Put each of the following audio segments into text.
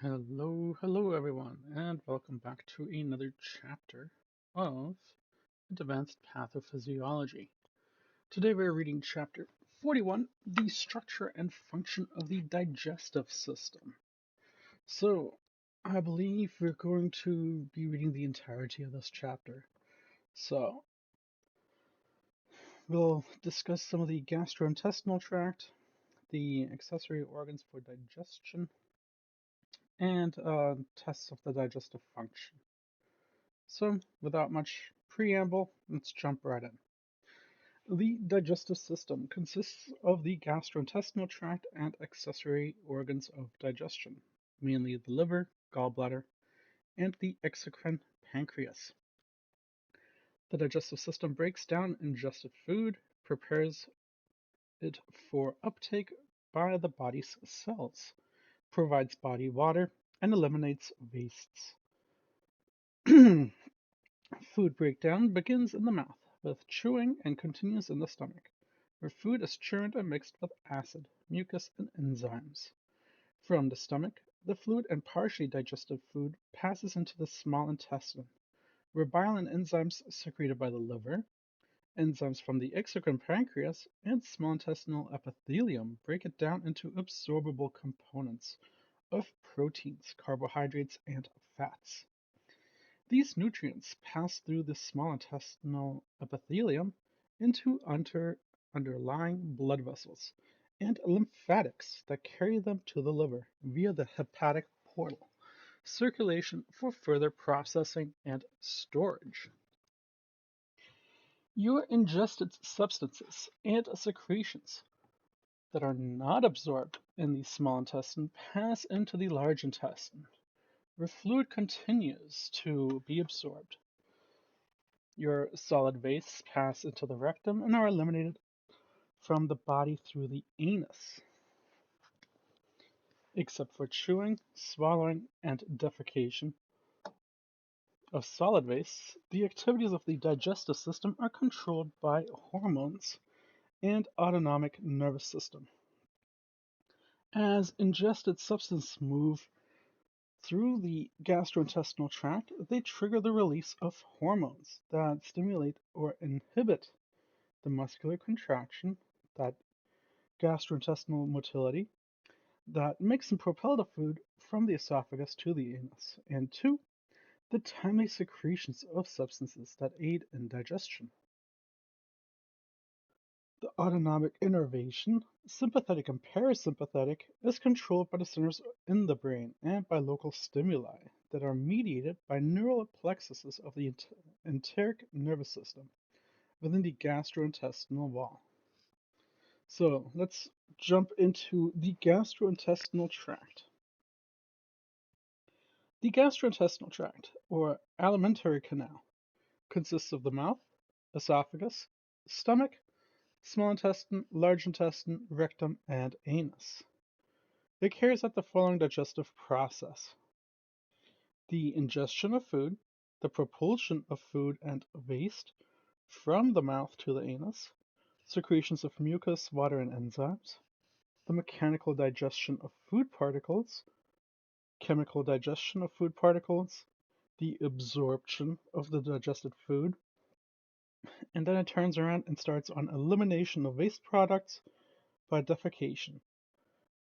Hello everyone, and welcome back to another chapter of Advanced Pathophysiology. Today we're reading chapter 41, The Structure and Function of the Digestive System. So, I believe we're going to be reading the entirety of this chapter. So, we'll discuss some of the gastrointestinal tract, the accessory organs for digestion, and tests of the digestive function. So, without much preamble, let's jump right in. The digestive system consists of the gastrointestinal tract and accessory organs of digestion, mainly the liver, gallbladder, and the exocrine pancreas. The digestive system breaks down ingested food, prepares it for uptake by the body's cells, provides body water, and eliminates wastes. Food breakdown begins in the mouth, with chewing, and continues in the stomach, where food is churned and mixed with acid, mucus, and enzymes. From the stomach, the fluid and partially digested food passes into the small intestine, where bile and enzymes secreted by the liver, enzymes from the exocrine pancreas, and small intestinal epithelium break it down into absorbable components of proteins, carbohydrates, and fats. These nutrients pass through the small intestinal epithelium into underlying blood vessels and lymphatics that carry them to the liver via the hepatic portal circulation for further processing and storage. Your ingested substances and secretions that are not absorbed in the small intestine pass into the large intestine, where fluid continues to be absorbed. Your solid wastes pass into the rectum and are eliminated from the body through the anus. Except for chewing, swallowing, and defecation of solid wastes, the activities of the digestive system are controlled by hormones and autonomic nervous system. As ingested substances move through the gastrointestinal tract, they trigger the release of hormones that stimulate or inhibit the muscular contraction, that gastrointestinal motility, that makes and propel the food from the esophagus to the anus, and two, the timely secretions of substances that aid in digestion. The autonomic innervation, sympathetic and parasympathetic, is controlled by the centers in the brain and by local stimuli that are mediated by neural plexuses of the enteric nervous system within the gastrointestinal wall. So let's jump into the gastrointestinal tract. The gastrointestinal tract, or alimentary canal, consists of the mouth, esophagus, stomach, small intestine, large intestine, rectum, and anus. It carries out the following digestive process: the ingestion of food, the propulsion of food and waste from the mouth to the anus, secretions of mucus, water, and enzymes, the mechanical digestion of food particles, chemical digestion of food particles, the absorption of the digested food, and then it turns around and starts on elimination of waste products by defecation.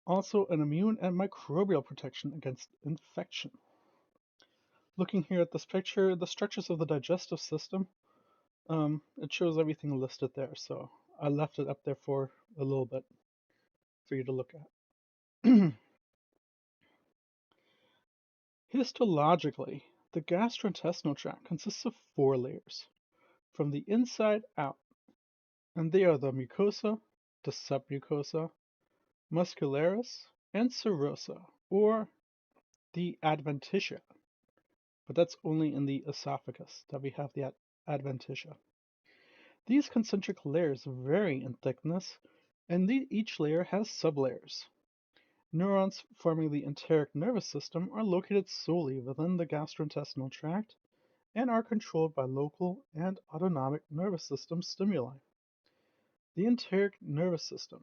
Also, an immune and microbial protection against infection. Looking here at this picture, the structures of the digestive system, it shows everything listed there, so I left it up there for a little bit for you to look at. Histologically, the gastrointestinal tract consists of 4 layers, from the inside out, and they are the mucosa, the submucosa, muscularis, and serosa, or the adventitia. But that's only in the esophagus that we have the adventitia. These concentric layers vary in thickness, and each layer has sublayers. Neurons forming the enteric nervous system are located solely within the gastrointestinal tract and are controlled by local and autonomic nervous system stimuli. The enteric nervous system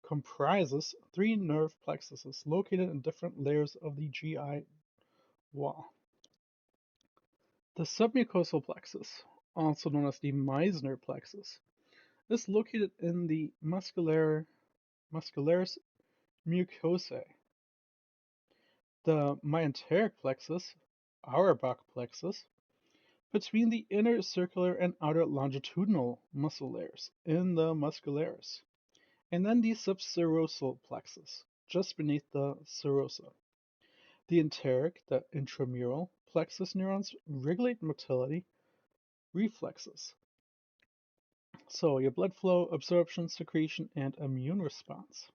comprises three nerve plexuses located in different layers of the GI wall. The submucosal plexus, also known as the Meissner plexus, is located in the muscularis mucosae. The myenteric plexus, Auerbach plexus, between the inner circular and outer longitudinal muscle layers in the muscularis, and then the subserosal plexus, just beneath the serosa. The enteric, the intramural plexus neurons regulate motility reflexes. So your blood flow, absorption, secretion, and immune response.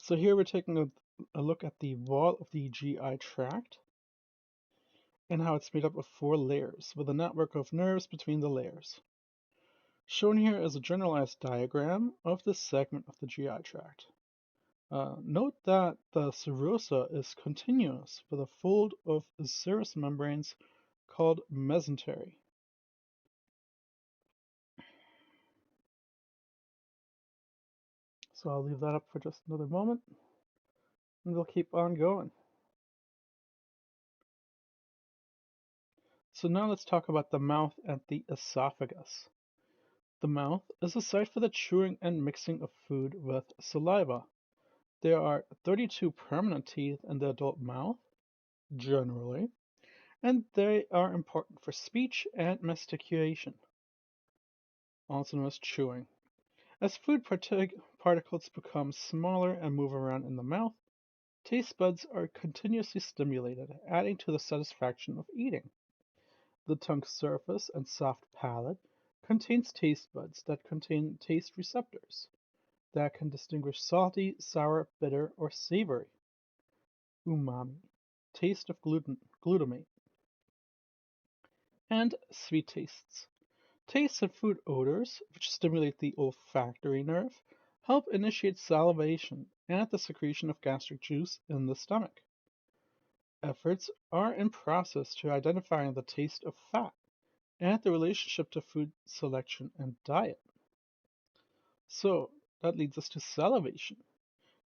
So here we're taking a look at the wall of the GI tract and how it's made up of four layers with a network of nerves between the layers. Shown here is a generalized diagram of this segment of the GI tract. Note that the serosa is continuous with a fold of serous membranes called mesentery. So I'll leave that up for just another moment, and we'll keep on going. So now let's talk about the mouth and the esophagus. The mouth is a site for the chewing and mixing of food with saliva. There are 32 permanent teeth in the adult mouth, generally, and they are important for speech and mastication, also known as chewing. As food particles become smaller and move around in the mouth, taste buds are continuously stimulated, adding to the satisfaction of eating. The tongue surface and soft palate contains taste buds that contain taste receptors that can distinguish salty, sour, bitter, or savory. Umami, taste of glutamate, and sweet tastes. Tastes and food odors, which stimulate the olfactory nerve, help initiate salivation and the secretion of gastric juice in the stomach. Efforts are in process to identify the taste of fat and the relationship to food selection and diet. So that leads us to salivation.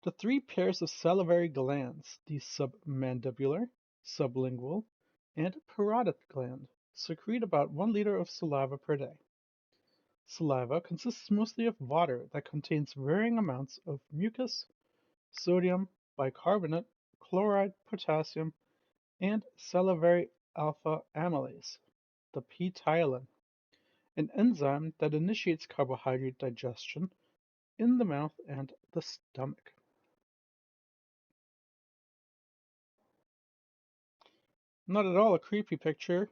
The three pairs of salivary glands, the submandibular, sublingual, and parotid gland, secrete about 1 liter of saliva per day. Saliva consists mostly of water that contains varying amounts of mucus, sodium, bicarbonate, chloride, potassium, and salivary alpha amylase, the P-tyalin, an enzyme that initiates carbohydrate digestion in the mouth and the stomach. Not at all a creepy picture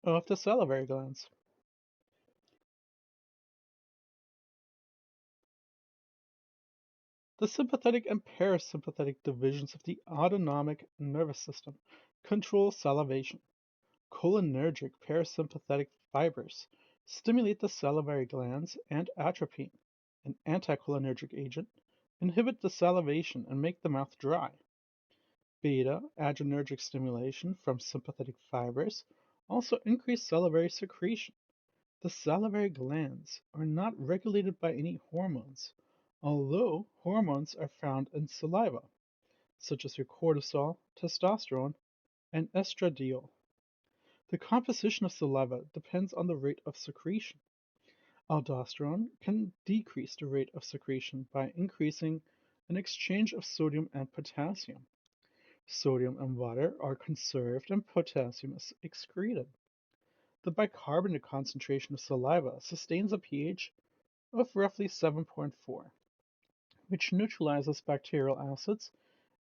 of the salivary glands. The sympathetic and parasympathetic divisions of the autonomic nervous system control salivation. Cholinergic parasympathetic fibers stimulate the salivary glands, and atropine, an anticholinergic agent, inhibit the salivation and make the mouth dry. Beta adrenergic stimulation from sympathetic fibers also increase salivary secretion. The salivary glands are not regulated by any hormones, although hormones are found in saliva, such as your cortisol, testosterone, and estradiol. The composition of saliva depends on the rate of secretion. Aldosterone can decrease the rate of secretion by increasing an exchange of sodium and potassium. Sodium and water are conserved and potassium is excreted. The bicarbonate concentration of saliva sustains a pH of roughly 7.4, which neutralizes bacterial acids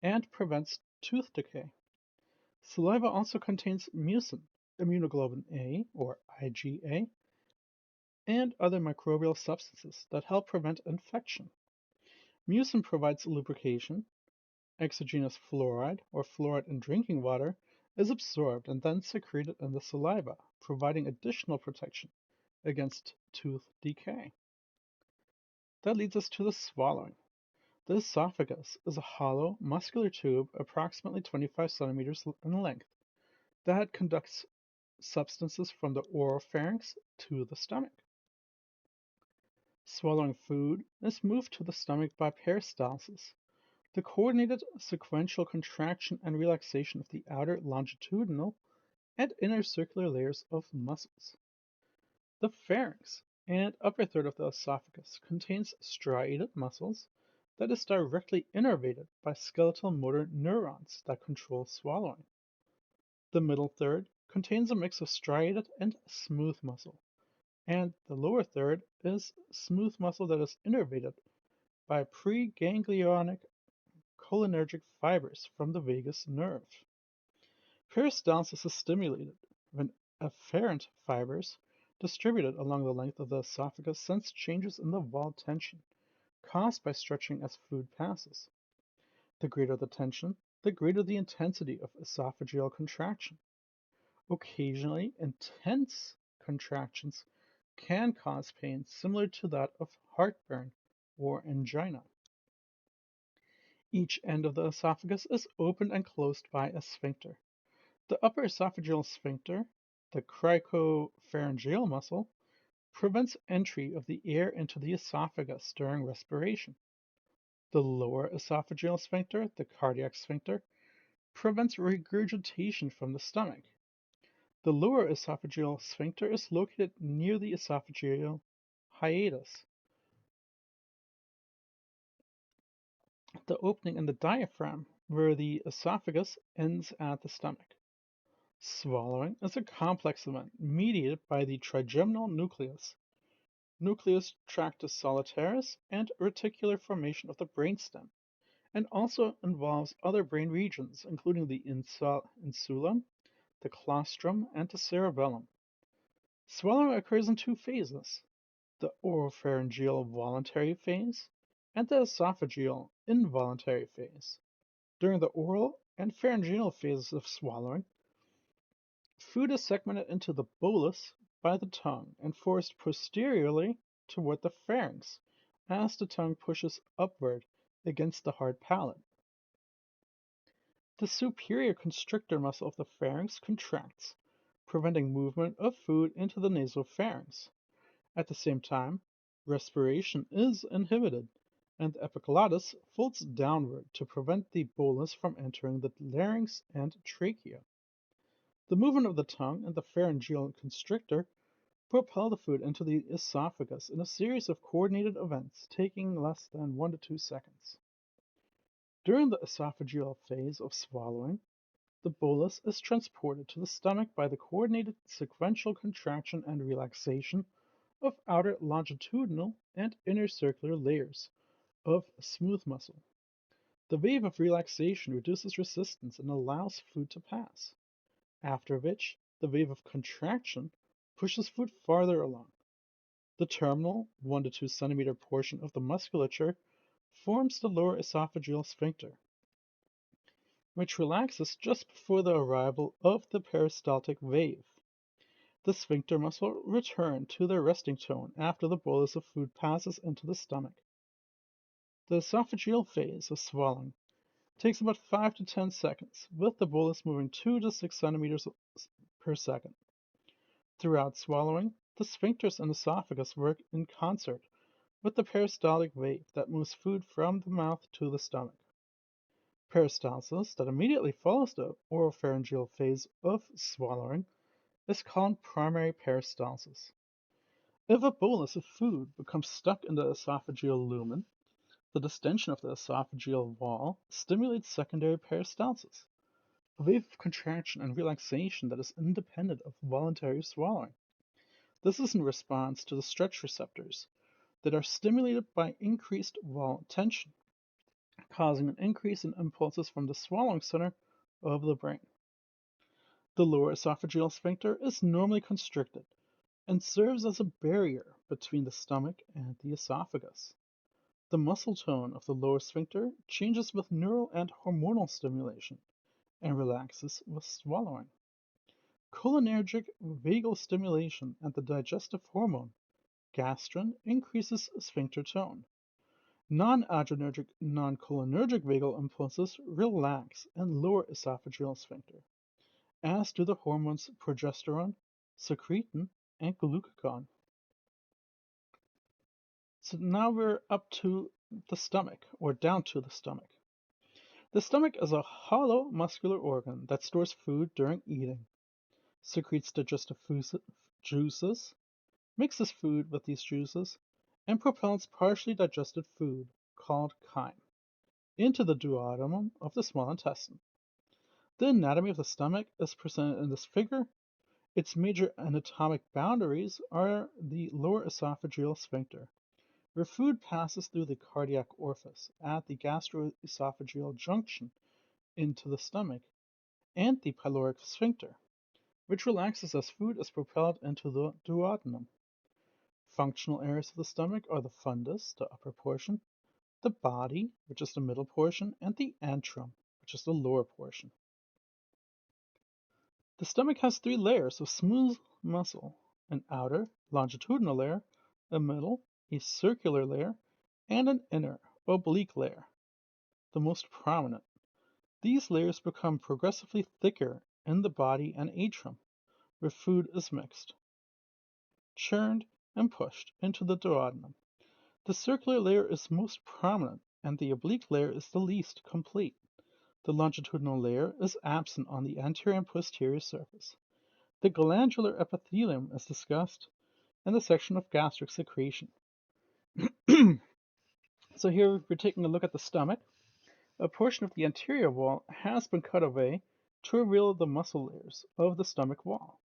and prevents tooth decay. Saliva also contains mucin, immunoglobulin A, or IgA, and other microbial substances that help prevent infection. Mucin provides lubrication. Exogenous fluoride, or fluoride in drinking water, is absorbed and then secreted in the saliva, providing additional protection against tooth decay. That leads us to the swallowing. The esophagus is a hollow, muscular tube approximately 25 centimeters in length that conducts substances from the oropharynx to the stomach. Swallowing food is moved to the stomach by peristalsis, the coordinated sequential contraction and relaxation of the outer longitudinal and inner circular layers of muscles. The pharynx and upper third of the esophagus contains striated muscles that is directly innervated by skeletal motor neurons that control swallowing. The middle third contains a mix of striated and smooth muscle, and the lower third is smooth muscle that is innervated by preganglionic cholinergic fibers from the vagus nerve. Peristalsis is stimulated when afferent fibers distributed along the length of the esophagus sense changes in the wall tension caused by stretching as food passes. The greater the tension, the greater the intensity of esophageal contraction. Occasionally, intense contractions can cause pain similar to that of heartburn or angina. Each end of the esophagus is opened and closed by a sphincter. The upper esophageal sphincter, the cricopharyngeal muscle, prevents entry of the air into the esophagus during respiration. The lower esophageal sphincter, the cardiac sphincter, prevents regurgitation from the stomach. The lower esophageal sphincter is located near the esophageal hiatus, the opening in the diaphragm where the esophagus ends at the stomach. Swallowing is a complex event mediated by the trigeminal nucleus, nucleus tractus solitarius, and reticular formation of the brainstem, and also involves other brain regions, including the insulum, the claustrum, and the cerebellum. Swallowing occurs in two phases: the oropharyngeal voluntary phase and the esophageal involuntary phase. During the oral and pharyngeal phases of swallowing, food is segmented into the bolus by the tongue and forced posteriorly toward the pharynx as the tongue pushes upward against the hard palate. The superior constrictor muscle of the pharynx contracts, preventing movement of food into the nasopharynx. At the same time, respiration is inhibited, and the epiglottis folds downward to prevent the bolus from entering the larynx and trachea. The movement of the tongue and the pharyngeal constrictor propel the food into the esophagus in a series of coordinated events taking less than 1 to 2 seconds. During the esophageal phase of swallowing, the bolus is transported to the stomach by the coordinated sequential contraction and relaxation of outer longitudinal and inner circular layers of smooth muscle. The wave of relaxation reduces resistance and allows food to pass, after which the wave of contraction pushes food farther along. The terminal 1 to 2 centimeter portion of the musculature forms the lower esophageal sphincter, which relaxes just before the arrival of the peristaltic wave. The sphincter muscle return to their resting tone after the bolus of food passes into the stomach. The esophageal phase of swallowing takes about 5 to 10 seconds, with the bolus moving 2 to 6 centimeters per second. Throughout swallowing, the sphincters and esophagus work in concert with the peristaltic wave that moves food from the mouth to the stomach. Peristalsis, that immediately follows the oropharyngeal phase of swallowing, is called primary peristalsis. If a bolus of food becomes stuck in the esophageal lumen, the distension of the esophageal wall stimulates secondary peristalsis, a wave of contraction and relaxation that is independent of voluntary swallowing. This is in response to the stretch receptors that are stimulated by increased wall tension, causing an increase in impulses from the swallowing center of the brain. The lower esophageal sphincter is normally constricted and serves as a barrier between the stomach and the esophagus. The muscle tone of the lower sphincter changes with neural and hormonal stimulation and relaxes with swallowing. Cholinergic vagal stimulation and the digestive hormone, gastrin, increases sphincter tone. Non-adrenergic, non-cholinergic vagal impulses relax and lower esophageal sphincter, as do the hormones progesterone, secretin, and glucagon. So now we're up to the stomach, or down to the stomach. The stomach is a hollow muscular organ that stores food during eating, secretes digestive juices, mixes food with these juices, and propels partially digested food, called chyme, into the duodenum of the small intestine. The anatomy of the stomach is presented in this figure. Its major anatomic boundaries are the lower esophageal sphincter, where food passes through the cardiac orifice at the gastroesophageal junction into the stomach, and the pyloric sphincter, which relaxes as food is propelled into the duodenum. Functional areas of the stomach are the fundus, the upper portion, the body, which is the middle portion, and the antrum, which is the lower portion. The stomach has three layers of smooth muscle: an outer, longitudinal layer, a middle, a circular layer, and an inner, oblique layer, the most prominent. These layers become progressively thicker in the body and atrium, where food is mixed, churned, and pushed into the duodenum. The circular layer is most prominent, and the oblique layer is the least complete. The longitudinal layer is absent on the anterior and posterior surface. The glandular epithelium is discussed in the section of gastric secretion. So here we're taking a look at the stomach. A portion of the anterior wall has been cut away to reveal the muscle layers of the stomach wall.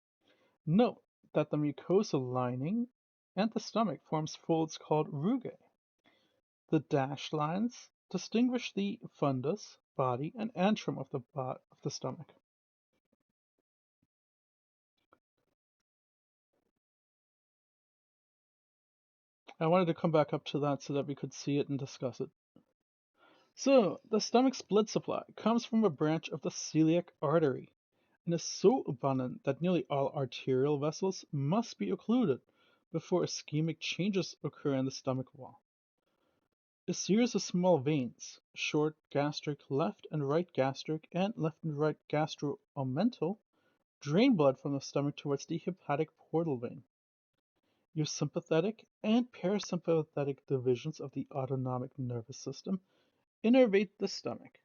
Note that the mucosal lining and the stomach forms folds called rugae. The dashed lines distinguish the fundus, body, and antrum of the stomach. I wanted to come back up to that so that we could see it and discuss it. So, the stomach's blood supply comes from a branch of the celiac artery and is so abundant that nearly all arterial vessels must be occluded before ischemic changes occur in the stomach wall. A series of small veins, short gastric, left and right gastric, and left and right gastroomental, drain blood from the stomach towards the hepatic portal vein. Your sympathetic and parasympathetic divisions of the autonomic nervous system innervate the stomach.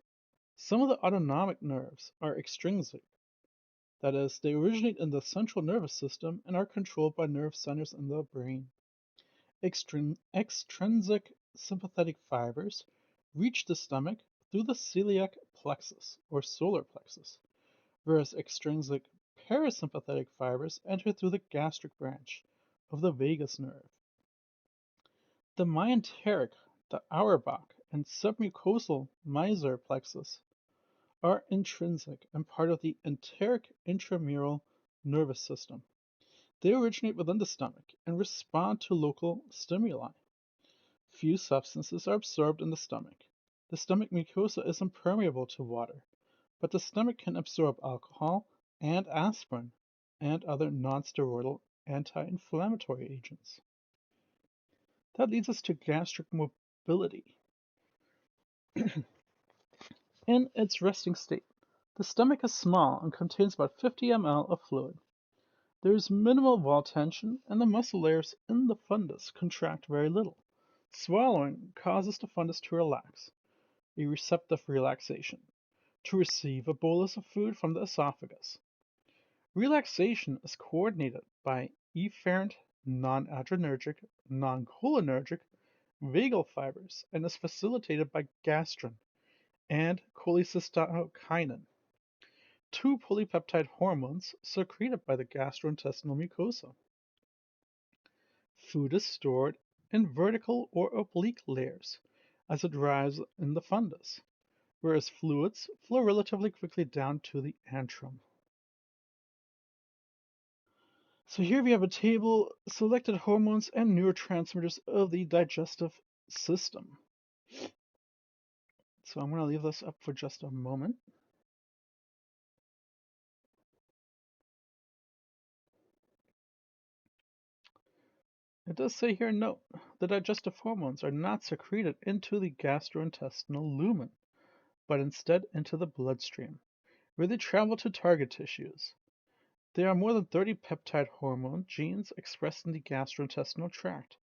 Some of the autonomic nerves are extrinsic, that is, they originate in the central nervous system and are controlled by nerve centers in the brain. Extrinsic sympathetic fibers reach the stomach through the celiac plexus or solar plexus, whereas extrinsic parasympathetic fibers enter through the gastric branch of the vagus nerve. The myenteric, the Auerbach, and submucosal Meissner plexus are intrinsic and part of the enteric intramural nervous system. They originate within the stomach and respond to local stimuli. Few substances are absorbed in the stomach. The stomach mucosa is impermeable to water, but the stomach can absorb alcohol and aspirin and other non-steroidal anti-inflammatory agents. That leads us to gastric mobility. In its resting state, the stomach is small and contains about 50 ml of fluid. There is minimal wall tension, and the muscle layers in the fundus contract very little. Swallowing causes the fundus to relax, a receptive relaxation, to receive a bolus of food from the esophagus. Relaxation is coordinated by efferent, non-adrenergic, non-cholinergic vagal fibers and is facilitated by gastrin and cholecystokinin, two polypeptide hormones secreted by the gastrointestinal mucosa. Food is stored in vertical or oblique layers as it arrives in the fundus, whereas fluids flow relatively quickly down to the antrum. So here we have a table selected hormones and neurotransmitters of the digestive system. So I'm going to leave this up for just a moment. It does say here, note, the digestive hormones are not secreted into the gastrointestinal lumen, but instead into the bloodstream, where they travel to target tissues. There are more than 30 peptide hormone genes expressed in the gastrointestinal tract,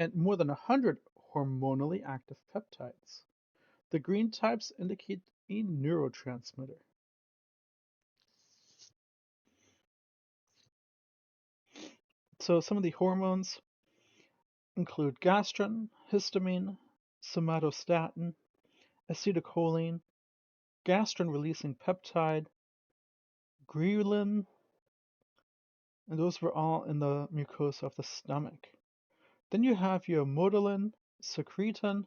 and more than 100 hormonally active peptides. The green types indicate a neurotransmitter. So some of the hormones include gastrin, histamine, somatostatin, acetylcholine, gastrin-releasing peptide, ghrelin, and those were all in the mucosa of the stomach. Then you have your motilin, secretin,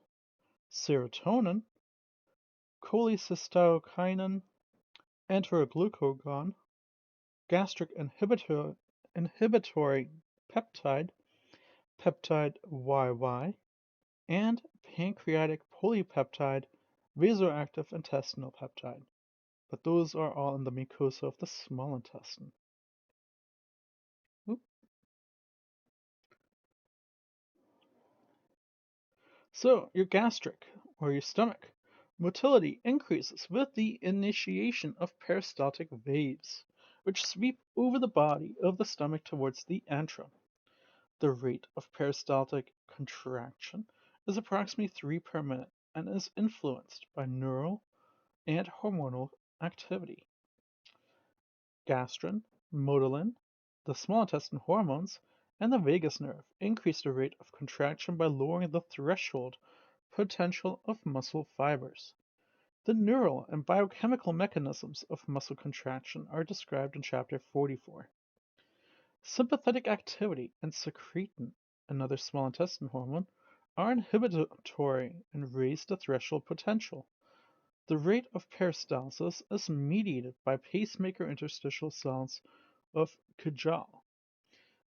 serotonin, cholecystokinin, enteroglucagon, gastric inhibitory peptide, peptide YY, and pancreatic polypeptide, vasoactive intestinal peptide. But those are all in the mucosa of the small intestine. Oop. So, your gastric, or your stomach, motility increases with the initiation of peristaltic waves, which sweep over the body of the stomach towards the antrum. The rate of peristaltic contraction is approximately 3 per minute and is influenced by neural and hormonal activity. Gastrin, motilin, the small intestine hormones, and the vagus nerve increase the rate of contraction by lowering the threshold potential of muscle fibers. The neural and biochemical mechanisms of muscle contraction are described in chapter 44. Sympathetic activity and secretin, another small intestine hormone, are inhibitory and raise the threshold potential. The rate of peristalsis is mediated by pacemaker interstitial cells of Kujal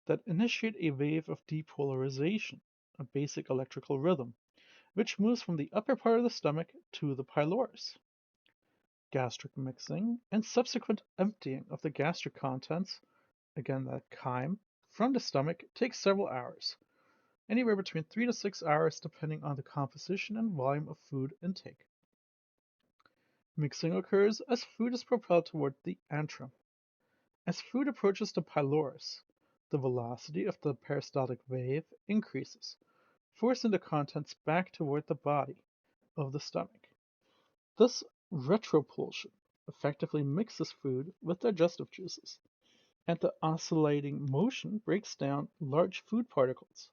that initiate a wave of depolarization, a basic electrical rhythm, which moves from the upper part of the stomach to the pylorus. Gastric mixing and subsequent emptying of the gastric contents, again that chyme, from the stomach takes several hours, anywhere between 3 to 6 hours depending on the composition and volume of food intake. Mixing occurs as food is propelled toward the antrum. As food approaches the pylorus, the velocity of the peristaltic wave increases, forcing the contents back toward the body of the stomach. This retropulsion effectively mixes food with digestive juices, and the oscillating motion breaks down large food particles.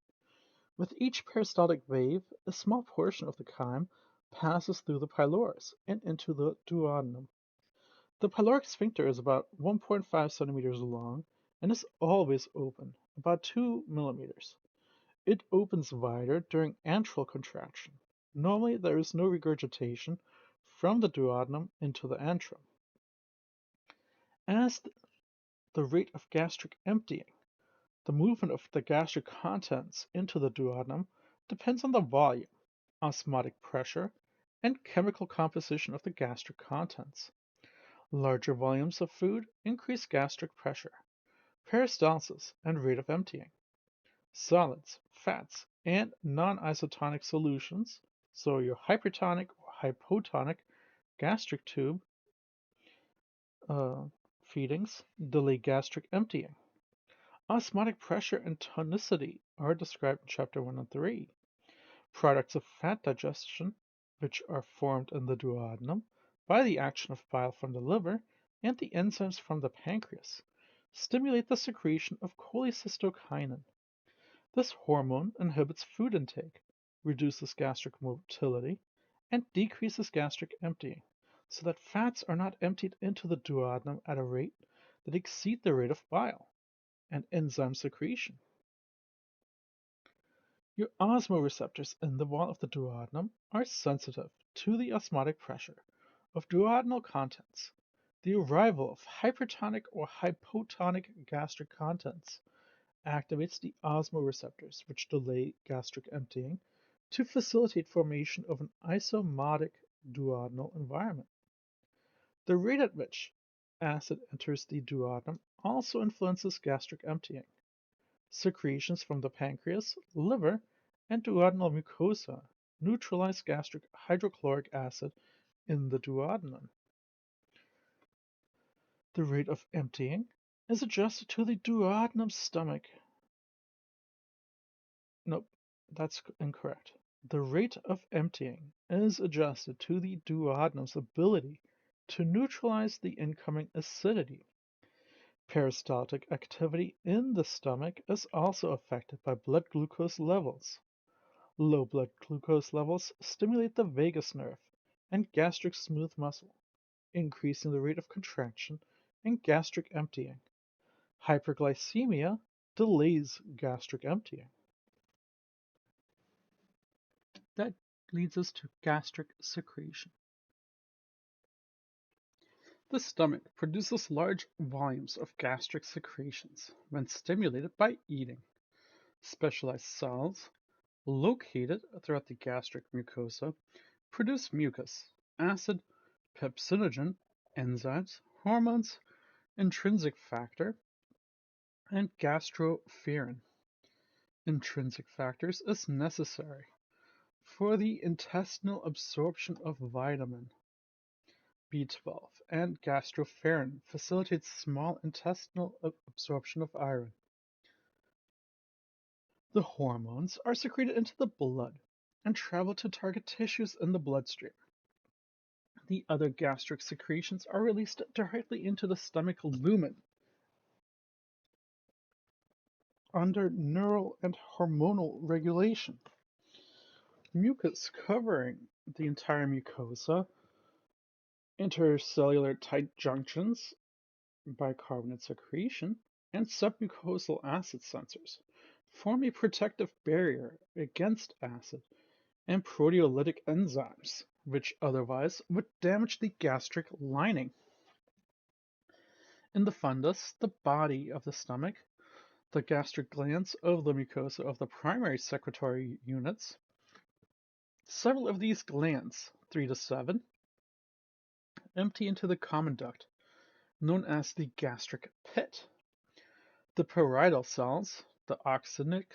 With each peristaltic wave, a small portion of the chyme passes through the pylorus and into the duodenum. The pyloric sphincter is about 1.5 centimeters long and is always open, about 2 millimeters. It opens wider during antral contraction. Normally, there is no regurgitation from the duodenum into the antrum. As the rate of gastric emptying, the movement of the gastric contents into the duodenum depends on the volume, osmotic pressure, and chemical composition of the gastric contents. Larger volumes of food increase gastric pressure, peristalsis, and rate of emptying. Solids, fats, and non-isotonic solutions, so your hypertonic or hypotonic gastric tube feedings, delay gastric emptying. Osmotic pressure and tonicity are described in chapter 1 and 3. Products of fat digestion, which are formed in the duodenum by the action of bile from the liver and the enzymes from the pancreas, stimulate the secretion of cholecystokinin. This hormone inhibits food intake, reduces gastric motility, and decreases gastric emptying, so that fats are not emptied into the duodenum at a rate that exceed the rate of bile and enzyme secretion. Your osmoreceptors in the wall of the duodenum are sensitive to the osmotic pressure of duodenal contents. The arrival of hypertonic or hypotonic gastric contents activates the osmoreceptors, which delay gastric emptying to facilitate formation of an isomotic duodenal environment. The rate at which acid enters the duodenum also influences gastric emptying. Secretions from the pancreas, liver, and duodenal mucosa neutralize gastric hydrochloric acid in the duodenum. The rate of emptying is adjusted to the duodenum stomach. Nope. That's incorrect. The rate of emptying is adjusted to the duodenum's ability to neutralize the incoming acidity. Peristaltic activity in the stomach is also affected by blood glucose levels. Low blood glucose levels stimulate the vagus nerve and gastric smooth muscle, increasing the rate of contraction and gastric emptying. Hyperglycemia delays gastric emptying. That leads us to gastric secretion. The stomach produces large volumes of gastric secretions when stimulated by eating. Specialized cells located throughout the gastric mucosa produce mucus, acid, pepsinogen, enzymes, hormones, intrinsic factor, and gastroferrin. Intrinsic factors is necessary for the intestinal absorption of vitamin B12, and gastroferrin facilitates small intestinal absorption of iron. The hormones are secreted into the blood and travel to target tissues in the bloodstream. The other gastric secretions are released directly into the stomach lumen under neural and hormonal regulation. Mucus covering the entire mucosa, intercellular tight junctions, bicarbonate secretion, and submucosal acid sensors form a protective barrier against acid and proteolytic enzymes, which otherwise would damage the gastric lining. In the fundus, the body of the stomach, the gastric glands of the mucosa of the primary secretory units, several of these glands, 3 to 7, empty into the common duct, known as the gastric pit. The parietal cells, the oxyntic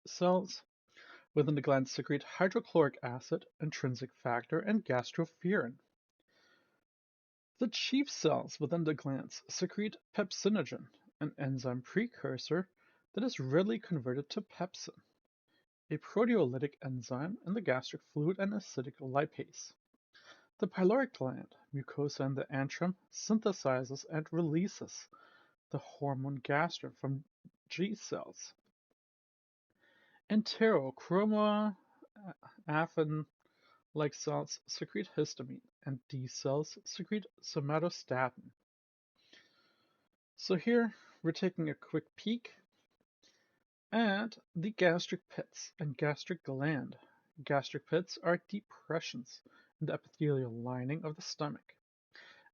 cells, within the glands secrete hydrochloric acid, intrinsic factor, and gastroferrin. The chief cells within the glands secrete pepsinogen, an enzyme precursor that is readily converted to pepsin, a proteolytic enzyme in the gastric fluid and acidic lipase. The pyloric gland, mucosa in the antrum, synthesizes and releases the hormone gastrin from G cells. Enterochromoafin-like cells secrete histamine, and D cells secrete somatostatin. So here we're taking a quick peek at the gastric pits and gastric gland. Gastric pits are depressions in the epithelial lining of the stomach.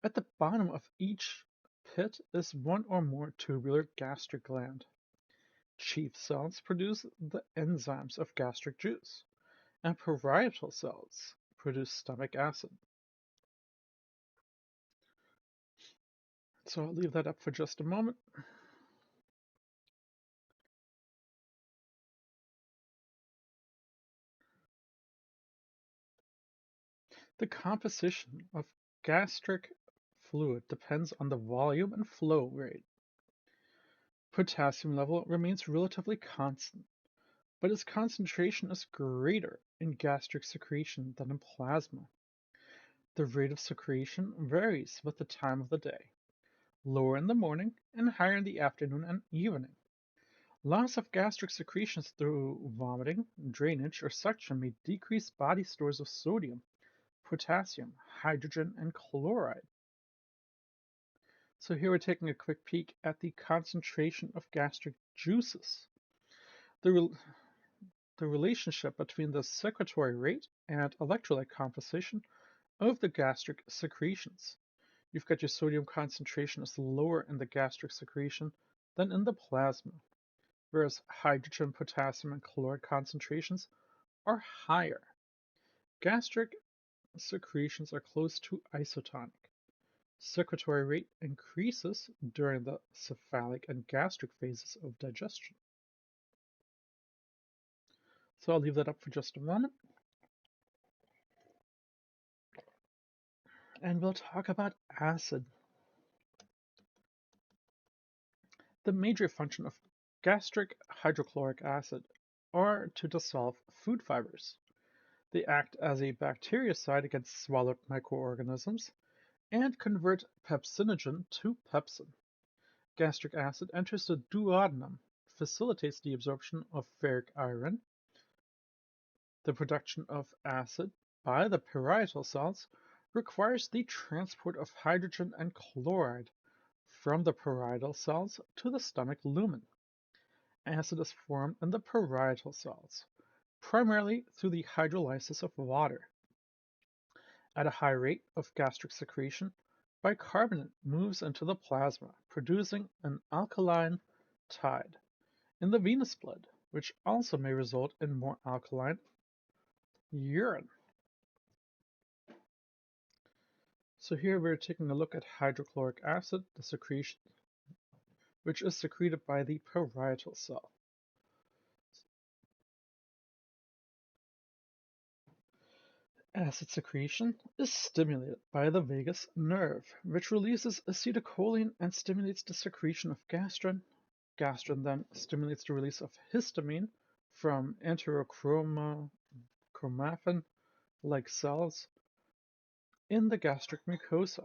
At the bottom of each pit is one or more tubular gastric gland. Chief cells produce the enzymes of gastric juice, and parietal cells produce stomach acid. So I'll leave that up for just a moment. The composition of gastric fluid depends on the volume and flow rate. Potassium level remains relatively constant, but its concentration is greater in gastric secretion than in plasma. The rate of secretion varies with the time of the day, lower in the morning and higher in the afternoon and evening. Loss of gastric secretions through vomiting, drainage, or suction may decrease body stores of sodium, potassium, hydrogen, and chloride. So here we're taking a quick peek at the concentration of gastric juices. The, the relationship between the secretory rate and electrolyte composition of the gastric secretions. You've got your sodium concentration is lower in the gastric secretion than in the plasma, whereas hydrogen, potassium, and chloride concentrations are higher. Gastric secretions are close to isotonic. Secretory rate increases during the cephalic and gastric phases of digestion. So I'll leave that up for just a moment. And we'll talk about acid. The major function of gastric hydrochloric acid are to dissolve food fibers. They act as a bactericide against swallowed microorganisms and convert pepsinogen to pepsin. Gastric acid enters the duodenum, facilitates the absorption of ferric iron. The production of acid by the parietal cells requires the transport of hydrogen and chloride from the parietal cells to the stomach lumen. Acid is formed in the parietal cells, primarily through the hydrolysis of water. At a high rate of gastric secretion, bicarbonate moves into the plasma, producing an alkaline tide in the venous blood, which also may result in more alkaline urine. So here we're taking a look at hydrochloric acid, the secretion, which is secreted by the parietal cell. Acid secretion is stimulated by the vagus nerve, which releases acetylcholine and stimulates the secretion of gastrin. Gastrin then stimulates the release of histamine from enterochromaffin-like cells in the gastric mucosa.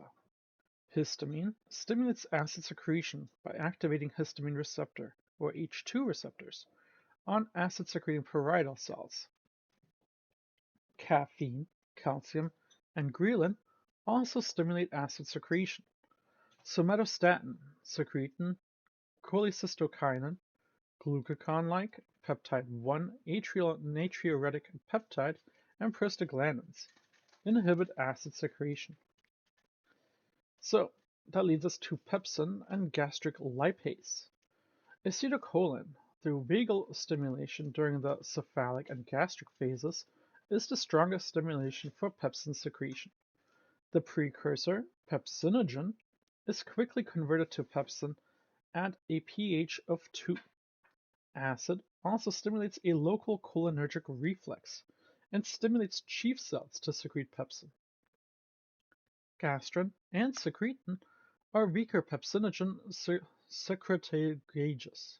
Histamine stimulates acid secretion by activating histamine receptor, or H2 receptors, on acid-secreting parietal cells. Caffeine, calcium, and ghrelin also stimulate acid secretion. Somatostatin secretin, cholecystokinin, glucagon-like peptide 1 atrial natriuretic peptide, and prostaglandins inhibit acid secretion. So that leads us to pepsin and gastric lipase. Acetylcholine, through vagal stimulation during the cephalic and gastric phases, is the strongest stimulation for pepsin secretion. The precursor, pepsinogen, is quickly converted to pepsin at a pH of 2. Acid also stimulates a local cholinergic reflex and stimulates chief cells to secrete pepsin. Gastrin and secretin are weaker pepsinogen secretagogues.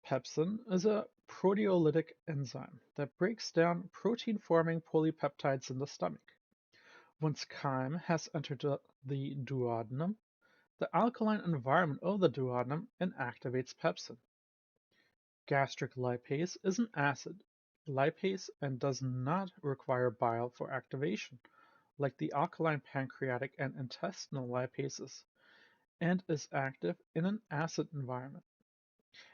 Pepsin is a proteolytic enzyme that breaks down protein-forming polypeptides in the stomach. Once chyme has entered the duodenum, the alkaline environment of the duodenum inactivates pepsin. Gastric lipase is an acid lipase and does not require bile for activation, like the alkaline pancreatic and intestinal lipases, and is active in an acid environment.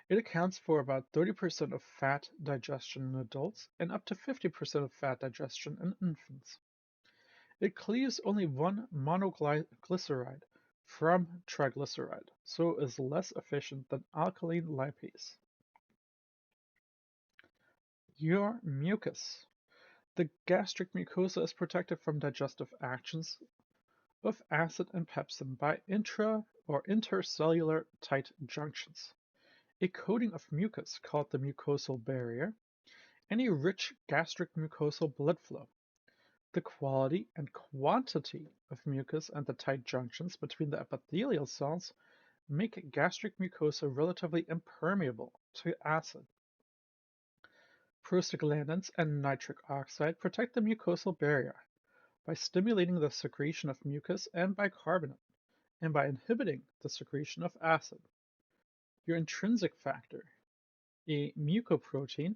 It accounts for about 30% of fat digestion in adults and up to 50% of fat digestion in infants. It cleaves only one monoglyceride from triglyceride, so is less efficient than alkaline lipase. Your mucus. The gastric mucosa is protected from digestive actions of acid and pepsin by intra or intercellular tight junctions, a coating of mucus called the mucosal barrier, and a rich gastric mucosal blood flow. The quality and quantity of mucus and the tight junctions between the epithelial cells make gastric mucosa relatively impermeable to acid. Prostaglandins and nitric oxide protect the mucosal barrier by stimulating the secretion of mucus and bicarbonate, and by inhibiting the secretion of acid. Your intrinsic factor, a mucoprotein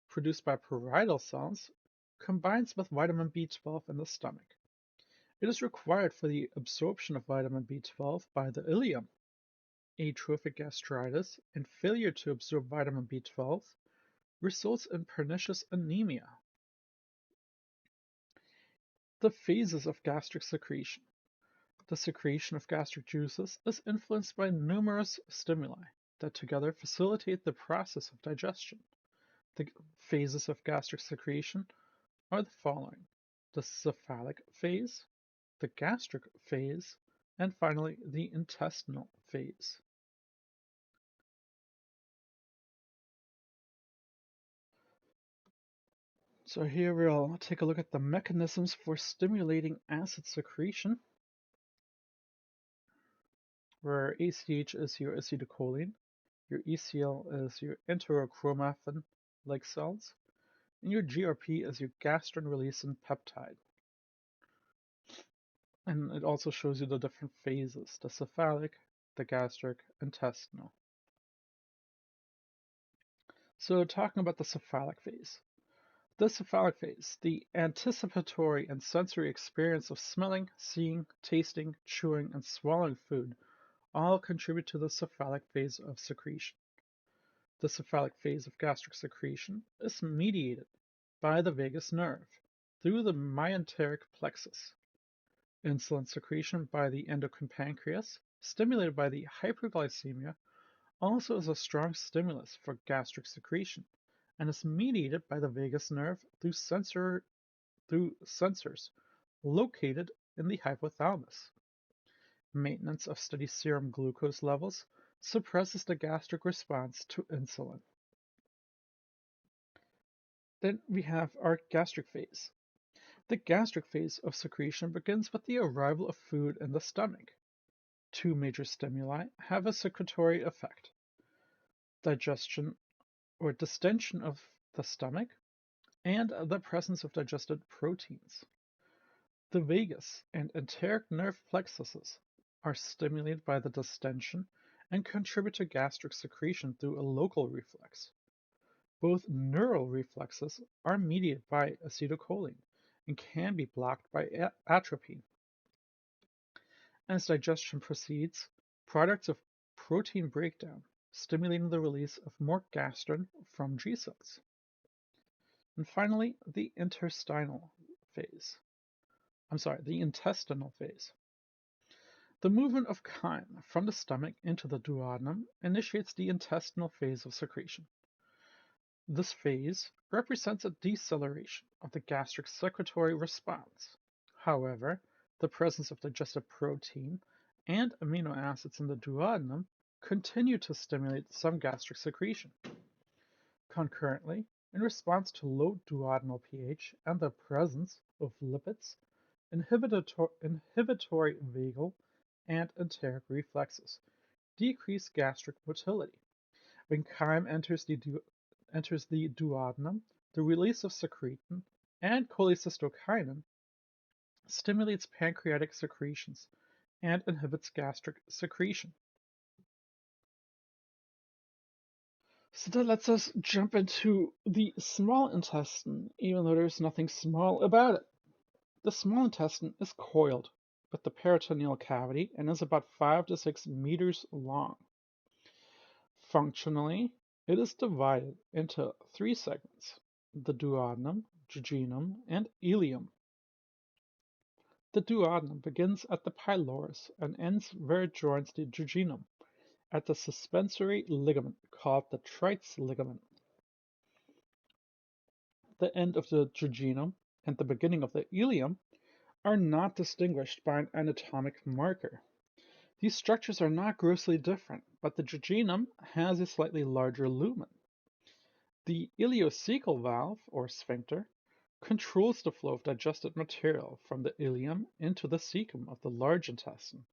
produced by parietal cells, combines with vitamin B12 in the stomach. It is required for the absorption of vitamin B12 by the ileum. Atrophic gastritis and failure to absorb vitamin B12 results in pernicious anemia. The phases of gastric secretion. The secretion of gastric juices is influenced by numerous stimuli that together facilitate the process of digestion. The phases of gastric secretion are the following: the cephalic phase, the gastric phase, and finally the intestinal phase. So here we'll take a look at the mechanisms for stimulating acid secretion, where ACH is your acetylcholine, Your ECL is your enterochromaffin-like cells, and your GRP is your gastrin-releasing peptide. And it also shows you the different phases, the cephalic, the gastric, intestinal. So talking about the cephalic phase. The cephalic phase, the anticipatory and sensory experience of smelling, seeing, tasting, chewing, and swallowing food all contribute to the cephalic phase of secretion. The cephalic phase of gastric secretion is mediated by the vagus nerve through the myenteric plexus. Insulin secretion by the endocrine pancreas, stimulated by the hyperglycemia, also is a strong stimulus for gastric secretion and is mediated by the vagus nerve through sensors located in the hypothalamus. Maintenance of steady serum glucose levels suppresses the gastric response to insulin. Then we have our gastric phase. The gastric phase of secretion begins with the arrival of food in the stomach. Two major stimuli have a secretory effect: digestion or distension of the stomach and the presence of digested proteins. The vagus and enteric nerve plexuses are stimulated by the distension and contribute to gastric secretion through a local reflex. Both neural reflexes are mediated by acetylcholine and can be blocked by atropine. As digestion proceeds, products of protein breakdown, stimulating the release of more gastrin from G cells. And finally, the intestinal phase. The intestinal phase. The movement of chyme from the stomach into the duodenum initiates the intestinal phase of secretion. This phase represents a deceleration of the gastric secretory response. However, the presence of digested protein and amino acids in the duodenum continue to stimulate some gastric secretion. Concurrently, in response to low duodenal pH and the presence of lipids, inhibitory vagal and enteric reflexes decrease gastric motility. When chyme enters the duodenum, the release of secretin and cholecystokinin stimulates pancreatic secretions and inhibits gastric secretion. So that lets us jump into the small intestine, even though there's nothing small about it. The small intestine is coiled with the peritoneal cavity and is about 5 to 6 meters long. Functionally, it is divided into 3 segments: the duodenum, jejunum, and ileum. The duodenum begins at the pylorus and ends where it joins the jejunum, at the suspensory ligament called the Treitz ligament. The end of the jejunum and the beginning of the ileum are not distinguished by an anatomic marker. These structures are not grossly different, but the jejunum has a slightly larger lumen. The ileocecal valve, or sphincter, controls the flow of digested material from the ileum into the cecum of the large intestine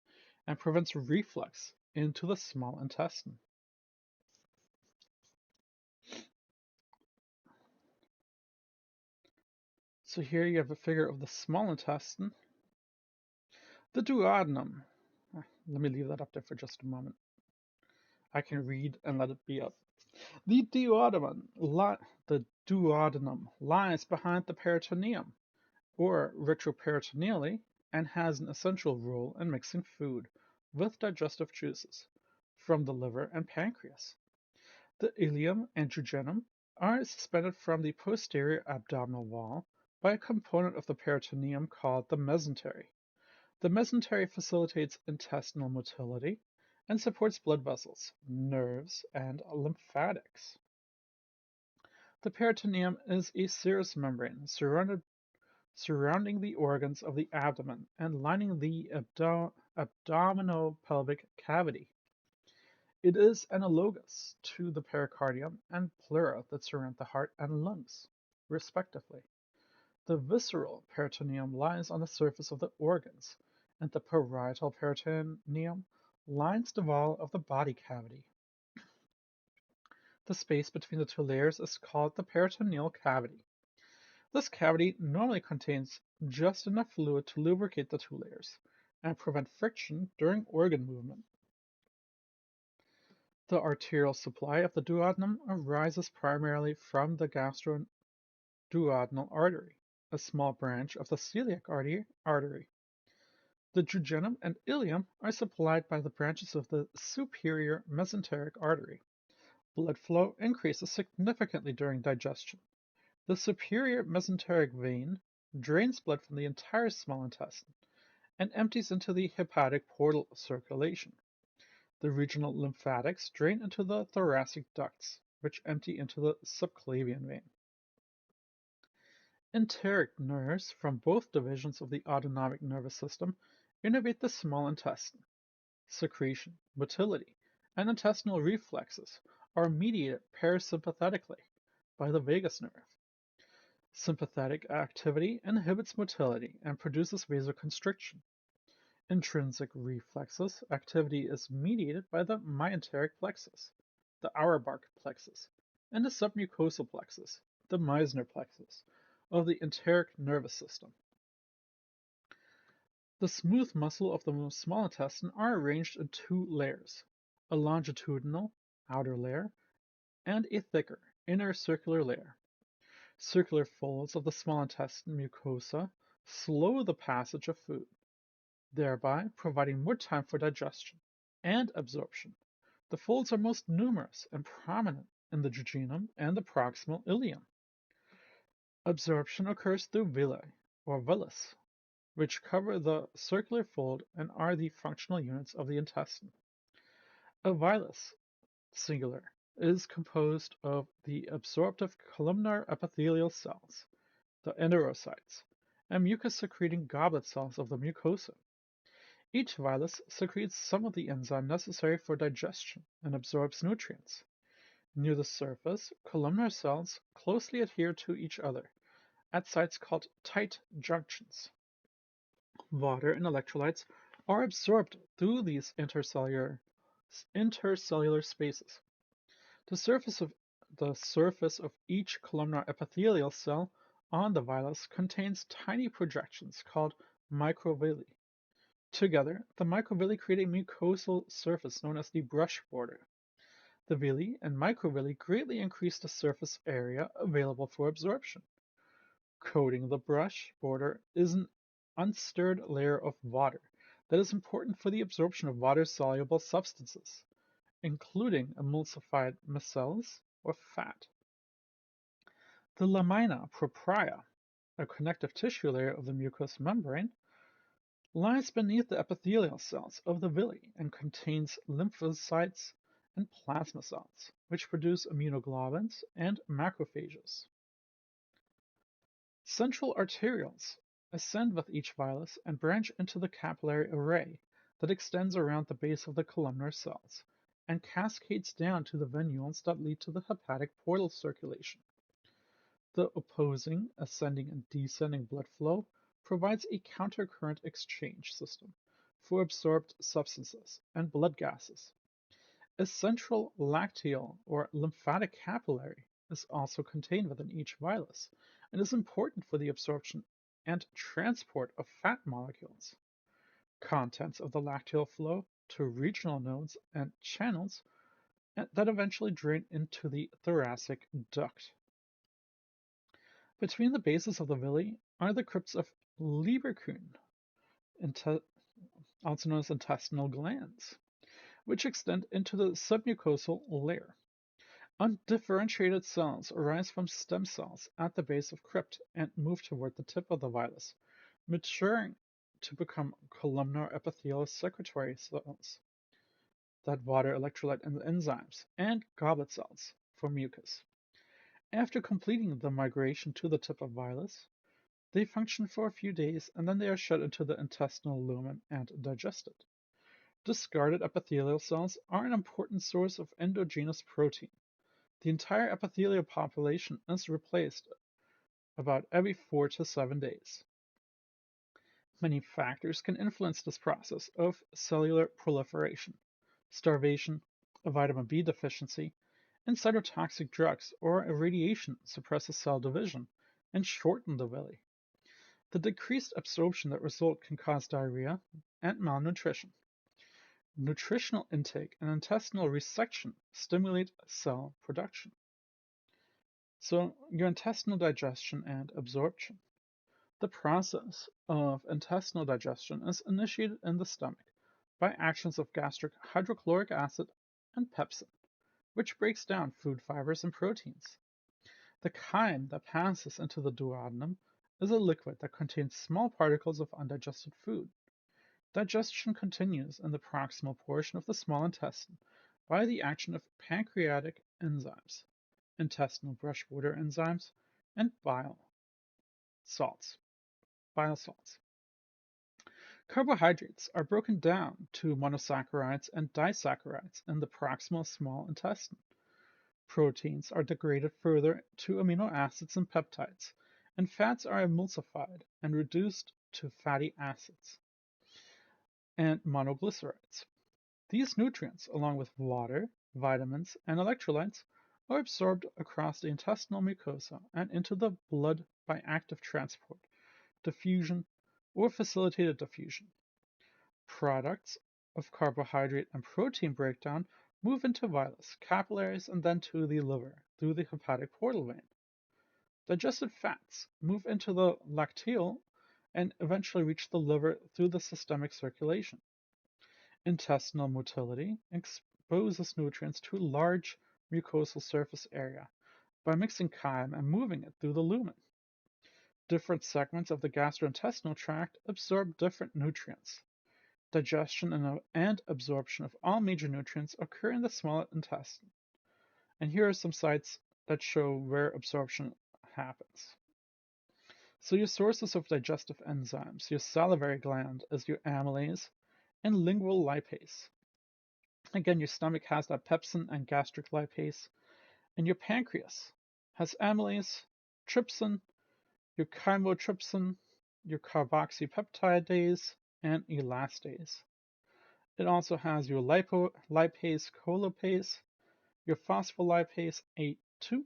and prevents reflux into the small intestine. So here you have a figure of the small intestine. The duodenum. Let me leave that up there for just a moment. I can read and let it be up. The duodenum lies behind the peritoneum, or retroperitoneally, and has an essential role in mixing food with digestive juices from the liver and pancreas. The ileum and jejunum are suspended from the posterior abdominal wall by a component of the peritoneum called the mesentery. The mesentery facilitates intestinal motility and supports blood vessels, nerves, and lymphatics. The peritoneum is a serous membrane surrounding the organs of the abdomen and lining the abdominopelvic cavity. It is analogous to the pericardium and pleura that surround the heart and lungs, respectively. The visceral peritoneum lies on the surface of the organs, and the parietal peritoneum lines the wall of the body cavity. The space between the two layers is called the peritoneal cavity. This cavity normally contains just enough fluid to lubricate the two layers and prevent friction during organ movement. The arterial supply of the duodenum arises primarily from the gastroduodenal artery, a small branch of the celiac artery. The jejunum and ileum are supplied by the branches of the superior mesenteric artery. Blood flow increases significantly during digestion. The superior mesenteric vein drains blood from the entire small intestine and empties into the hepatic portal circulation. The regional lymphatics drain into the thoracic ducts, which empty into the subclavian vein. Enteric nerves from both divisions of the autonomic nervous system innervate the small intestine. Secretion, motility, and intestinal reflexes are mediated parasympathetically by the vagus nerve. Sympathetic activity inhibits motility and produces vasoconstriction. Intrinsic reflexes activity is mediated by the myenteric plexus, the Auerbach plexus, and the submucosal plexus, the Meissner plexus, of the enteric nervous system. The smooth muscle of the small intestine are arranged in two layers, a longitudinal outer layer and a thicker inner circular layer. Circular folds of the small intestine mucosa slow the passage of food, thereby providing more time for digestion and absorption. The folds are most numerous and prominent in the jejunum and the proximal ileum. Absorption occurs through villi, or villus, which cover the circular fold and are the functional units of the intestine. A villus, singular, is composed of the absorptive columnar epithelial cells, the enterocytes, and mucus-secreting goblet cells of the mucosa. Each villus secretes some of the enzyme necessary for digestion and absorbs nutrients. Near the surface, columnar cells closely adhere to each other at sites called tight junctions. Water and electrolytes are absorbed through these intercellular spaces. The surface of each columnar epithelial cell on the villus contains tiny projections called microvilli. Together, the microvilli create a mucosal surface known as the brush border. The villi and microvilli greatly increase the surface area available for absorption. Coating the brush border is an unstirred layer of water that is important for the absorption of water-soluble substances, including emulsified micelles or fat. The lamina propria, a connective tissue layer of the mucous membrane, lies beneath the epithelial cells of the villi and contains lymphocytes and plasma cells, which produce immunoglobulins and macrophages. Central arterioles ascend with each villus and branch into the capillary array that extends around the base of the columnar cells and cascades down to the venules that lead to the hepatic portal circulation. The opposing ascending and descending blood flow provides a countercurrent exchange system for absorbed substances and blood gases. A central lacteal or lymphatic capillary is also contained within each villus and is important for the absorption and transport of fat molecules. Contents of the lacteal flow to regional nodes and channels that eventually drain into the thoracic duct. Between the bases of the villi are the crypts of Lieberkühn, also known as intestinal glands, which extend into the submucosal layer. Undifferentiated cells arise from stem cells at the base of crypt and move toward the tip of the villus, maturing to become columnar epithelial secretory cells that water, electrolyte, and enzymes, and goblet cells for mucus. After completing the migration to the tip of villus, they function for a few days and then they are shut into the intestinal lumen and digested. Discarded epithelial cells are an important source of endogenous protein. The entire epithelial population is replaced about every 4 to 7 days. Many factors can influence this process of cellular proliferation: starvation, a vitamin B deficiency, and cytotoxic drugs or irradiation suppresses cell division and shorten the villi. The decreased absorption that result can cause diarrhea and malnutrition. Nutritional intake and intestinal resection stimulate cell production. So, your intestinal digestion and absorption. The process of intestinal digestion is initiated in the stomach by actions of gastric hydrochloric acid and pepsin, which breaks down food fibers and proteins. The chyme that passes into the duodenum is a liquid that contains small particles of undigested food. Digestion continues in the proximal portion of the small intestine by the action of pancreatic enzymes, intestinal brush border enzymes, and salts, bile salts. Carbohydrates are broken down to monosaccharides and disaccharides in the proximal small intestine. Proteins are degraded further to amino acids and peptides, and fats are emulsified and reduced to fatty acids and monoglycerides. These nutrients, along with water, vitamins, and electrolytes, are absorbed across the intestinal mucosa and into the blood by active transport, diffusion, or facilitated diffusion. Products of carbohydrate and protein breakdown move into vilus, capillaries, and then to the liver through the hepatic portal vein. Digested fats move into the lacteal and eventually reach the liver through the systemic circulation. Intestinal motility exposes nutrients to a large mucosal surface area by mixing chyme and moving it through the lumen. Different segments of the gastrointestinal tract absorb different nutrients. Digestion and absorption of all major nutrients occur in the small intestine. And here are some sites that show where absorption happens. So your sources of digestive enzymes, your salivary gland is your amylase and lingual lipase. Again, your stomach has that pepsin and gastric lipase, and your pancreas has amylase, trypsin, your chymotrypsin, your carboxypeptidase, and elastase. It also has your lipase colipase, your phospholipase A2,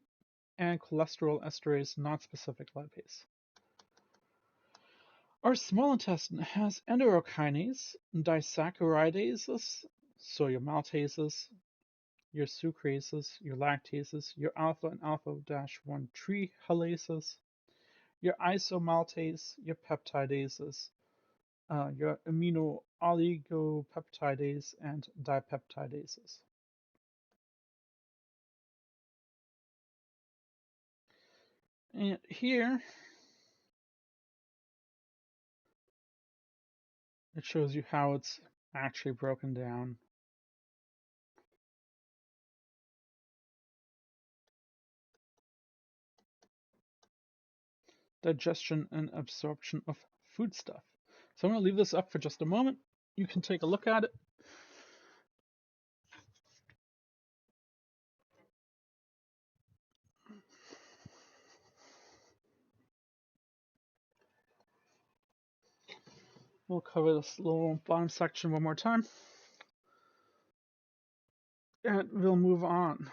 and cholesterol esterase non-specific lipase. Our small intestine has enterokinase, disaccharidases, so your maltases, your sucrases, your lactases, your alpha and alpha-1 trihalases, your isomaltase, your peptidases, your amino oligopeptidase, and dipeptidases. And here it shows you how it's actually broken down. Digestion and absorption of foodstuff. So I'm going to leave this up for just a moment. You can take a look at it. We'll cover this little bottom section one more time. And we'll move on.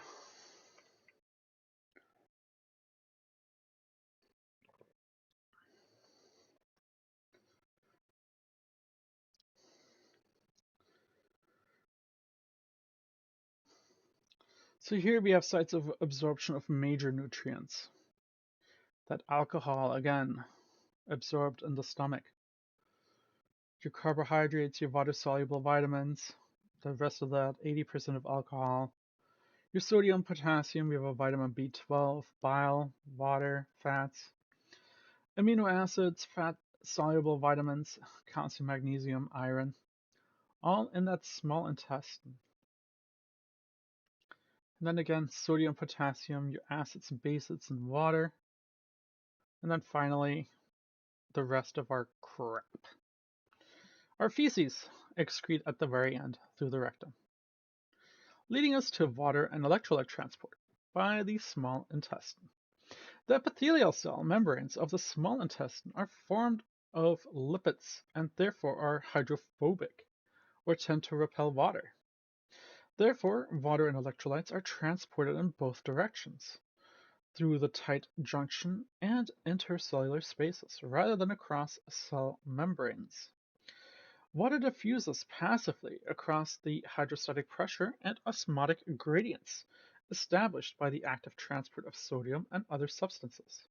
So here we have sites of absorption of major nutrients. That alcohol, again, absorbed in the stomach. Your carbohydrates, your water-soluble vitamins, the rest of that, 80% of alcohol. Your sodium, potassium, we have a vitamin B12, bile, water, fats. Amino acids, fat-soluble vitamins, calcium, magnesium, iron, all in that small intestine. And then again, sodium, potassium, your acids and bases, and water. And then finally, the rest of our crap. Our feces excrete at the very end through the rectum, leading us to water and electrolyte transport by the small intestine. The epithelial cell membranes of the small intestine are formed of lipids and therefore are hydrophobic or tend to repel water. Therefore, water and electrolytes are transported in both directions, through the tight junction and intercellular spaces, rather than across cell membranes. Water diffuses passively across the hydrostatic pressure and osmotic gradients established by the active transport of sodium and other substances.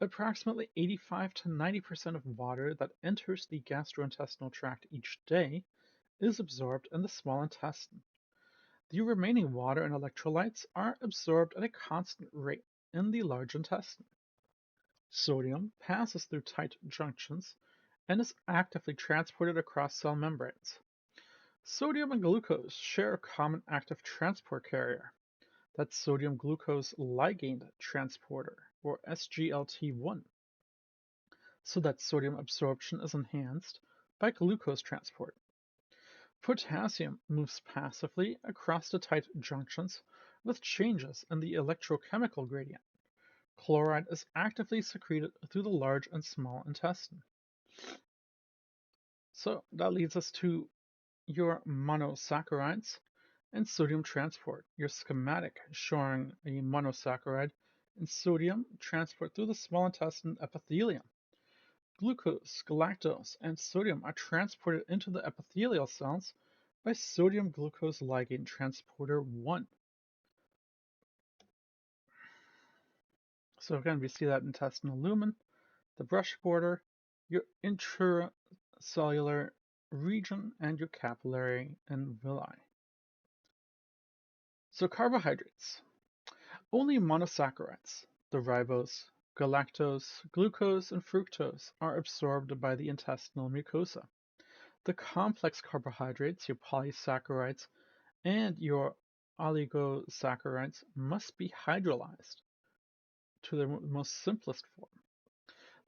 Approximately 85 to 90% of water that enters the gastrointestinal tract each day is absorbed in the small intestine. The remaining water and electrolytes are absorbed at a constant rate in the large intestine. Sodium passes through tight junctions and is actively transported across cell membranes. Sodium and glucose share a common active transport carrier, that's sodium glucose ligand transporter, or SGLT1, so that sodium absorption is enhanced by glucose transport. Potassium moves passively across the tight junctions with changes in the electrochemical gradient. Chloride is actively secreted through the large and small intestine. So that leads us to your monosaccharides and sodium transport. Your schematic showing a monosaccharide and sodium transport through the small intestine epithelium. Glucose, galactose, and sodium are transported into the epithelial cells by sodium glucose ligand transporter 1. So again, we see that intestinal lumen, the brush border, your intracellular region, and your capillary and villi. So carbohydrates. Only monosaccharides, the ribose, galactose, glucose, and fructose, are absorbed by the intestinal mucosa. The complex carbohydrates, your polysaccharides, and your oligosaccharides must be hydrolyzed to their most simplest form.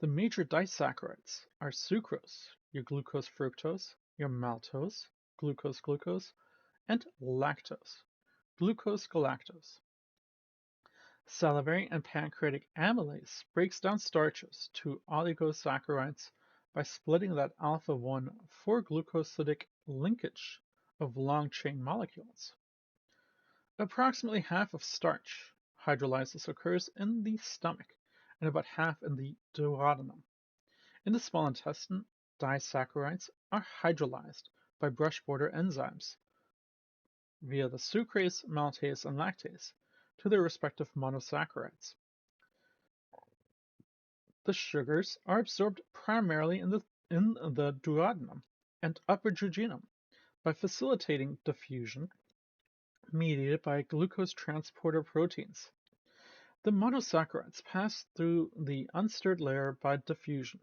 The major disaccharides are sucrose, your glucose-fructose, your maltose, glucose-glucose, and lactose, glucose-galactose. Salivary and pancreatic amylase breaks down starches to oligosaccharides by splitting that alpha-1 4-glucosidic linkage of long-chain molecules. Approximately half of starch hydrolysis occurs in the stomach and about half in the duodenum. In the small intestine, disaccharides are hydrolyzed by brush border enzymes via the sucrase, maltase, and lactase to their respective monosaccharides. The sugars are absorbed primarily in the duodenum and upper jejunum by facilitating diffusion mediated by glucose transporter proteins. The monosaccharides pass through the unstirred layer by diffusion.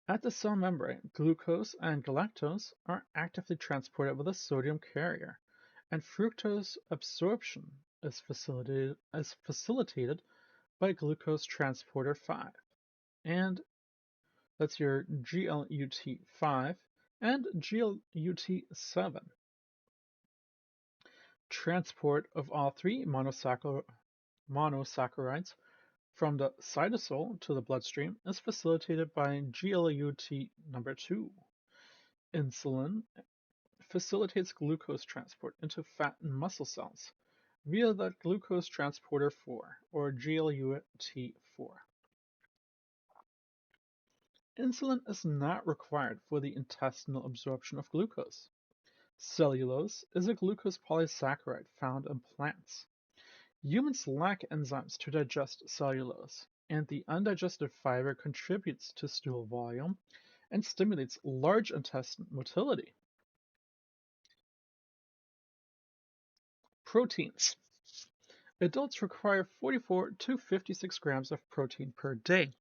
At the cell membrane, glucose and galactose are actively transported with a sodium carrier, and fructose absorption is facilitated by glucose transporter 5, and that's your GLUT5 and GLUT7. Transport of all three monosaccharides from the cytosol to the bloodstream is facilitated by GLUT number 2. Insulin facilitates glucose transport into fat and muscle cells via the glucose transporter 4, or GLUT4. Insulin is not required for the intestinal absorption of glucose. Cellulose is a glucose polysaccharide found in plants. Humans lack enzymes to digest cellulose, and the undigested fiber contributes to stool volume and stimulates large intestine motility. Proteins. Adults require 44 to 56 grams of protein per day.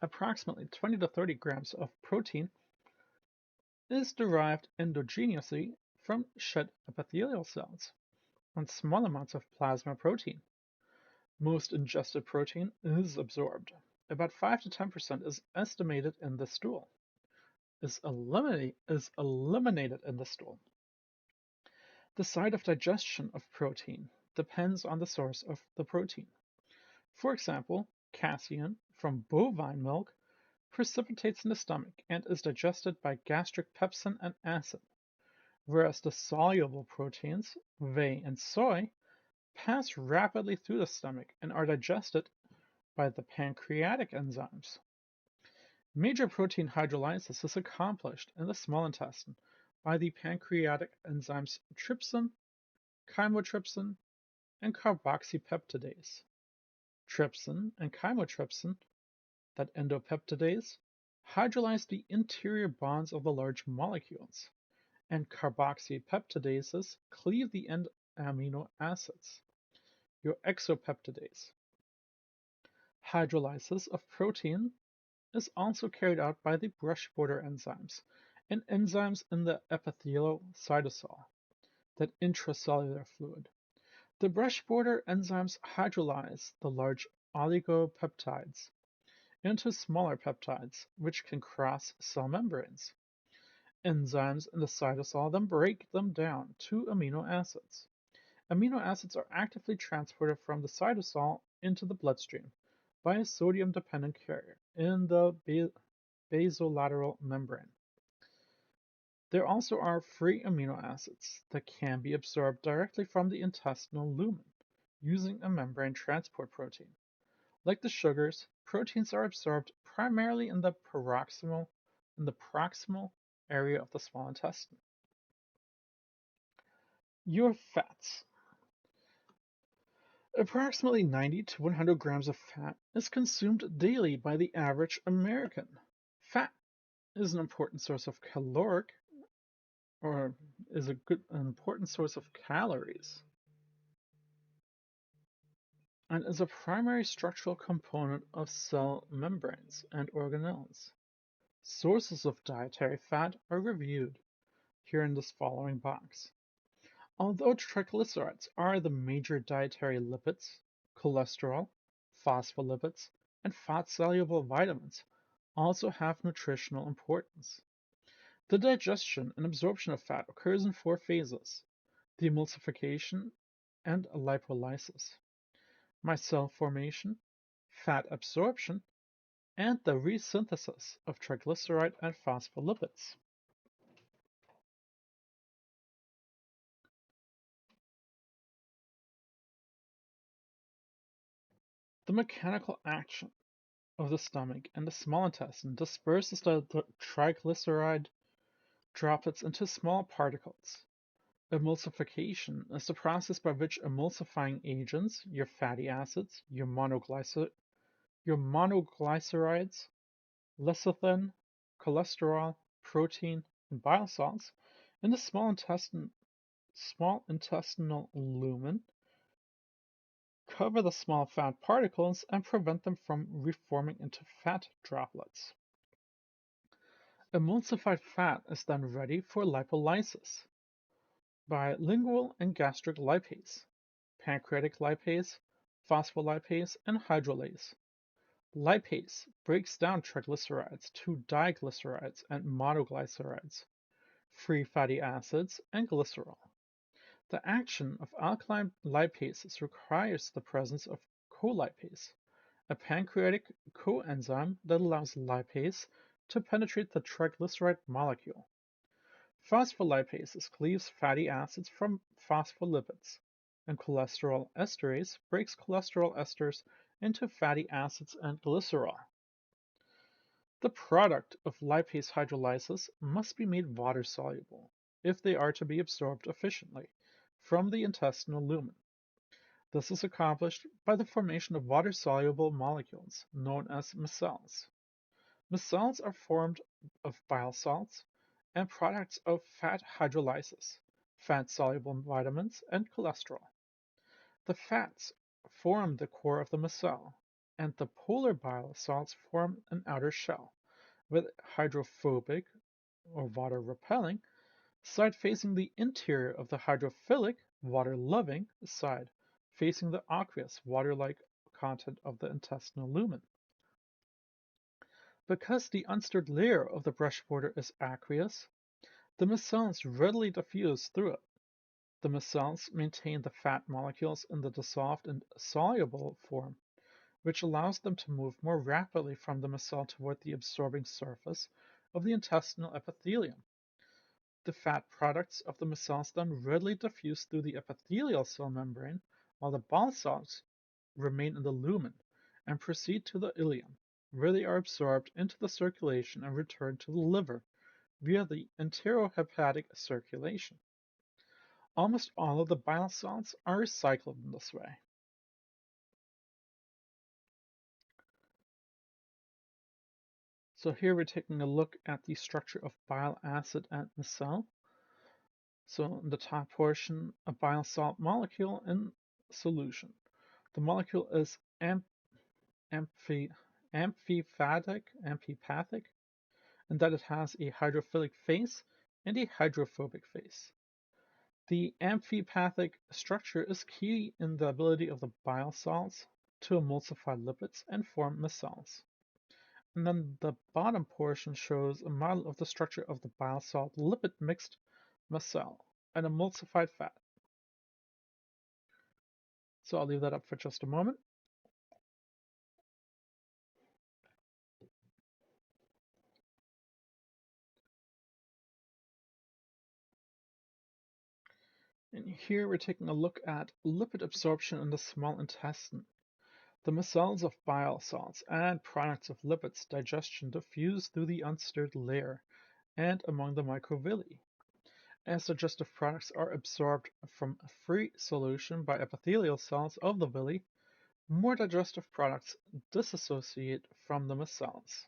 Approximately 20 to 30 grams of protein is derived endogenously from shed epithelial cells and small amounts of plasma protein. Most ingested protein is absorbed. About 5 to 10% is estimated in the stool, is eliminated in the stool. The site of digestion of protein depends on the source of the protein. For example, casein from bovine milk precipitates in the stomach and is digested by gastric pepsin and acid. whereas the soluble proteins, whey and soy, pass rapidly through the stomach and are digested by the pancreatic enzymes. Major protein hydrolysis is accomplished in the small intestine by the pancreatic enzymes trypsin, chymotrypsin, and carboxypeptidase. Trypsin and chymotrypsin, that endopeptidase, hydrolyze the interior bonds of the large molecules, and carboxypeptidases cleave the end amino acids. Your exopeptidase. Hydrolysis of protein is also carried out by the brush border enzymes and enzymes in the epithelial cytosol, that intracellular fluid. The brush border enzymes hydrolyze the large oligopeptides into smaller peptides, which can cross cell membranes. Enzymes in the cytosol then break them down to amino acids. Amino acids are actively transported from the cytosol into the bloodstream by a sodium-dependent carrier in the basolateral membrane. There also are free amino acids that can be absorbed directly from the intestinal lumen using a membrane transport protein. Like the sugars, proteins are absorbed primarily in the proximal area of the small intestine. Your fats. Approximately 90 to 100 grams of fat is consumed daily by the average American. Fat is an important source of an important source of calories, and is a primary structural component of cell membranes and organelles. Sources of dietary fat are reviewed here in this following box. Although triglycerides are the major dietary lipids, cholesterol, phospholipids, and fat-soluble vitamins also have nutritional importance. The digestion and absorption of fat occurs in 4 phases: the emulsification and lipolysis, micelle formation, fat absorption, and the resynthesis of triglyceride and phospholipids. The mechanical action of the stomach and the small intestine disperses the triglyceride droplets into small particles. Emulsification is the process by which emulsifying agents, your fatty acids, your monoglycerides, lecithin, cholesterol, protein, and bile salts in the small intestinal lumen cover the small fat particles and prevent them from reforming into fat droplets. Emulsified fat is then ready for lipolysis by lingual and gastric lipase, pancreatic lipase, phospholipase, and hydrolase. Lipase breaks down triglycerides to diglycerides and monoglycerides, free fatty acids, and glycerol. The action of alkaline lipases requires the presence of colipase, a pancreatic coenzyme that allows lipase to penetrate the triglyceride molecule. Phospholipases cleaves fatty acids from phospholipids, and cholesterol esterase breaks cholesterol esters into fatty acids and glycerol. The product of lipase hydrolysis must be made water-soluble if they are to be absorbed efficiently from the intestinal lumen. This is accomplished by the formation of water-soluble molecules known as micelles. Micelles are formed of bile salts and products of fat hydrolysis, fat-soluble vitamins, and cholesterol. The fats form the core of the micelle, and the polar bile salts form an outer shell, with hydrophobic or water-repelling side facing the interior of the hydrophilic, water-loving side facing the aqueous, water-like content of the intestinal lumen. Because the unstirred layer of the brush border is aqueous, the micelles readily diffuse through it. The micelles maintain the fat molecules in the dissolved and soluble form, which allows them to move more rapidly from the micelle toward the absorbing surface of the intestinal epithelium. The fat products of the micelles then readily diffuse through the epithelial cell membrane, while the bile salts remain in the lumen and proceed to the ileum, where they are absorbed into the circulation and returned to the liver via the enterohepatic circulation. Almost all of the bile salts are recycled in this way. So here we're taking a look at the structure of bile acid at micelle. So in the top portion, a bile salt molecule in solution. The molecule is amphi, amphipathic, in that it has a hydrophilic phase and a hydrophobic phase. The amphipathic structure is key in the ability of the bile salts to emulsify lipids and form micelles. And then the bottom portion shows a model of the structure of the bile salt lipid mixed micelle, an emulsified fat. So I'll leave that up for just a moment. And here we're taking a look at lipid absorption in the small intestine. The micelles of bile salts and products of lipids digestion diffuse through the unstirred layer and among the microvilli. As digestive products are absorbed from free solution by epithelial cells of the villi, more digestive products dissociate from the micelles.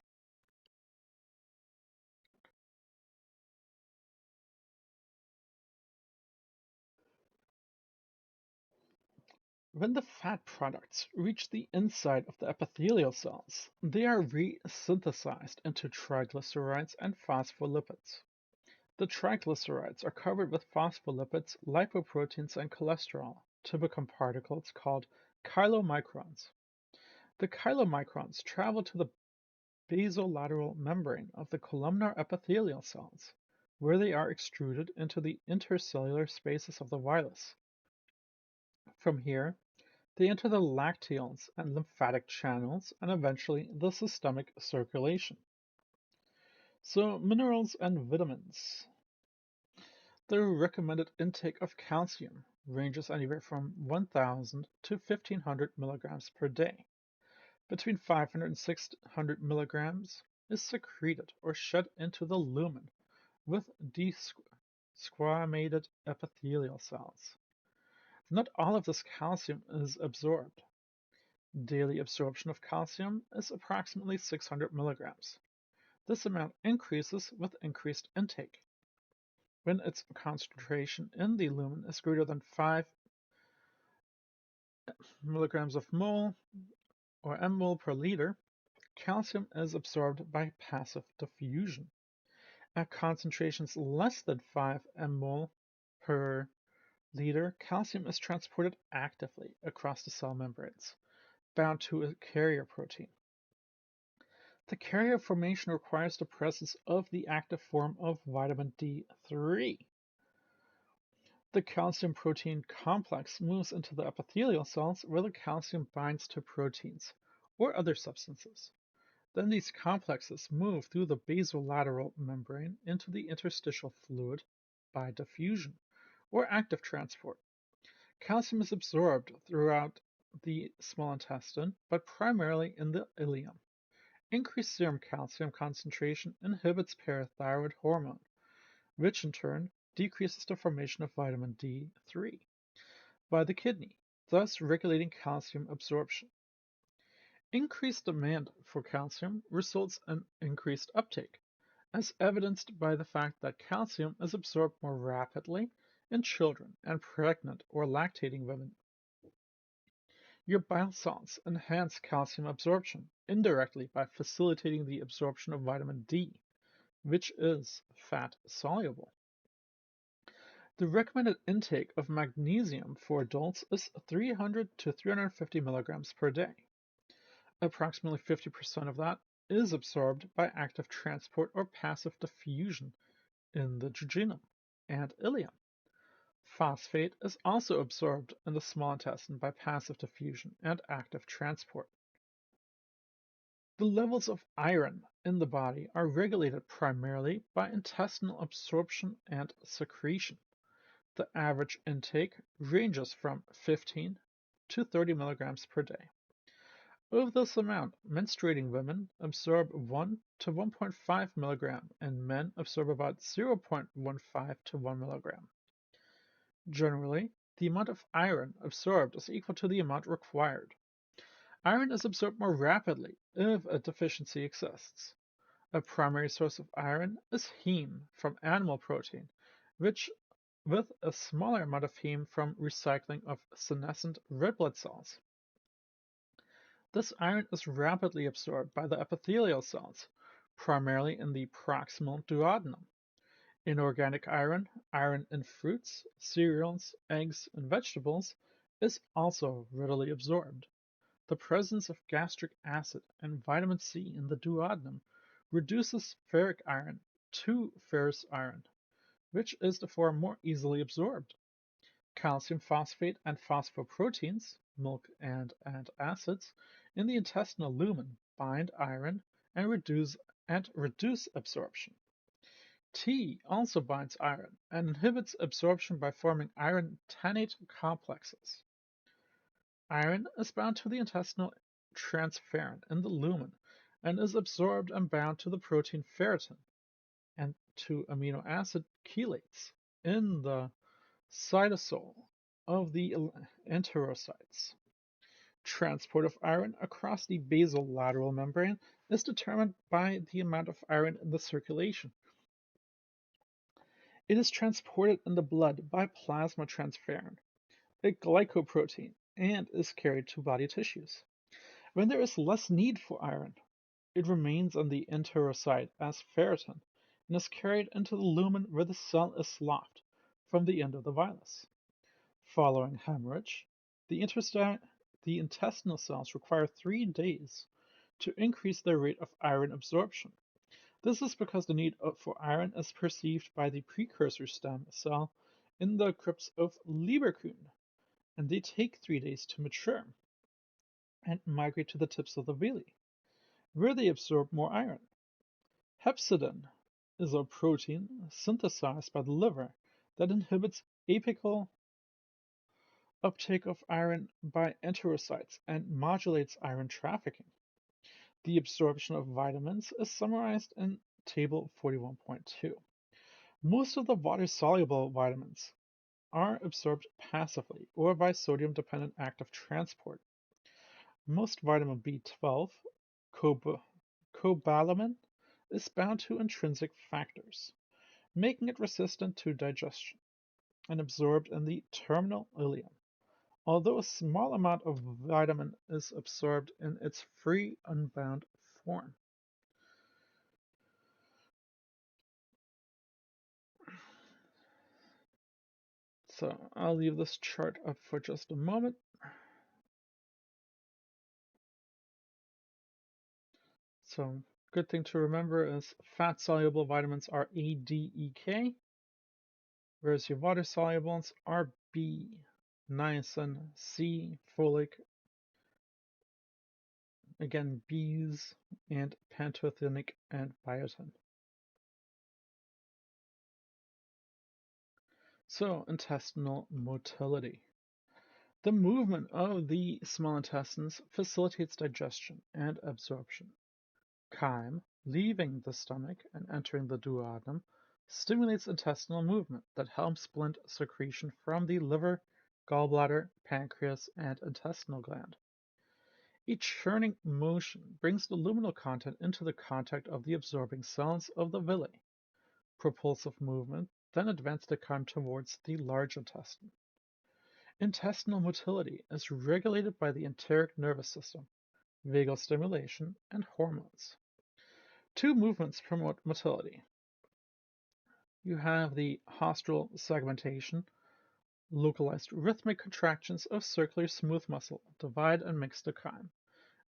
When the fat products reach the inside of the epithelial cells, they are resynthesized into triglycerides and phospholipids. The triglycerides are covered with phospholipids, lipoproteins, and cholesterol to become particles called chylomicrons. The chylomicrons travel to the basolateral membrane of the columnar epithelial cells, where they are extruded into the intercellular spaces of the vilus. From here, they enter the lacteals and lymphatic channels and eventually the systemic circulation. So, minerals and vitamins. The recommended intake of calcium ranges anywhere from 1,000 to 1,500 milligrams per day. Between 500 and 600 milligrams is secreted or shed into the lumen with desquamated epithelial cells. Not all of this calcium is absorbed. Daily absorption of calcium is approximately 600 milligrams. This amount increases with increased intake. When its concentration in the lumen is greater than 5 milligrams of mole or mmol per liter, calcium is absorbed by passive diffusion. At concentrations less than 5 mmol per liter, calcium is transported actively across the cell membranes, bound to a carrier protein. The carrier formation requires the presence of the active form of vitamin D3. The calcium protein complex moves into the epithelial cells where the calcium binds to proteins or other substances. Then these complexes move through the basolateral membrane into the interstitial fluid by diffusion or active transport. Calcium is absorbed throughout the small intestine, but primarily in the ileum. Increased serum calcium concentration inhibits parathyroid hormone, which in turn decreases the formation of vitamin D3 by the kidney, thus regulating calcium absorption. Increased demand for calcium results in increased uptake, as evidenced by the fact that calcium is absorbed more rapidly in children and pregnant or lactating women. Your bile salts enhance calcium absorption indirectly by facilitating the absorption of vitamin D, which is fat soluble. The recommended intake of magnesium for adults is 300 to 350 milligrams per day. Approximately 50% of that is absorbed by active transport or passive diffusion in the jejunum and ileum. Phosphate is also absorbed in the small intestine by passive diffusion and active transport. The levels of iron in the body are regulated primarily by intestinal absorption and secretion. The average intake ranges from 15 to 30 milligrams per day. Of this amount, menstruating women absorb 1 to 1.5 milligram and men absorb about 0.15 to 1 milligram. Generally, the amount of iron absorbed is equal to the amount required. Iron is absorbed more rapidly if a deficiency exists. A primary source of iron is heme from animal protein, which with a smaller amount of heme from recycling of senescent red blood cells. This iron is rapidly absorbed by the epithelial cells, primarily in the proximal duodenum. Inorganic iron, iron in fruits, cereals, eggs, and vegetables, is also readily absorbed. The presence of gastric acid and vitamin C in the duodenum reduces ferric iron to ferrous iron, which is therefore more easily absorbed. Calcium phosphate and phosphoproteins, milk and antacids, in the intestinal lumen bind iron and reduce absorption. T also binds iron and inhibits absorption by forming iron tannate complexes. Iron is bound to the intestinal transferrin in the lumen and is absorbed and bound to the protein ferritin and to amino acid chelates in the cytosol of the enterocytes. Transport of iron across the basolateral membrane is determined by the amount of iron in the circulation. It is transported in the blood by plasma transferrin, a glycoprotein, and is carried to body tissues. When there is less need for iron, it remains on the enterocyte as ferritin and is carried into the lumen where the cell is sloughed from the end of the villus. Following hemorrhage, the intestinal cells require 3 days to increase their rate of iron absorption. This is because the need for iron is perceived by the precursor stem cell in the crypts of Leberkuhn, and they take 3 days to mature and migrate to the tips of the villi, where they absorb more iron. Hepcidin is a protein synthesized by the liver that inhibits apical uptake of iron by enterocytes and modulates iron trafficking. The absorption of vitamins is summarized in Table 41.2. Most of the water-soluble vitamins are absorbed passively or by sodium-dependent active transport. Most vitamin B12, cobalamin, is bound to intrinsic factors, making it resistant to digestion and absorbed in the terminal ileum, although a small amount of vitamin is absorbed in its free unbound form. So I'll leave this chart up for just a moment. So good thing to remember is fat-soluble vitamins are A, D, E, K, whereas your water-solubles are B, niacin, C, folic, again B's, and pantothenic and biotin. So intestinal motility. The movement of the small intestines facilitates digestion and absorption. Chyme, leaving the stomach and entering the duodenum, stimulates intestinal movement that helps blend secretion from the liver, gallbladder, pancreas, and intestinal gland. A churning motion brings the luminal content into the contact of the absorbing cells of the villi. Propulsive movement then advances the chyme towards the large intestine. Intestinal motility is regulated by the enteric nervous system, vagal stimulation, and hormones. Two movements promote motility. You have the haustral segmentation, localized rhythmic contractions of circular smooth muscle divide and mix the chyme,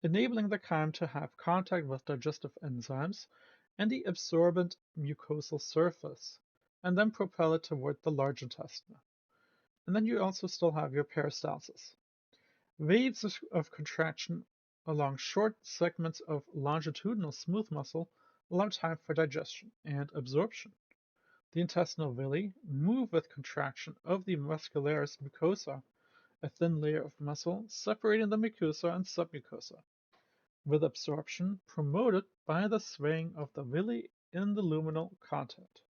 enabling the chyme to have contact with digestive enzymes and the absorbent mucosal surface, and then propel it toward the large intestine. And then you also still have your peristalsis. Waves of contraction along short segments of longitudinal smooth muscle allow time for digestion and absorption. The intestinal villi move with contraction of the muscularis mucosa, a thin layer of muscle separating the mucosa and submucosa, with absorption promoted by the swaying of the villi in the luminal content.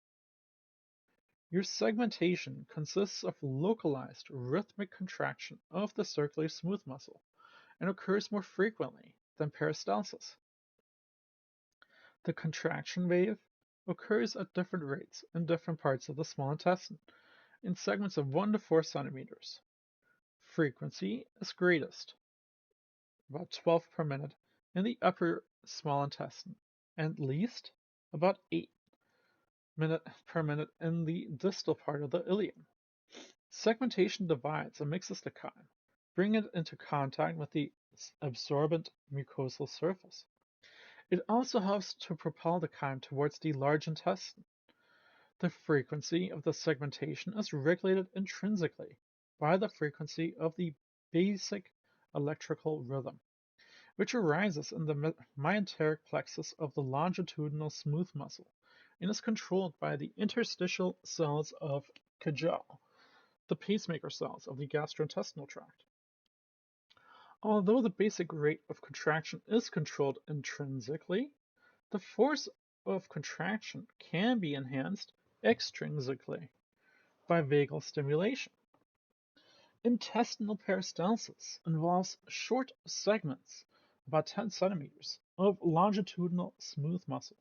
Your segmentation consists of localized rhythmic contraction of the circular smooth muscle and occurs more frequently than peristalsis. The contraction wave occurs at different rates in different parts of the small intestine, in segments of 1 to 4 centimeters. Frequency is greatest, about 12 per minute, in the upper small intestine, and least, about 8 per minute in the distal part of the ileum. Segmentation divides and mixes the chyme, bringing it into contact with the absorbent mucosal surface. It also helps to propel the chyme towards the large intestine. The frequency of the segmentation is regulated intrinsically by the frequency of the basic electrical rhythm, which arises in the myenteric plexus of the longitudinal smooth muscle and is controlled by the interstitial cells of Kajal, the pacemaker cells of the gastrointestinal tract. Although the basic rate of contraction is controlled intrinsically, the force of contraction can be enhanced extrinsically by vagal stimulation. Intestinal peristalsis involves short segments, about 10 centimeters, of longitudinal smooth muscle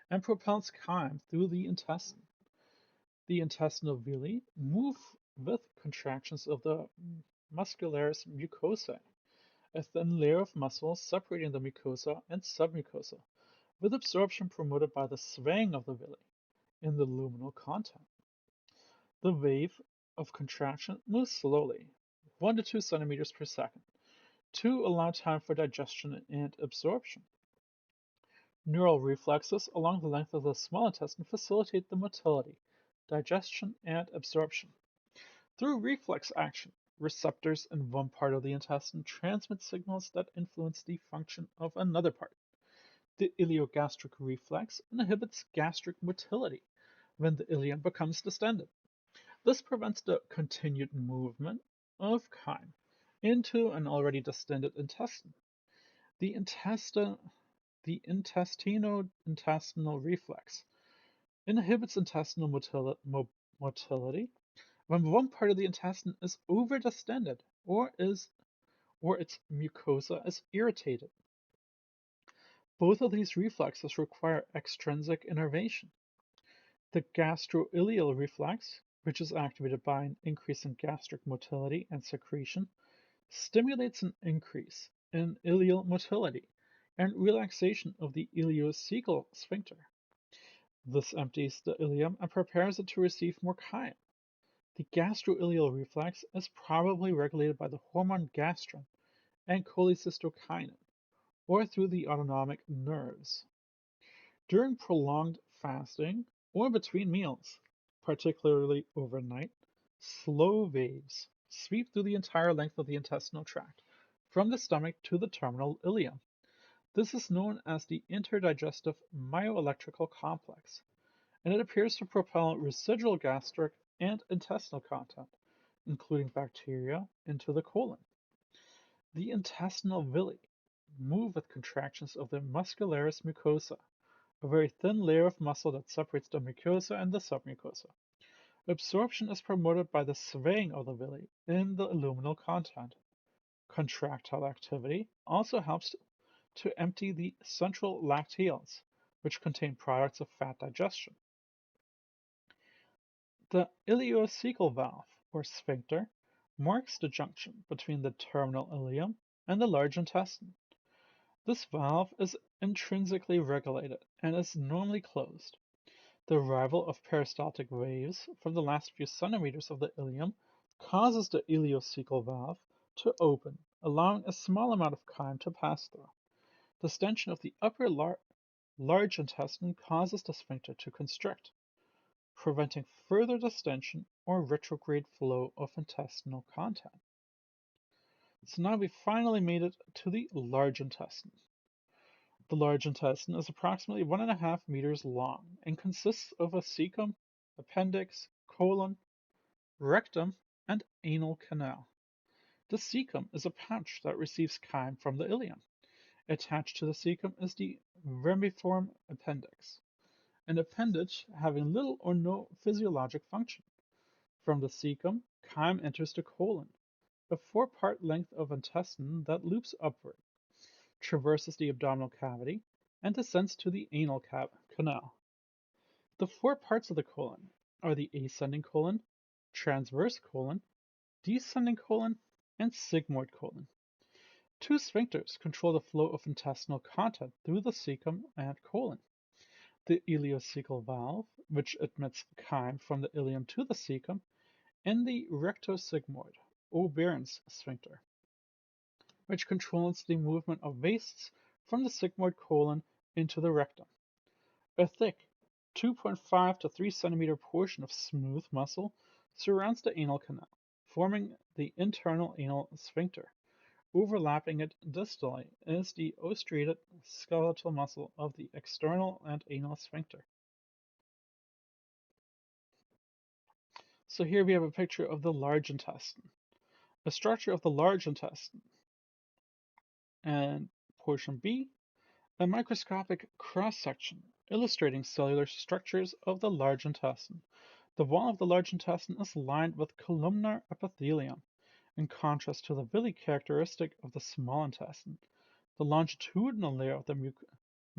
and propels chyme through the intestine. The intestinal villi move with contractions of the muscularis mucosae, a thin layer of muscle separating the mucosa and submucosa, with absorption promoted by the swaying of the villi in the luminal content. The wave of contraction moves slowly, 1 to 2 centimeters per second, to allow time for digestion and absorption. Neural reflexes along the length of the small intestine facilitate the motility, digestion, and absorption. Through reflex action, receptors in one part of the intestine transmit signals that influence the function of another part. The ileogastric reflex inhibits gastric motility when the ileum becomes distended. This prevents the continued movement of chyme into an already distended intestine. The intestinal reflex inhibits intestinal motility when one part of the intestine is overdistended or its mucosa is irritated. Both of these reflexes require extrinsic innervation. The gastroileal reflex, which is activated by an increase in gastric motility and secretion, stimulates an increase in ileal motility and relaxation of the ileocecal sphincter. This empties the ileum and prepares it to receive more chyme. The gastroileal reflex is probably regulated by the hormone gastrin and cholecystokinin, or through the autonomic nerves. During prolonged fasting or between meals, particularly overnight, slow waves sweep through the entire length of the intestinal tract, from the stomach to the terminal ileum. This is known as the interdigestive myoelectrical complex, and it appears to propel residual gastric and intestinal content, including bacteria, into the colon. The intestinal villi move with contractions of the muscularis mucosa, a very thin layer of muscle that separates the mucosa and the submucosa. Absorption is promoted by the swaying of the villi in the luminal content. Contractile activity also helps to empty the central lacteals, which contain products of fat digestion. The ileocecal valve, or sphincter, marks the junction between the terminal ileum and the large intestine. This valve is intrinsically regulated and is normally closed. The arrival of peristaltic waves from the last few centimeters of the ileum causes the ileocecal valve to open, allowing a small amount of chyme to pass through. Distension of the upper large intestine causes the sphincter to constrict, preventing further distension or retrograde flow of intestinal content. So now we finally made it to the large intestine. The large intestine is approximately 1.5 meters long and consists of a cecum, appendix, colon, rectum, and anal canal. The cecum is a pouch that receives chyme from the ileum. Attached to the cecum is the vermiform appendix, an appendage having little or no physiologic function. From the cecum, chyme enters the colon, a 4-part length of intestine that loops upward, traverses the abdominal cavity, and descends to the anal canal. The 4 parts of the colon are the ascending colon, transverse colon, descending colon, and sigmoid colon. 2 sphincters control the flow of intestinal content through the cecum and colon. The ileocecal valve, which admits chyme from the ileum to the cecum, and the rectosigmoid, Oberon's sphincter, which controls the movement of wastes from the sigmoid colon into the rectum. A thick 2.5 to 3 centimeter portion of smooth muscle surrounds the anal canal, forming the internal anal sphincter. Overlapping it distally is the ostriated skeletal muscle of the external and anal sphincter. So here we have a picture of the large intestine. A structure of the large intestine. And portion B, a microscopic cross-section illustrating cellular structures of the large intestine. The wall of the large intestine is lined with columnar epithelium, in contrast to the villi characteristic of the small intestine. The longitudinal layer of the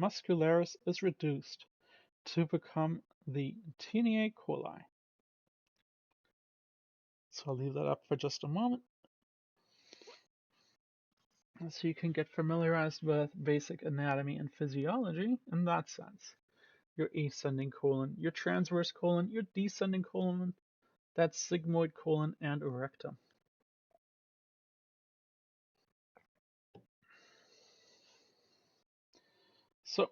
muscularis is reduced to become the Tinea coli. So I'll leave that up for just a moment, so you can get familiarized with basic anatomy and physiology in that sense. Your ascending colon, your transverse colon, your descending colon, that's sigmoid colon and rectum. So,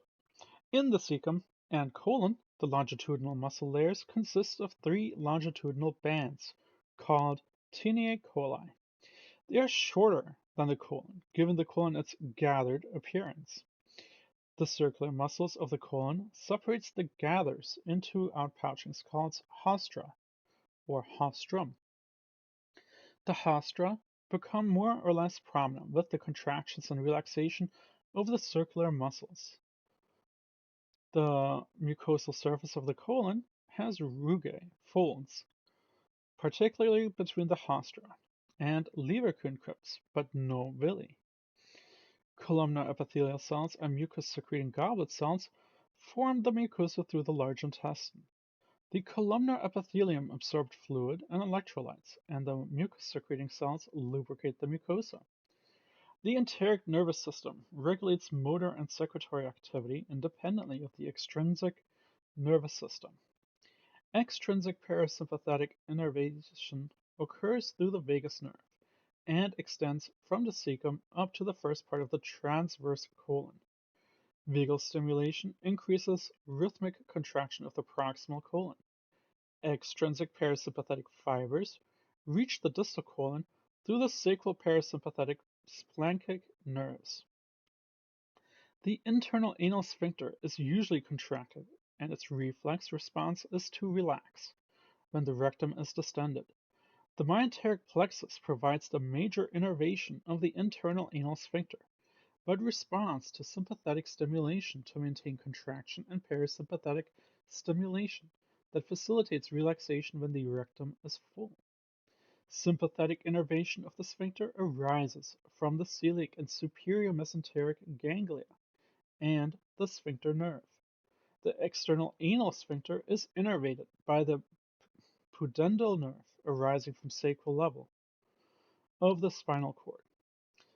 in the cecum and colon, the longitudinal muscle layers consist of 3 longitudinal bands called Tinea coli. They are shorter than the colon, giving the colon its gathered appearance. The circular muscles of the colon separates the gathers into outpouchings called haustra or haustrum. The haustra become more or less prominent with the contractions and relaxation of the circular muscles. The mucosal surface of the colon has rugae, folds, particularly between the haustra, and leverkühn crypts, but no villi. Columnar epithelial cells and mucus-secreting goblet cells form the mucosa through the large intestine. The columnar epithelium absorbs fluid and electrolytes, and the mucus-secreting cells lubricate the mucosa. The enteric nervous system regulates motor and secretory activity independently of the extrinsic nervous system. Extrinsic parasympathetic innervation occurs through the vagus nerve and extends from the cecum up to the first part of the transverse colon. Vagal stimulation increases rhythmic contraction of the proximal colon. Extrinsic parasympathetic fibers reach the distal colon through the sacral parasympathetic splanchnic nerves. The internal anal sphincter is usually contracted, and its reflex response is to relax when the rectum is distended. The myenteric plexus provides the major innervation of the internal anal sphincter, but responds to sympathetic stimulation to maintain contraction and parasympathetic stimulation that facilitates relaxation when the rectum is full. Sympathetic innervation of the sphincter arises from the celiac and superior mesenteric ganglia and the sphincter nerve. The external anal sphincter is innervated by the pudendal nerve arising from sacral level of the spinal cord.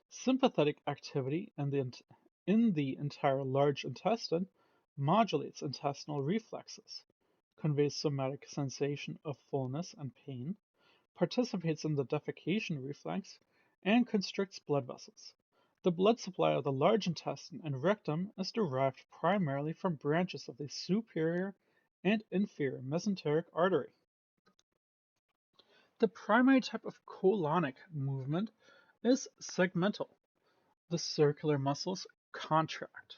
Sympathetic activity in the entire large intestine modulates intestinal reflexes, conveys somatic sensation of fullness and pain, participates in the defecation reflex, and constricts blood vessels. The blood supply of the large intestine and rectum is derived primarily from branches of the superior and inferior mesenteric artery. The primary type of colonic movement is segmental. The circular muscles contract,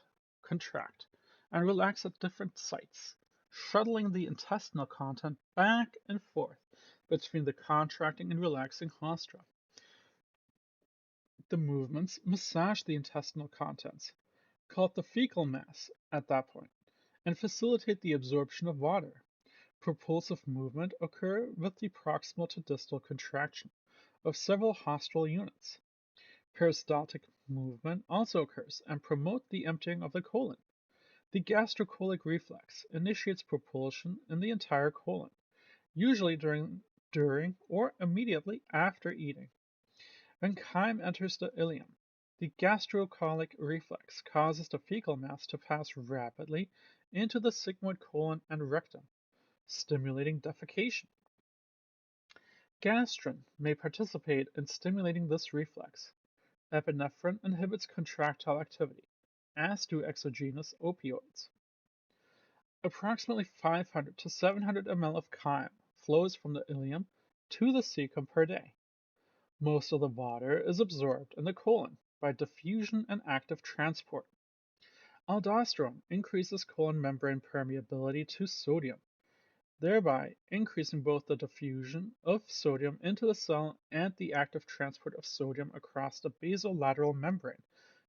and relax at different sites, shuttling the intestinal content back and forth between the contracting and relaxing haustra. The movements massage the intestinal contents, called the fecal mass at that point, and facilitate the absorption of water. Propulsive movement occur with the proximal to distal contraction of several haustral units. Peristaltic movement also occurs and promote the emptying of the colon. The gastrocolic reflex initiates propulsion in the entire colon, usually during or immediately after eating. When chyme enters the ileum, the gastrocolic reflex causes the fecal mass to pass rapidly into the sigmoid colon and rectum, stimulating defecation. Gastrin may participate in stimulating this reflex. Epinephrine inhibits contractile activity, as do exogenous opioids. Approximately 500 to 700 ml of chyme flows from the ileum to the cecum per day. Most of the water is absorbed in the colon by diffusion and active transport. Aldosterone increases colon membrane permeability to sodium, thereby increasing both the diffusion of sodium into the cell and the active transport of sodium across the basolateral membrane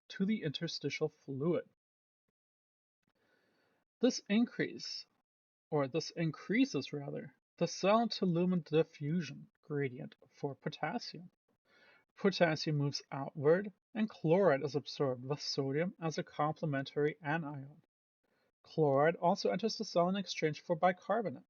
to the interstitial fluid. This increases the cell to lumen diffusion gradient for potassium. Potassium moves outward and chloride is absorbed with sodium as a complementary anion. Chloride also enters the cell in exchange for bicarbonate.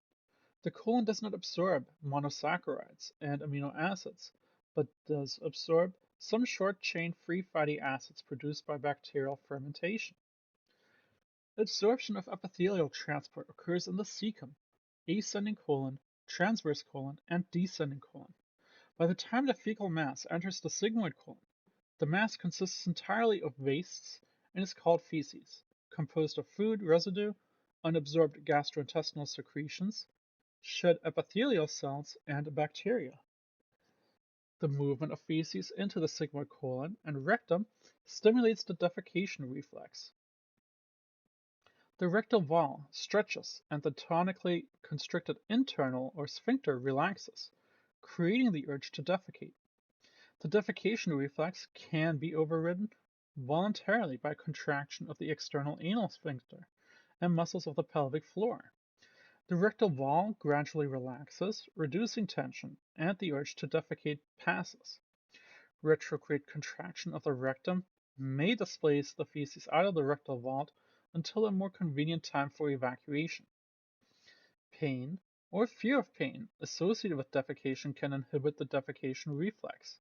The colon does not absorb monosaccharides and amino acids, but does absorb some short-chain free fatty acids produced by bacterial fermentation. Absorption of epithelial transport occurs in the cecum, ascending colon, transverse colon, and descending colon. By the time the fecal mass enters the sigmoid colon, the mass consists entirely of wastes and is called feces, composed of food residue, unabsorbed gastrointestinal secretions, shed epithelial cells, and bacteria. The movement of feces into the sigmoid colon and rectum stimulates the defecation reflex. The rectal wall stretches and the tonically constricted internal or sphincter relaxes, creating the urge to defecate. The defecation reflex can be overridden voluntarily by contraction of the external anal sphincter and muscles of the pelvic floor. The rectal wall gradually relaxes, reducing tension, and the urge to defecate passes. Retrograde contraction of the rectum may displace the feces out of the rectal vault until a more convenient time for evacuation. Pain or fear of pain associated with defecation can inhibit the defecation reflex.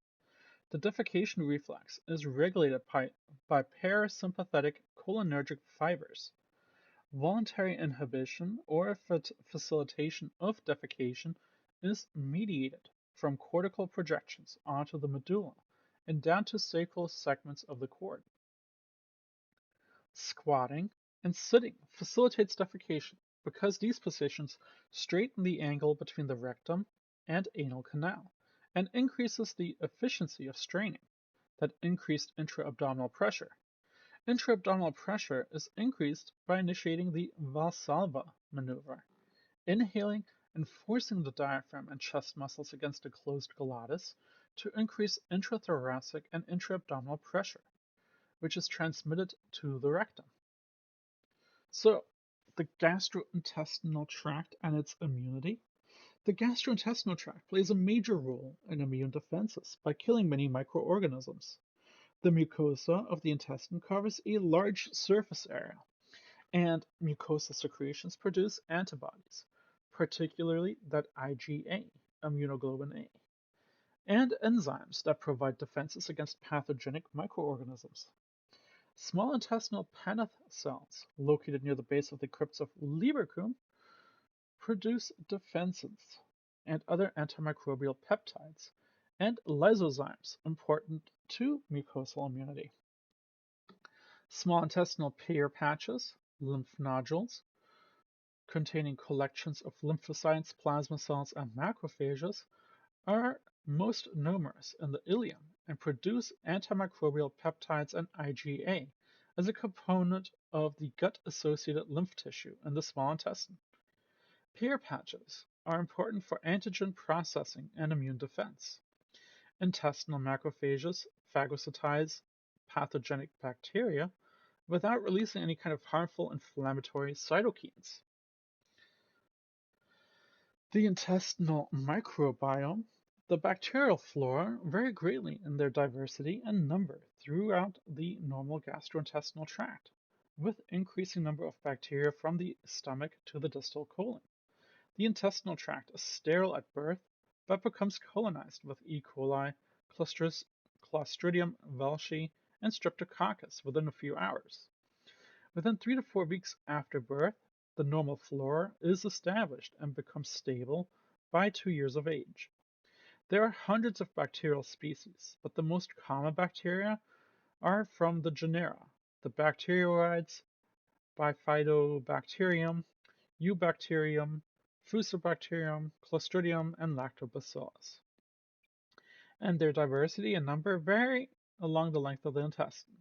The defecation reflex is regulated by parasympathetic cholinergic fibers. Voluntary inhibition or facilitation of defecation is mediated from cortical projections onto the medulla and down to sacral segments of the cord. Squatting and sitting facilitates defecation because these positions straighten the angle between the rectum and anal canal and increases the efficiency of straining, that increased intra-abdominal pressure. Intra-abdominal pressure is increased by initiating the Valsalva maneuver, inhaling and forcing the diaphragm and chest muscles against a closed glottis to increase intrathoracic and intra-abdominal pressure, which is transmitted to the rectum. So, the gastrointestinal tract and its immunity. The gastrointestinal tract plays a major role in immune defenses by killing many microorganisms. The mucosa of the intestine covers a large surface area, and mucosal secretions produce antibodies, particularly that IgA, immunoglobulin A, and enzymes that provide defenses against pathogenic microorganisms. Small intestinal Paneth cells, located near the base of the crypts of Lieberkühn, produce defensins and other antimicrobial peptides and lysozymes important to mucosal immunity. Small intestinal Peyer's patches, lymph nodules, containing collections of lymphocytes, plasma cells, and macrophages, are most numerous in the ileum and produce antimicrobial peptides and IgA as a component of the gut-associated lymph tissue in the small intestine. Pear patches are important for antigen processing and immune defense. Intestinal macrophages phagocytize pathogenic bacteria without releasing any kind of harmful inflammatory cytokines. The intestinal microbiome, the bacterial flora vary greatly in their diversity and number throughout the normal gastrointestinal tract, with increasing number of bacteria from the stomach to the distal colon. The intestinal tract is sterile at birth, but becomes colonized with E. coli, Clostridium velschi, and Streptococcus within a few hours. Within 3 to 4 weeks after birth, the normal flora is established and becomes stable by 2 years of age. There are hundreds of bacterial species, but the most common bacteria are from the genera, the bacteroides, Bifidobacterium, Eubacterium, Fusobacterium, Clostridium, and Lactobacillus. And their diversity and number vary along the length of the intestine.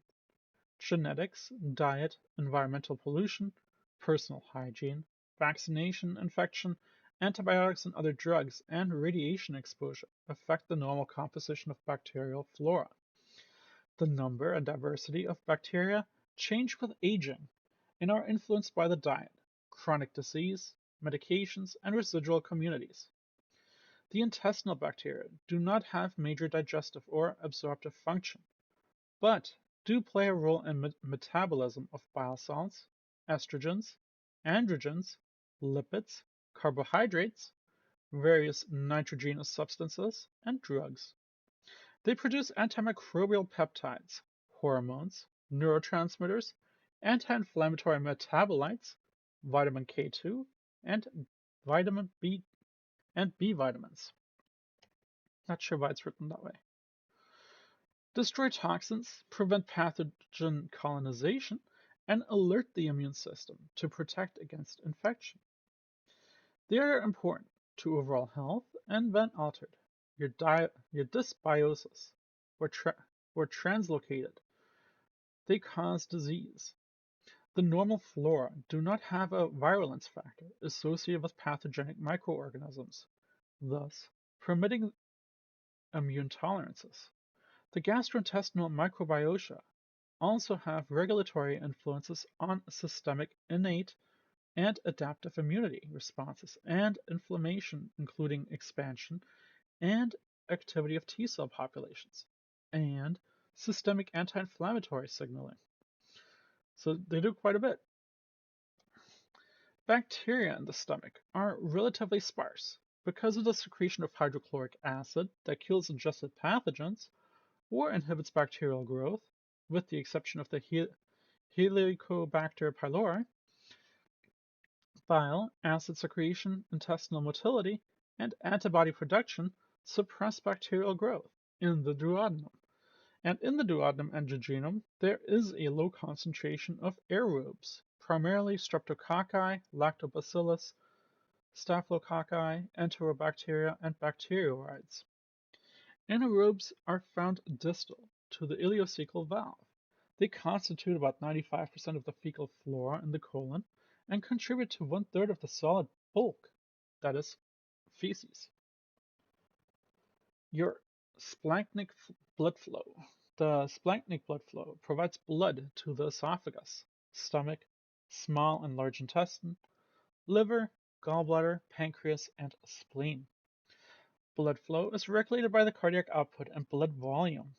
Genetics, diet, environmental pollution, personal hygiene, vaccination, infection, antibiotics and other drugs, and radiation exposure affect the normal composition of bacterial flora. The number and diversity of bacteria change with aging and are influenced by the diet, chronic disease, medications, and residual communities. The intestinal bacteria do not have major digestive or absorptive function, but do play a role in metabolism of bile salts, estrogens, androgens, lipids, carbohydrates, various nitrogenous substances, and drugs. They produce antimicrobial peptides, hormones, neurotransmitters, anti-inflammatory metabolites, vitamin K2, and vitamin B and B vitamins. Not sure why it's written that way. Destroy toxins, prevent pathogen colonization, and alert the immune system to protect against infection. They are important to overall health, and when altered, your dysbiosis or translocated, they cause disease. The normal flora do not have a virulence factor associated with pathogenic microorganisms, thus permitting immune tolerances. The gastrointestinal microbiota also have regulatory influences on systemic innate and adaptive immunity responses and inflammation, including expansion and activity of T cell populations, and systemic anti-inflammatory signaling. So they do quite a bit. Bacteria in the stomach are relatively sparse because of the secretion of hydrochloric acid that kills ingested pathogens or inhibits bacterial growth, with the exception of the Helicobacter pylori. Bile, acid secretion, intestinal motility, and antibody production suppress bacterial growth in the duodenum. And in the duodenum and jejunum, there is a low concentration of aerobes, primarily Streptococci, Lactobacillus, Staphylococci, Enterobacteria, and bacteroides. Anaerobes are found distal to the ileocecal valve. They constitute about 95% of the fecal flora in the colon and contribute to 1/3 of the solid bulk, that is, feces. Your splanchnic blood flow. The splanchnic blood flow provides blood to the esophagus, stomach, small and large intestine, liver, gallbladder, pancreas, and spleen. Blood flow is regulated by the cardiac output and blood volume.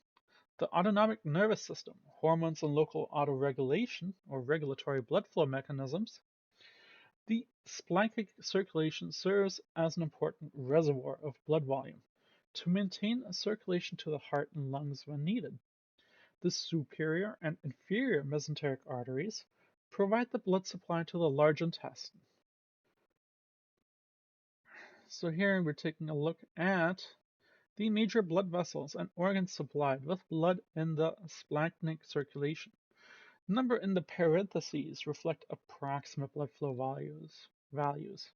The autonomic nervous system, hormones and local autoregulation or regulatory blood flow mechanisms. The splanchnic circulation serves as an important reservoir of blood volume to maintain a circulation to the heart and lungs when needed. The superior and inferior mesenteric arteries provide the blood supply to the large intestine. So here we're taking a look at the major blood vessels and organs supplied with blood in the splanchnic circulation. Number in the parentheses reflect approximate blood flow values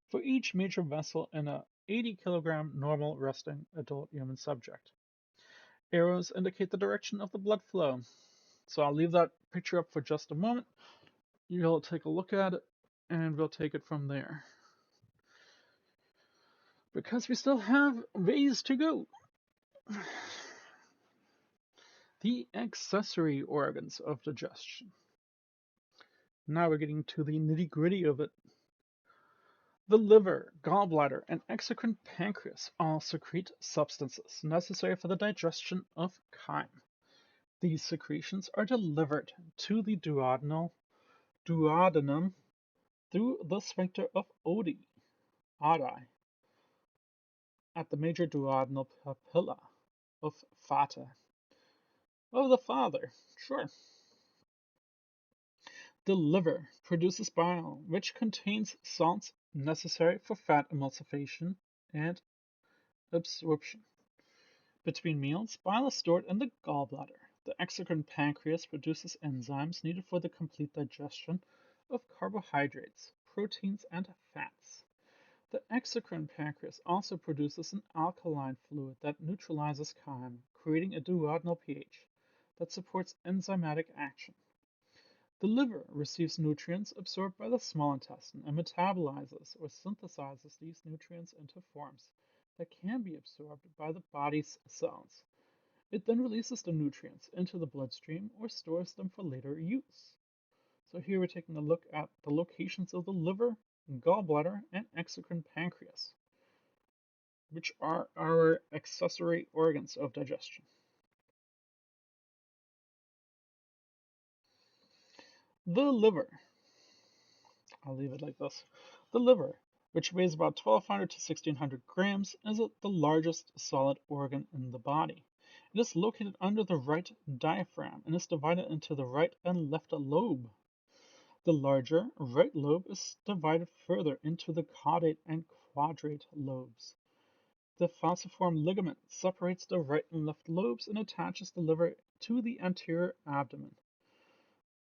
for each major vessel in a 80 kilogram normal resting adult human subject. Arrows indicate the direction of the blood flow. So I'll leave that picture up for just a moment. You'll take a look at it, and we'll take it from there. Because we still have ways to go. The accessory organs of digestion. Now we're getting to the nitty-gritty of it. The liver, gallbladder, and exocrine pancreas all secrete substances necessary for the digestion of chyme. These secretions are delivered to the duodenum through the sphincter of Oddi at the major duodenal papilla of Fata. Of the father, sure. The liver produces bile, which contains salts necessary for fat emulsification and absorption. Between meals, bile is stored in the gallbladder. The exocrine pancreas produces enzymes needed for the complete digestion of carbohydrates, proteins, and fats. The exocrine pancreas also produces an alkaline fluid that neutralizes chyme, creating a duodenal pH that supports enzymatic action. The liver receives nutrients absorbed by the small intestine and metabolizes or synthesizes these nutrients into forms that can be absorbed by the body's cells. It then releases the nutrients into the bloodstream or stores them for later use. So here we're taking a look at the locations of the liver, gallbladder, and exocrine pancreas, which are our accessory organs of digestion. The liver. I'll leave it like this. The liver, which weighs about 1,200 to 1,600 grams, is the largest solid organ in the body. It is located under the right diaphragm and is divided into the right and left lobe. The larger right lobe is divided further into the caudate and quadrate lobes. The falciform ligament separates the right and left lobes and attaches the liver to the anterior abdomen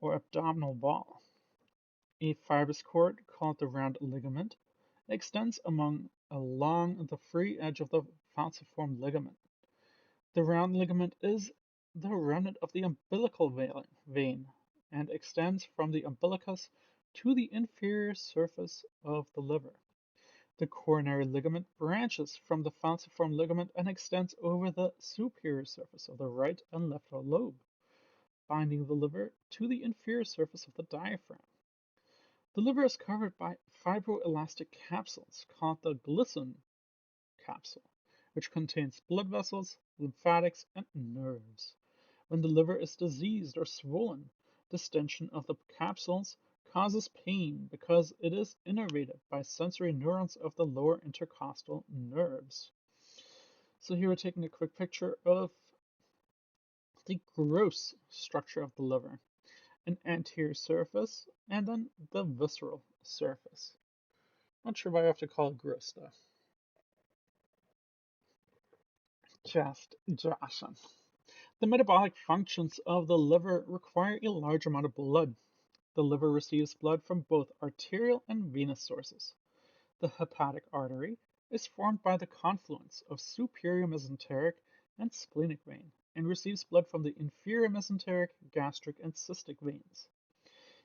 or abdominal wall. A fibrous cord, called the round ligament, extends along the free edge of the falciform ligament. The round ligament is the remnant of the umbilical vein and extends from the umbilicus to the inferior surface of the liver. The coronary ligament branches from the falciform ligament and extends over the superior surface of the right and left lobe, binding the liver to the inferior surface of the diaphragm. The liver is covered by fibroelastic capsules called the glycan capsule, which contains blood vessels, lymphatics, and nerves. When the liver is diseased or swollen, distension of the capsules causes pain because it is innervated by sensory neurons of the lower intercostal nerves. So here we're taking a quick picture of the gross structure of the liver. An anterior surface, and then the visceral surface. Not sure why I have to call it gross though. Digestion. The metabolic functions of the liver require a large amount of blood. The liver receives blood from both arterial and venous sources. The hepatic artery is formed by the confluence of superior mesenteric and splenic vein and receives blood from the inferior mesenteric, gastric, and cystic veins.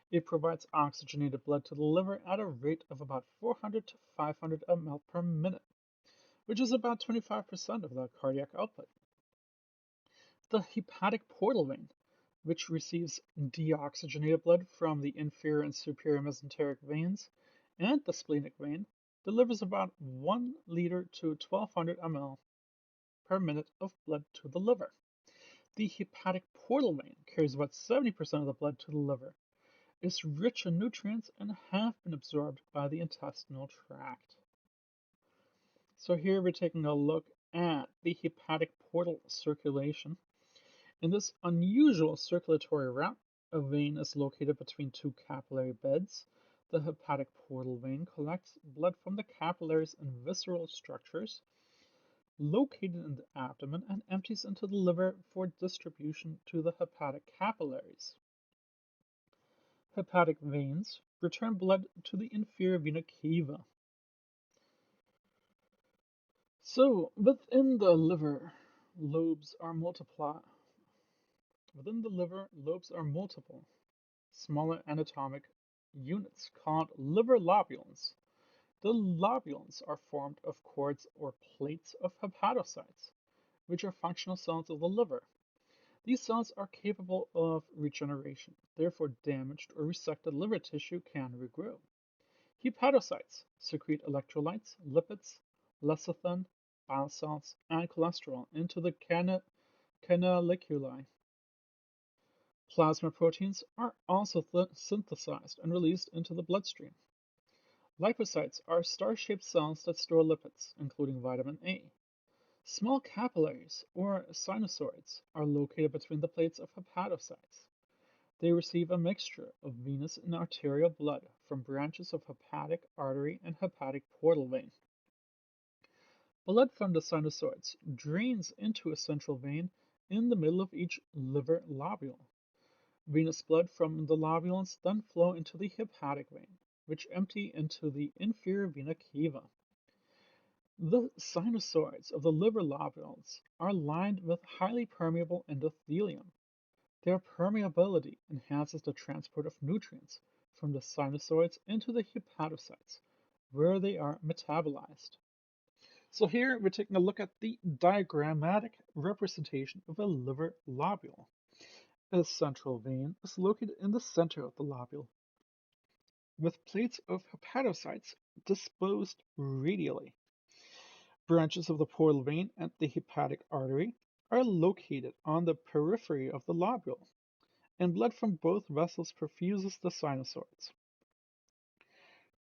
It provides oxygenated blood to the liver at a rate of about 400 to 500 ml per minute, which is about 25% of the cardiac output. The hepatic portal vein, which receives deoxygenated blood from the inferior and superior mesenteric veins, and the splenic vein, delivers about 1 liter to 1,200 ml per minute of blood to the liver. The hepatic portal vein carries about 70% of the blood to the liver, is rich in nutrients and have been absorbed by the intestinal tract. So here we're taking a look at the hepatic portal circulation. In this unusual circulatory route, a vein is located between two capillary beds. The hepatic portal vein collects blood from the capillaries and visceral structures located in the abdomen and empties into the liver for distribution to the hepatic capillaries. Hepatic veins return blood to the inferior vena cava. So, within the liver, lobes are multiple. Within the liver, lobes are multiple, smaller anatomic units called liver lobules. The lobules are formed of cords or plates of hepatocytes, which are functional cells of the liver. These cells are capable of regeneration, therefore damaged or resected liver tissue can regrow. Hepatocytes secrete electrolytes, lipids, lecithin, bile salts, and cholesterol into the canaliculi. Plasma proteins are also synthesized and released into the bloodstream. Lipocytes are star-shaped cells that store lipids, including vitamin A. Small capillaries, or sinusoids, are located between the plates of hepatocytes. They receive a mixture of venous and arterial blood from branches of hepatic artery and hepatic portal vein. Blood from the sinusoids drains into a central vein in the middle of each liver lobule. Venous blood from the lobules then flow into the hepatic vein, which empty into the inferior vena cava. The sinusoids of the liver lobules are lined with highly permeable endothelium. Their permeability enhances the transport of nutrients from the sinusoids into the hepatocytes, where they are metabolized. So here we're taking a look at the diagrammatic representation of a liver lobule. A central vein is located in the center of the lobule, with plates of hepatocytes disposed radially. Branches of the portal vein and the hepatic artery are located on the periphery of the lobule, and blood from both vessels perfuses the sinusoids.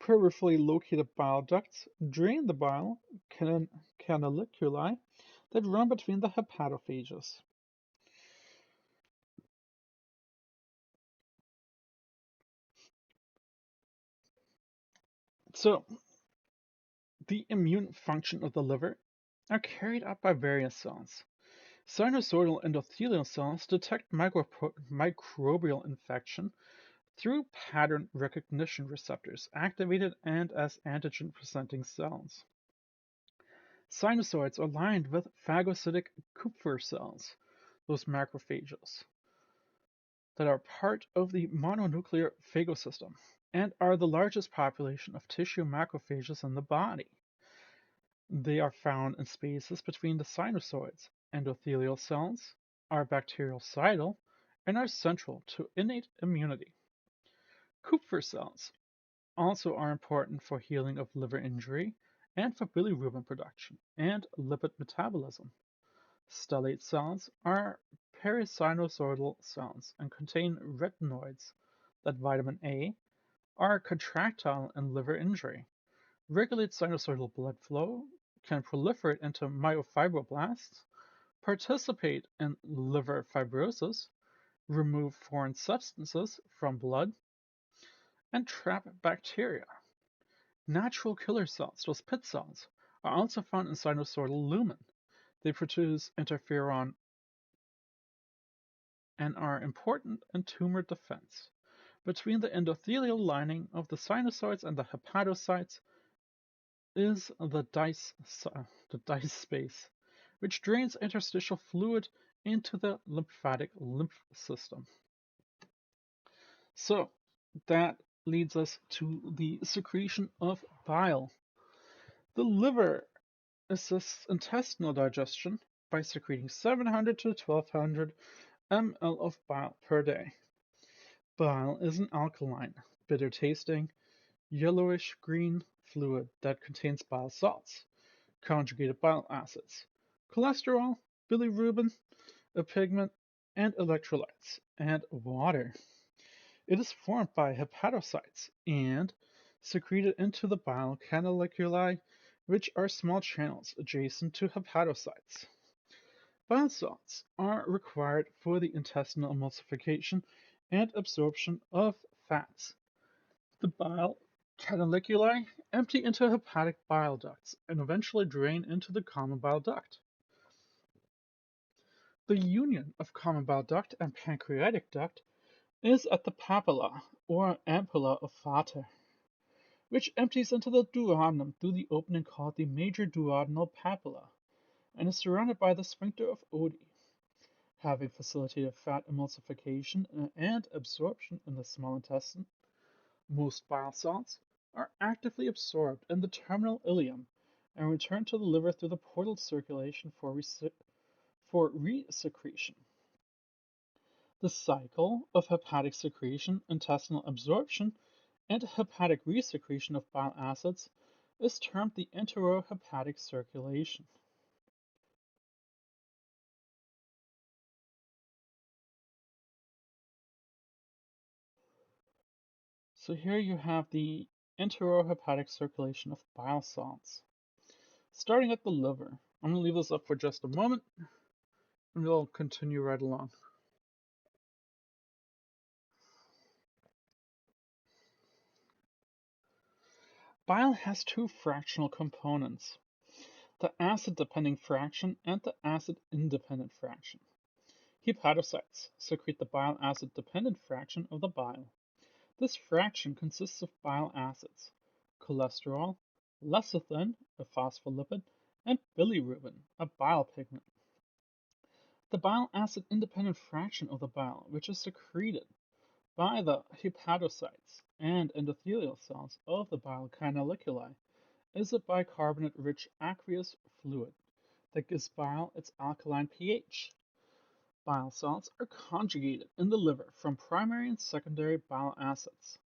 Peripherally located bile ducts drain the bile canaliculi that run between the hepatophages. So, the immune function of the liver are carried out by various cells. Sinusoidal endothelial cells detect microbial infection through pattern recognition receptors activated and as antigen-presenting cells. Sinusoids are lined with phagocytic Kupffer cells, those macrophages, that are part of the mononuclear phagosystem and are the largest population of tissue macrophages in the body. They are found in spaces between the sinusoids. Endothelial cells are bactericidal and are central to innate immunity. Kupffer cells also are important for healing of liver injury and for bilirubin production and lipid metabolism. Stellate cells are perisinusoidal cells and contain retinoids that vitamin A are contractile in liver injury, regulate sinusoidal blood flow, can proliferate into myofibroblasts, participate in liver fibrosis, remove foreign substances from blood, and trap bacteria. Natural killer cells, those pit cells, are also found in sinusoidal lumen. They produce interferon and are important in tumor defense. Between the endothelial lining of the sinusoids and the hepatocytes is the dice space, which drains interstitial fluid into the lymphatic lymph system. So that leads us to the secretion of bile. The liver assists intestinal digestion by secreting 700 to 1200 ml of bile per day. Bile is an alkaline, bitter tasting, yellowish green fluid that contains bile salts, conjugated bile acids, cholesterol, bilirubin, a pigment, and electrolytes, and water. It is formed by hepatocytes and secreted into the bile canaliculi, which are small channels adjacent to hepatocytes. Bile salts are required for the intestinal emulsification and absorption of fats. The bile canaliculi empty into hepatic bile ducts and eventually drain into the common bile duct. The union of common bile duct and pancreatic duct is at the papilla, or ampulla of Vater, which empties into the duodenum through the opening called the major duodenal papilla. and is surrounded by the sphincter of Oddi, having facilitated fat emulsification and absorption in the small intestine. Most bile salts are actively absorbed in the terminal ileum and return to the liver through the portal circulation for resecretion. The cycle of hepatic secretion, intestinal absorption, and hepatic resecretion of bile acids is termed the enterohepatic circulation. So here you have the enterohepatic circulation of bile salts. Starting at the liver, I'm going to leave this up for just a moment and we'll continue right along. Bile has two fractional components, the acid-dependent fraction and the acid-independent fraction. Hepatocytes secrete the bile acid-dependent fraction of the bile. This fraction consists of bile acids, cholesterol, lecithin, a phospholipid, and bilirubin, a bile pigment. The bile acid-independent fraction of the bile, which is secreted by the hepatocytes and endothelial cells of the bile canaliculi, is a bicarbonate-rich aqueous fluid that gives bile its alkaline pH. Bile salts are conjugated in the liver from primary and secondary bile acids.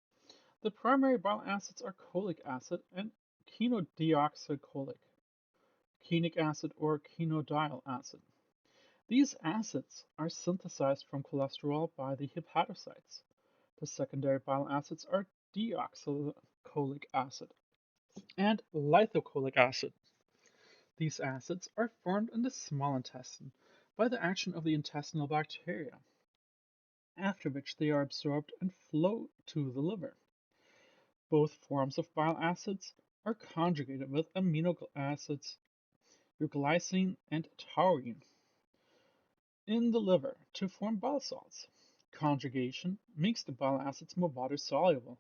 The primary bile acids are cholic acid and chenodeoxycholic, chenic acid or chenodiol acid. These acids are synthesized from cholesterol by the hepatocytes. The secondary bile acids are deoxycholic acid and lithocholic acid. These acids are formed in the small intestine by the action of the intestinal bacteria, after which they are absorbed and flow to the liver. Both forms of bile acids are conjugated with amino acids, glycine and taurine, in the liver to form bile salts. Conjugation makes the bile acids more water soluble,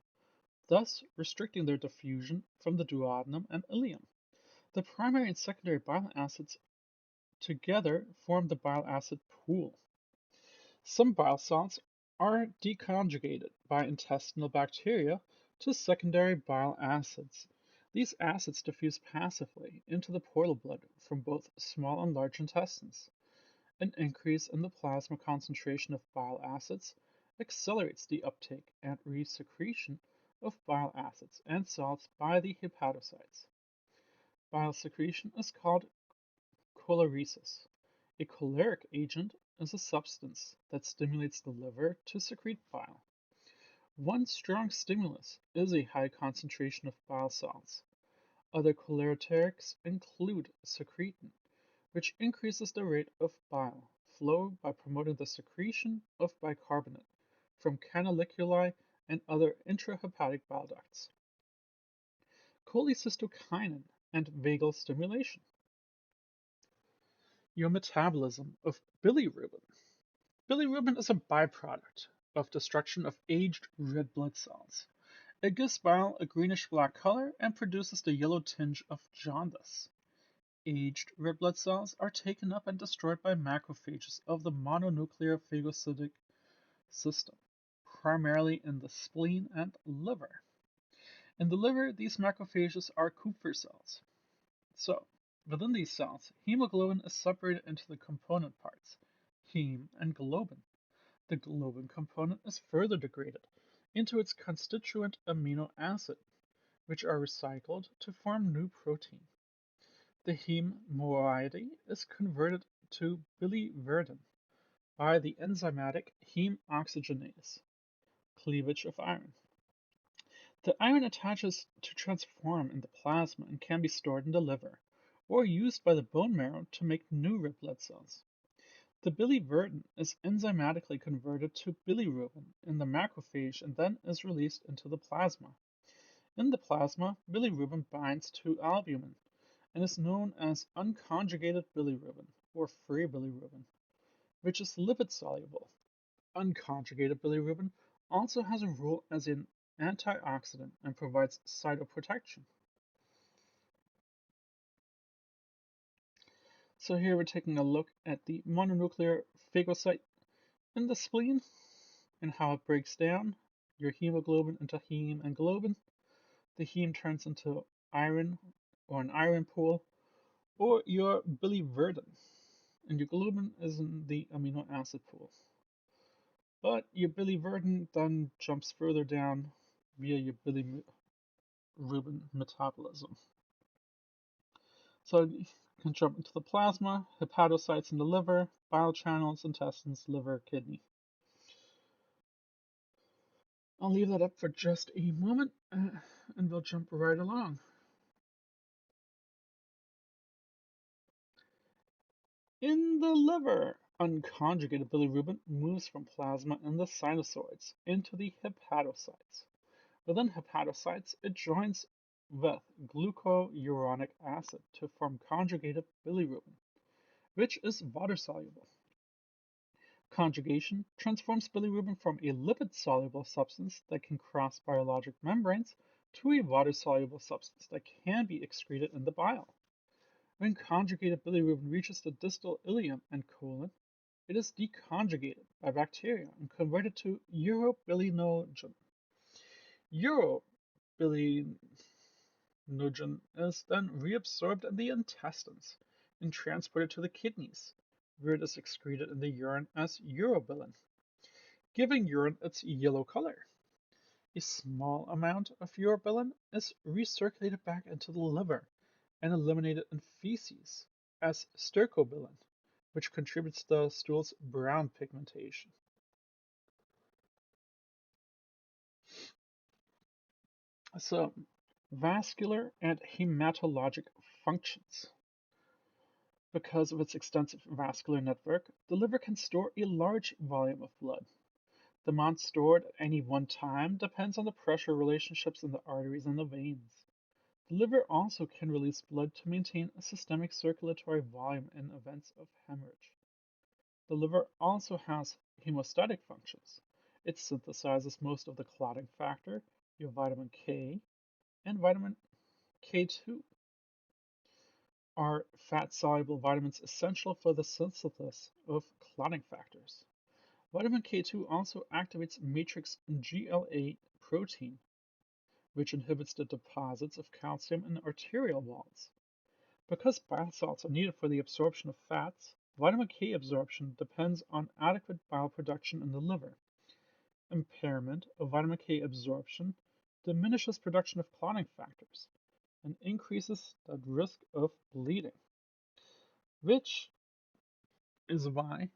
thus restricting their diffusion from the duodenum and ileum. The primary and secondary bile acids together form the bile acid pool. Some bile salts are deconjugated by intestinal bacteria to secondary bile acids. These acids diffuse passively into the portal blood from both small and large intestines. An increase in the plasma concentration of bile acids accelerates the uptake and resecretion of bile acids and salts by the hepatocytes. Bile secretion is called choleresis. A choleric agent is a substance that stimulates the liver to secrete bile. One strong stimulus is a high concentration of bile salts. Other cholereterics include secretin, which increases the rate of bile flow by promoting the secretion of bicarbonate from canaliculi and other intrahepatic bile ducts. Cholecystokinin and vagal stimulation. Your metabolism of bilirubin. Bilirubin is a byproduct of destruction of aged red blood cells. It gives bile a greenish-black color and produces the yellow tinge of jaundice. Aged red blood cells are taken up and destroyed by macrophages of the mononuclear phagocytic system, primarily in the spleen and liver. In the liver, these macrophages are Kupffer cells. So, within these cells, hemoglobin is separated into the component parts, heme and globin. The globin component is further degraded into its constituent amino acid, which are recycled to form new protein. The heme moiety is converted to biliverdin by the enzymatic heme oxygenase, cleavage of iron. The iron attaches to transform in the plasma and can be stored in the liver, or used by the bone marrow to make new red blood cells. The biliverdin is enzymatically converted to bilirubin in the macrophage and then is released into the plasma. In the plasma, bilirubin binds to albumin and is known as unconjugated bilirubin or free bilirubin, which is lipid soluble. Unconjugated bilirubin also has a role as an antioxidant and provides cytoprotection. So here we're taking a look at the mononuclear phagocyte in the spleen and how it breaks down your hemoglobin into heme and globin. The heme turns into iron or an iron pool or your biliverdin, and your globin is in the amino acid pool. But your biliverdin then jumps further down via your bilirubin metabolism. So you can jump into the plasma, hepatocytes in the liver, bile channels, intestines, liver, kidney. I'll leave that up for just a moment and we'll jump right along. In the liver, unconjugated bilirubin moves from plasma in the sinusoids into the hepatocytes. Within hepatocytes, it joins with glucouronic acid to form conjugated bilirubin, which is water-soluble. Conjugation transforms bilirubin from a lipid-soluble substance that can cross biologic membranes to a water-soluble substance that can be excreted in the bile. When conjugated bilirubin reaches the distal ileum and colon, it is deconjugated by bacteria and converted to urobilinogen. Urobilinogen is then reabsorbed in the intestines and transported to the kidneys, where it is excreted in the urine as urobilin, giving urine its yellow color. A small amount of urobilin is recirculated back into the liver and eliminated in feces as stercobilin, which contributes to the stool's brown pigmentation. So, vascular and hematologic functions. Because of its extensive vascular network, the liver can store a large volume of blood. The amount stored at any one time depends on the pressure relationships in the arteries and the veins. The liver also can release blood to maintain a systemic circulatory volume in events of hemorrhage. The liver also has hemostatic functions. It synthesizes most of the clotting factor, your vitamin K, and vitamin K2 are fat-soluble vitamins essential for the synthesis of clotting factors. Vitamin K2 also activates matrix GLA protein, which inhibits the deposits of calcium in arterial walls. Because bile salts are needed for the absorption of fats, vitamin K absorption depends on adequate bile production in the liver. Impairment of vitamin K absorption diminishes production of clotting factors and increases the risk of bleeding, which is why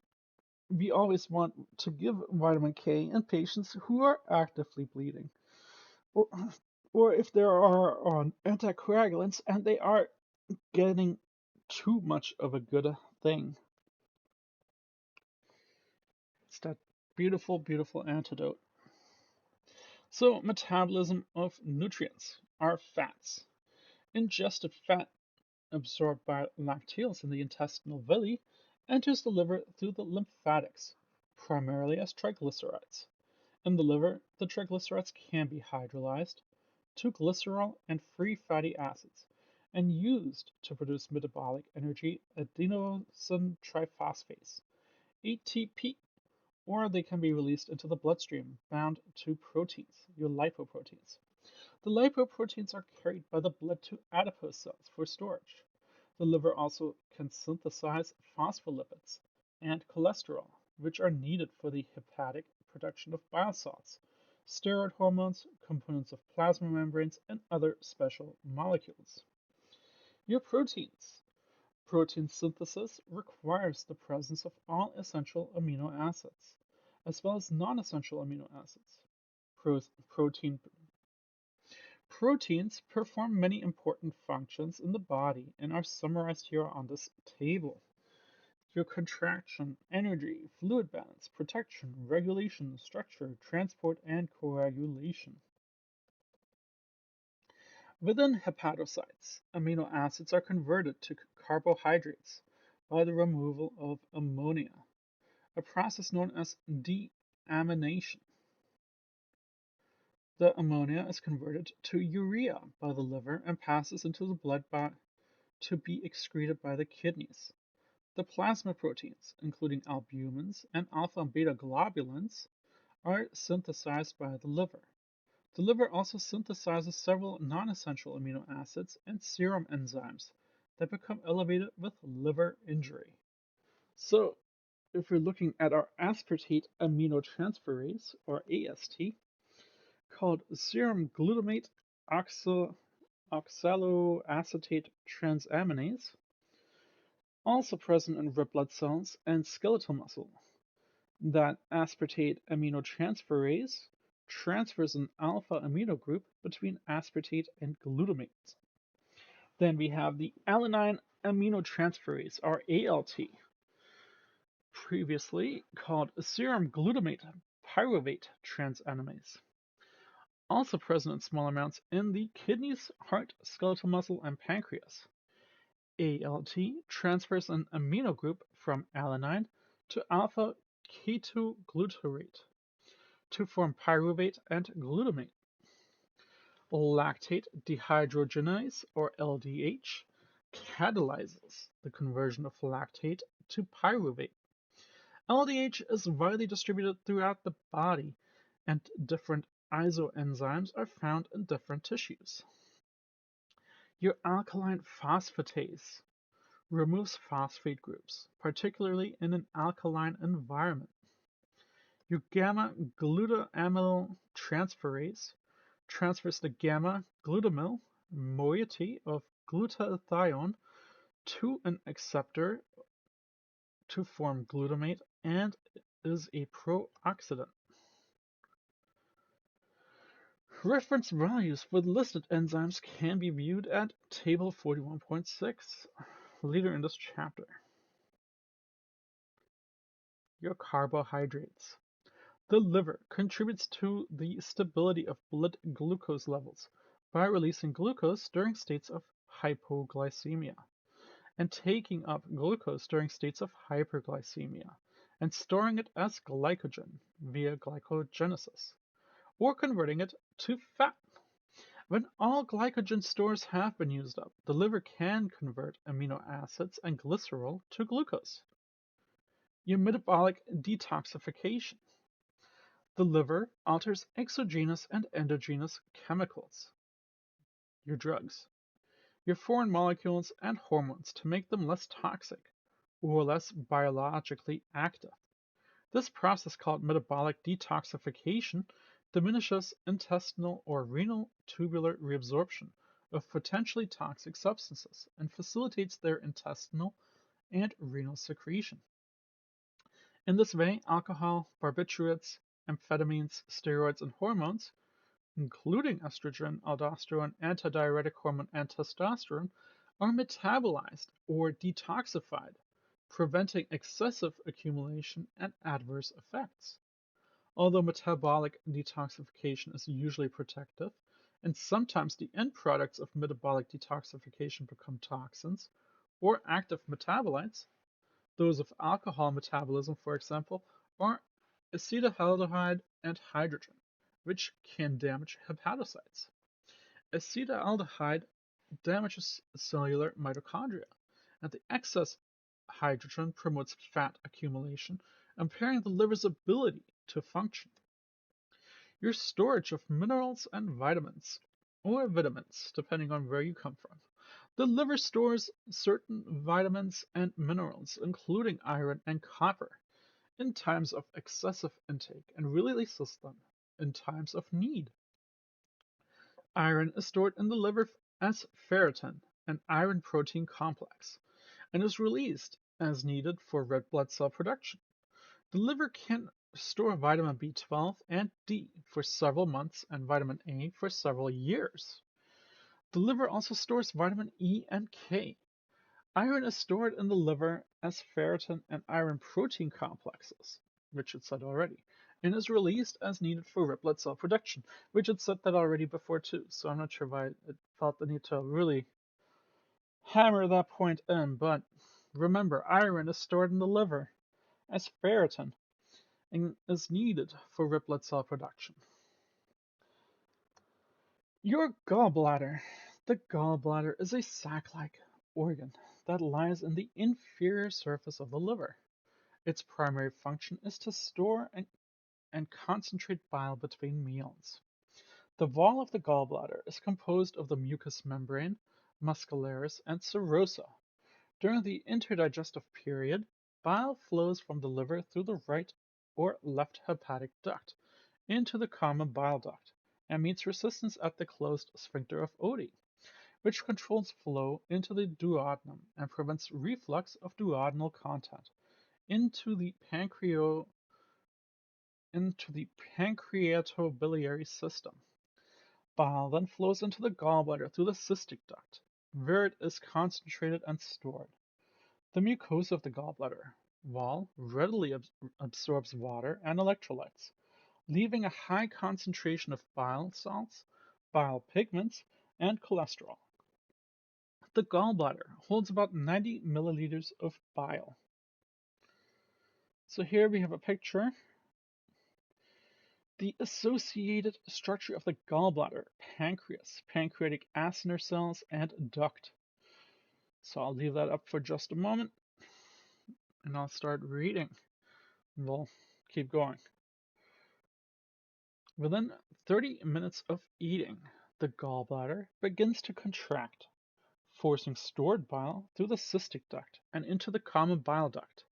we always want to give vitamin K in patients who are actively bleeding, or, or if they are on anticoagulants and they are getting too much of a good thing. It's that beautiful, beautiful antidote. So, metabolism of nutrients are fats. Ingested fat absorbed by lacteals in the intestinal villi enters the liver through the lymphatics, primarily as triglycerides. In the liver, the triglycerides can be hydrolyzed to glycerol and free fatty acids and used to produce metabolic energy adenosine triphosphase, ATP, or they can be released into the bloodstream bound to proteins, your lipoproteins. The lipoproteins are carried by the blood to adipose cells for storage. The liver also can synthesize phospholipids and cholesterol, which are needed for the hepatic production of bile salts, steroid hormones, components of plasma membranes, and other special molecules. Your proteins. Protein synthesis requires the presence of all essential amino acids, as well as non-essential amino acids. Protein Proteins perform many important functions in the body and are summarized here on this table. Your contraction, energy, fluid balance, protection, regulation, structure, transport, and coagulation. Within hepatocytes, amino acids are converted to carbohydrates by the removal of ammonia, a process known as deamination. The ammonia is converted to urea by the liver and passes into the blood to be excreted by the kidneys. The plasma proteins, including albumins and alpha and beta globulins, are synthesized by the liver. The liver also synthesizes several non-essential amino acids and serum enzymes that become elevated with liver injury. So, if we're looking at our aspartate aminotransferase, or AST, called serum glutamate oxaloacetate transaminase, also present in red blood cells and skeletal muscle. That aspartate aminotransferase transfers an alpha amino group between aspartate and glutamate. Then we have the alanine aminotransferase, or ALT, previously called serum glutamate pyruvate transaminase, also present in small amounts in the kidneys, heart, skeletal muscle, and pancreas. ALT transfers an amino group from alanine to alpha ketoglutarate to form pyruvate and glutamate. Lactate dehydrogenase, or LDH, catalyzes the conversion of lactate to pyruvate. LDH is widely distributed throughout the body, and different isoenzymes are found in different tissues. Your alkaline phosphatase removes phosphate groups, particularly in an alkaline environment. Your gamma glutamyl transferase transfers the gamma glutamyl moiety of glutathione to an acceptor to form glutamate and is a pro-oxidant. Reference values for the listed enzymes can be viewed at Table 41.6 later in this chapter. Your carbohydrates. The liver contributes to the stability of blood glucose levels by releasing glucose during states of hypoglycemia and taking up glucose during states of hyperglycemia and storing it as glycogen via glycogenesis, or converting it to fat. When all glycogen stores have been used up, the liver can convert amino acids and glycerol to glucose. Your metabolic detoxification. The liver alters exogenous and endogenous chemicals, your drugs, your foreign molecules and hormones to make them less toxic or less biologically active. This process, called metabolic detoxification, diminishes intestinal or renal tubular reabsorption of potentially toxic substances and facilitates their intestinal and renal secretion. In this way, alcohol, barbiturates, amphetamines, steroids, and hormones, including estrogen, aldosterone, antidiuretic hormone, and testosterone, are metabolized or detoxified, preventing excessive accumulation and adverse effects. Although metabolic detoxification is usually protective, and sometimes the end products of metabolic detoxification become toxins or active metabolites, those of alcohol metabolism, for example, are acetaldehyde and hydrogen, which can damage hepatocytes. Acetaldehyde damages cellular mitochondria, and the excess hydrogen promotes fat accumulation, impairing the liver's ability to function. Your storage of minerals and vitamins, or vitamins, depending on where you come from. The liver stores certain vitamins and minerals, including iron and copper, in times of excessive intake and releases them in times of need. Iron is stored in the liver as ferritin, an iron protein complex, and is released as needed for red blood cell production. The liver can store vitamin B12 and D for several months and vitamin A for several years. The liver also stores vitamin E and K. Iron is stored in the liver as ferritin and iron protein complexes, which it said already, and is released as needed for red blood cell production, which it said that already before too, so I'm not sure why it felt the need to really hammer that point in, but remember, iron is stored in the liver as ferritin and is needed for red blood cell production. Your gallbladder. The gallbladder is a sac-like organ that lies in the inferior surface of the liver. Its primary function is to store and concentrate bile between meals. The wall of the gallbladder is composed of the mucous membrane, muscularis, and serosa. During the interdigestive period, bile flows from the liver through the right or left hepatic duct into the common bile duct and meets resistance at the closed sphincter of Oddi, which controls flow into the duodenum and prevents reflux of duodenal content into the pancreatobiliary system. Bile then flows into the gallbladder through the cystic duct, where it is concentrated and stored. The mucosa of the gallbladder wall readily absorbs water and electrolytes, leaving a high concentration of bile salts, bile pigments, and cholesterol. The gallbladder holds about 90 milliliters of bile. So here we have a picture. The associated structure of the gallbladder, pancreas, pancreatic acinar cells, and duct. So I'll leave that up for just a moment, and I'll start reading. We'll keep going. Within 30 minutes of eating, the gallbladder begins to contract, forcing stored bile through the cystic duct and into the common bile duct.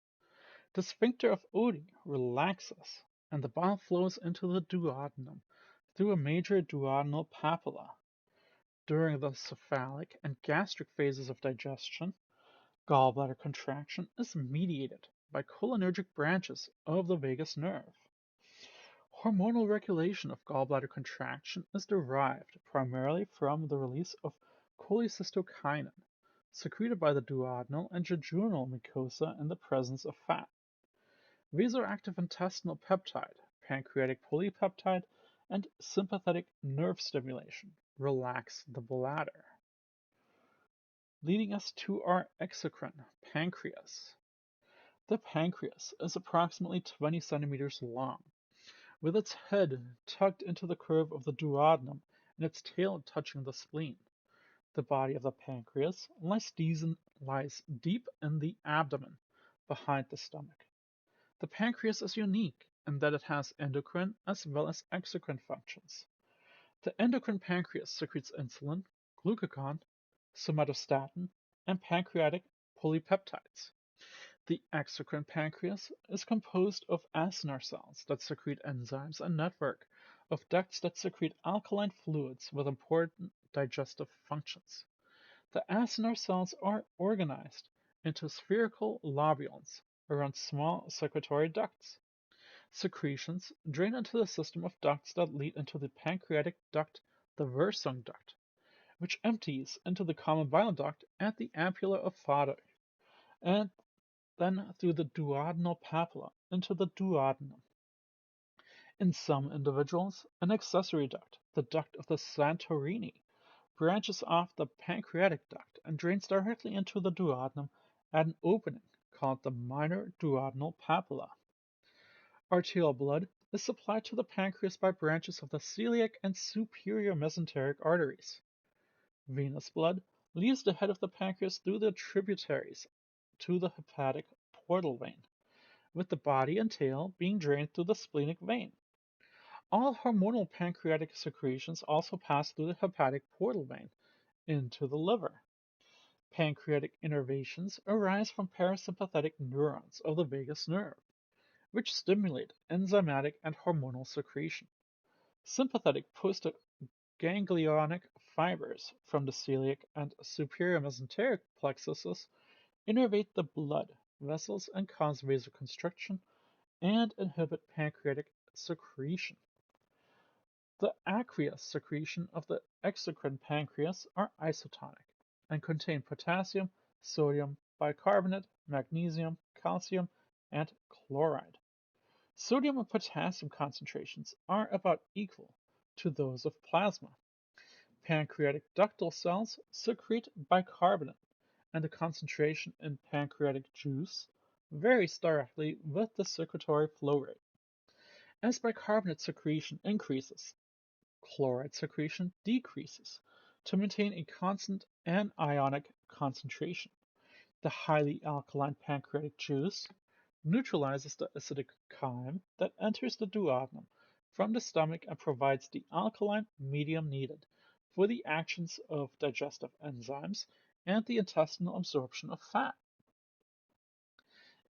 The sphincter of Oddi relaxes, and the bile flows into the duodenum through a major duodenal papilla. During the cephalic and gastric phases of digestion, gallbladder contraction is mediated by cholinergic branches of the vagus nerve. Hormonal regulation of gallbladder contraction is derived primarily from the release of cholecystokinin, secreted by the duodenal and jejunal mucosa in the presence of fat. Vasoactive intestinal peptide, pancreatic polypeptide, and sympathetic nerve stimulation relax the bladder, leading us to our exocrine pancreas. The pancreas is approximately 20 centimeters long, with its head tucked into the curve of the duodenum and its tail touching the spleen. The body of the pancreas lies deep in the abdomen, behind the stomach. The pancreas is unique in that it has endocrine as well as exocrine functions. The endocrine pancreas secretes insulin, glucagon, somatostatin, and pancreatic polypeptides. The exocrine pancreas is composed of acinar cells that secrete enzymes and network of ducts that secrete alkaline fluids with important digestive functions. The acinar cells are organized into spherical lobules around small secretory ducts. Secretions drain into the system of ducts that lead into the pancreatic duct, the Versung duct, which empties into the common bile duct at the ampulla of Fodor, and then through the duodenal papilla into the duodenum. In some individuals, an accessory duct, the duct of the Santorini, branches off the pancreatic duct and drains directly into the duodenum at an opening called the minor duodenal papilla. Arterial blood is supplied to the pancreas by branches of the celiac and superior mesenteric arteries. Venous blood leaves the head of the pancreas through the tributaries to the hepatic portal vein, with the body and tail being drained through the splenic vein. All hormonal pancreatic secretions also pass through the hepatic portal vein into the liver. Pancreatic innervations arise from parasympathetic neurons of the vagus nerve, which stimulate enzymatic and hormonal secretion. Sympathetic postganglionic fibers from the celiac and superior mesenteric plexuses innervate the blood vessels and cause vasoconstriction and inhibit pancreatic secretion. The aqueous secretion of the exocrine pancreas are isotonic and contain potassium, sodium, bicarbonate, magnesium, calcium, and chloride. Sodium and potassium concentrations are about equal to those of plasma. Pancreatic ductal cells secrete bicarbonate, and the concentration in pancreatic juice varies directly with the secretory flow rate. As bicarbonate secretion increases, chloride secretion decreases to maintain a constant anionic concentration. The highly alkaline pancreatic juice neutralizes the acidic chyme that enters the duodenum from the stomach and provides the alkaline medium needed for the actions of digestive enzymes and the intestinal absorption of fat.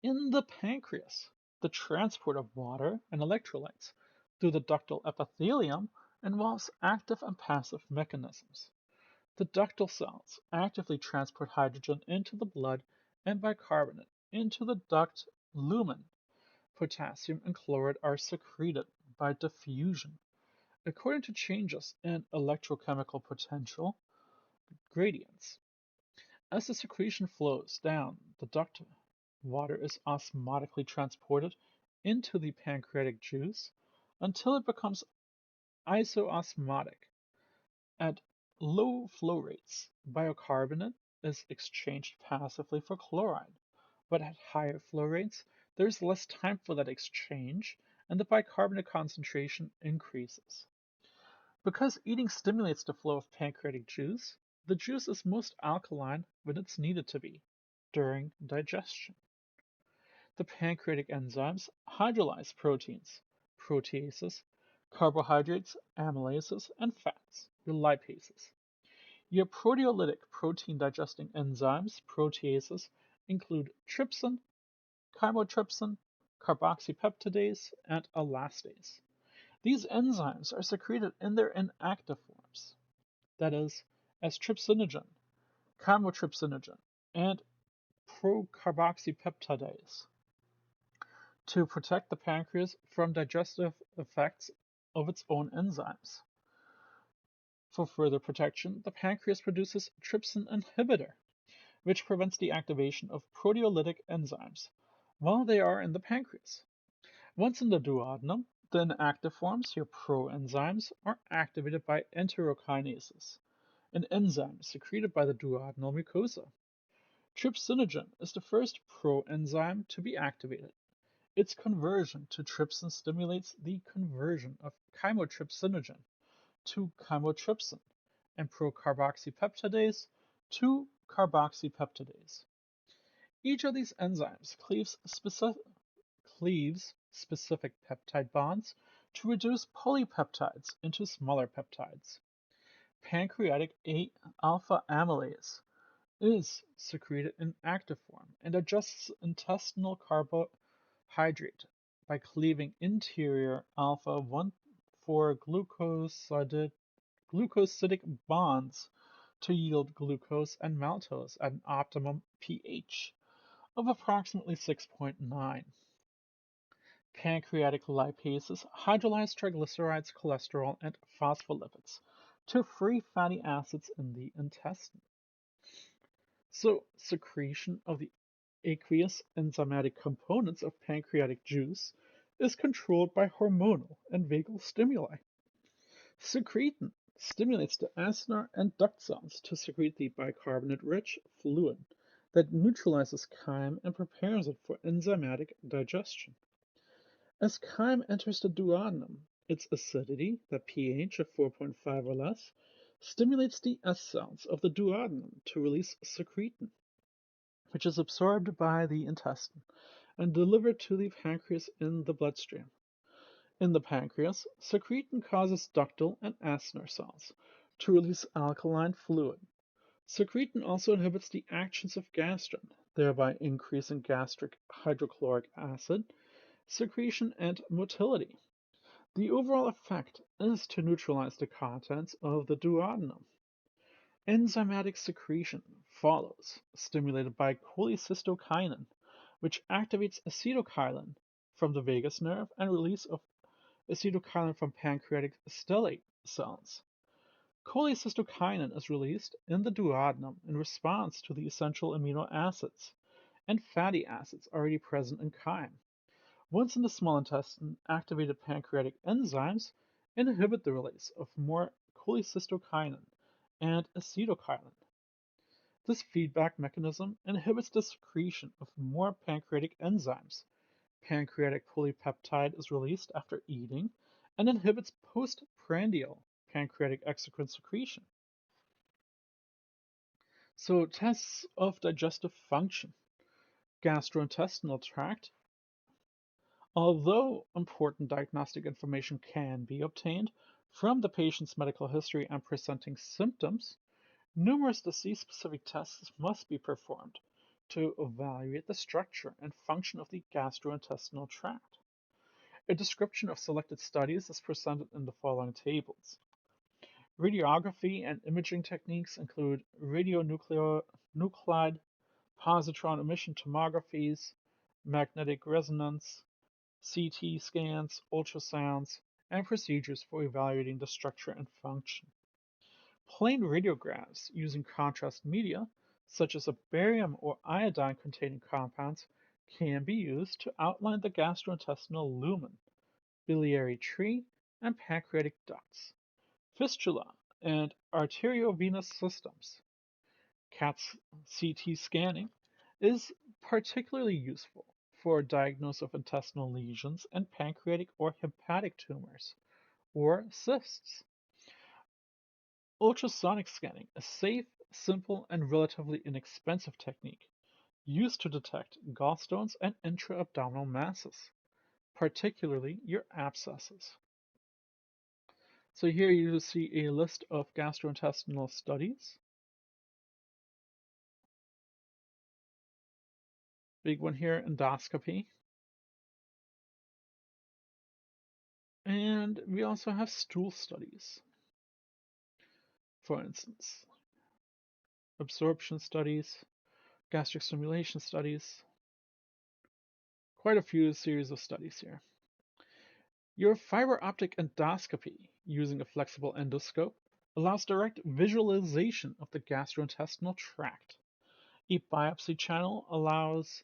In the pancreas, the transport of water and electrolytes through the ductal epithelium involves active and passive mechanisms. The ductal cells actively transport hydrogen into the blood and bicarbonate into the duct lumen. Potassium and chloride are secreted by diffusion according to changes in electrochemical potential gradients. As the secretion flows down the duct, water is osmotically transported into the pancreatic juice until it becomes isoosmotic. At low flow rates, bicarbonate is exchanged passively for chloride, but at higher flow rates, there is less time for that exchange and the bicarbonate concentration increases. Because eating stimulates the flow of pancreatic juice, the juice is most alkaline when it's needed to be, during digestion. The pancreatic enzymes hydrolyze proteins, proteases, carbohydrates, amylases, and fats, your lipases. Your proteolytic protein digesting enzymes, proteases, include trypsin, chymotrypsin, carboxypeptidase, and elastase. These enzymes are secreted in their inactive forms, that is, as trypsinogen, chymotrypsinogen, and procarboxypeptidase, to protect the pancreas from digestive effects of its own enzymes. For further protection, the pancreas produces trypsin inhibitor, which prevents the activation of proteolytic enzymes while they are in the pancreas. Once in the duodenum, the inactive forms, your proenzymes, are activated by enterokinases, an enzyme secreted by the duodenal mucosa. Trypsinogen is the first proenzyme to be activated. Its conversion to trypsin stimulates the conversion of chymotrypsinogen to chymotrypsin and procarboxypeptidase to carboxypeptidase. Each of these enzymes cleaves specific peptide bonds to reduce polypeptides into smaller peptides. Pancreatic alpha amylase is secreted in active form and adjusts intestinal carbohydrate by cleaving interior alpha 1,4-glucosidic bonds to yield glucose and maltose at an optimum pH of approximately 6.9. Pancreatic lipases hydrolyze triglycerides, cholesterol, and phospholipids to free fatty acids in the intestine. So, secretion of the aqueous enzymatic components of pancreatic juice is controlled by hormonal and vagal stimuli. Secretin stimulates the acinar and duct cells to secrete the bicarbonate-rich fluid that neutralizes chyme and prepares it for enzymatic digestion. As chyme enters the duodenum, its acidity, the pH of 4.5 or less, stimulates the S cells of the duodenum to release secretin, which is absorbed by the intestine and delivered to the pancreas in the bloodstream. In the pancreas, secretin causes ductal and acinar cells to release alkaline fluid. Secretin also inhibits the actions of gastrin, thereby increasing gastric hydrochloric acid secretion and motility. The overall effect is to neutralize the contents of the duodenum. Enzymatic secretion follows, stimulated by cholecystokinin, which activates acetylcholine from the vagus nerve and release of acetylcholine from pancreatic stellate cells. Cholecystokinin is released in the duodenum in response to the essential amino acids and fatty acids already present in chyme. Once in the small intestine, activated pancreatic enzymes inhibit the release of more cholecystokinin and acetylcholine. This feedback mechanism inhibits the secretion of more pancreatic enzymes. Pancreatic polypeptide is released after eating and inhibits postprandial pancreatic exocrine secretion. So tests of digestive function, gastrointestinal tract. Although important diagnostic information can be obtained from the patient's medical history and presenting symptoms, numerous disease-specific tests must be performed to evaluate the structure and function of the gastrointestinal tract. A description of selected studies is presented in the following tables. Radiography and imaging techniques include radionuclide positron emission tomographies, magnetic resonance, CT scans, ultrasounds, and procedures for evaluating the structure and function. Plain radiographs using contrast media, such as a barium or iodine-containing compounds, can be used to outline the gastrointestinal lumen, biliary tree, and pancreatic ducts, fistula, and arteriovenous systems. CT scanning is particularly useful for diagnosis of intestinal lesions and pancreatic or hepatic tumors, or cysts. Ultrasonic scanning, a safe, simple, and relatively inexpensive technique used to detect gallstones and intra-abdominal masses, particularly your abscesses. So here you see a list of gastrointestinal studies. Big one here, endoscopy. And we also have stool studies. For instance, absorption studies, gastric stimulation studies, quite a few series of studies here. Your fiber optic endoscopy using a flexible endoscope allows direct visualization of the gastrointestinal tract. A biopsy channel allows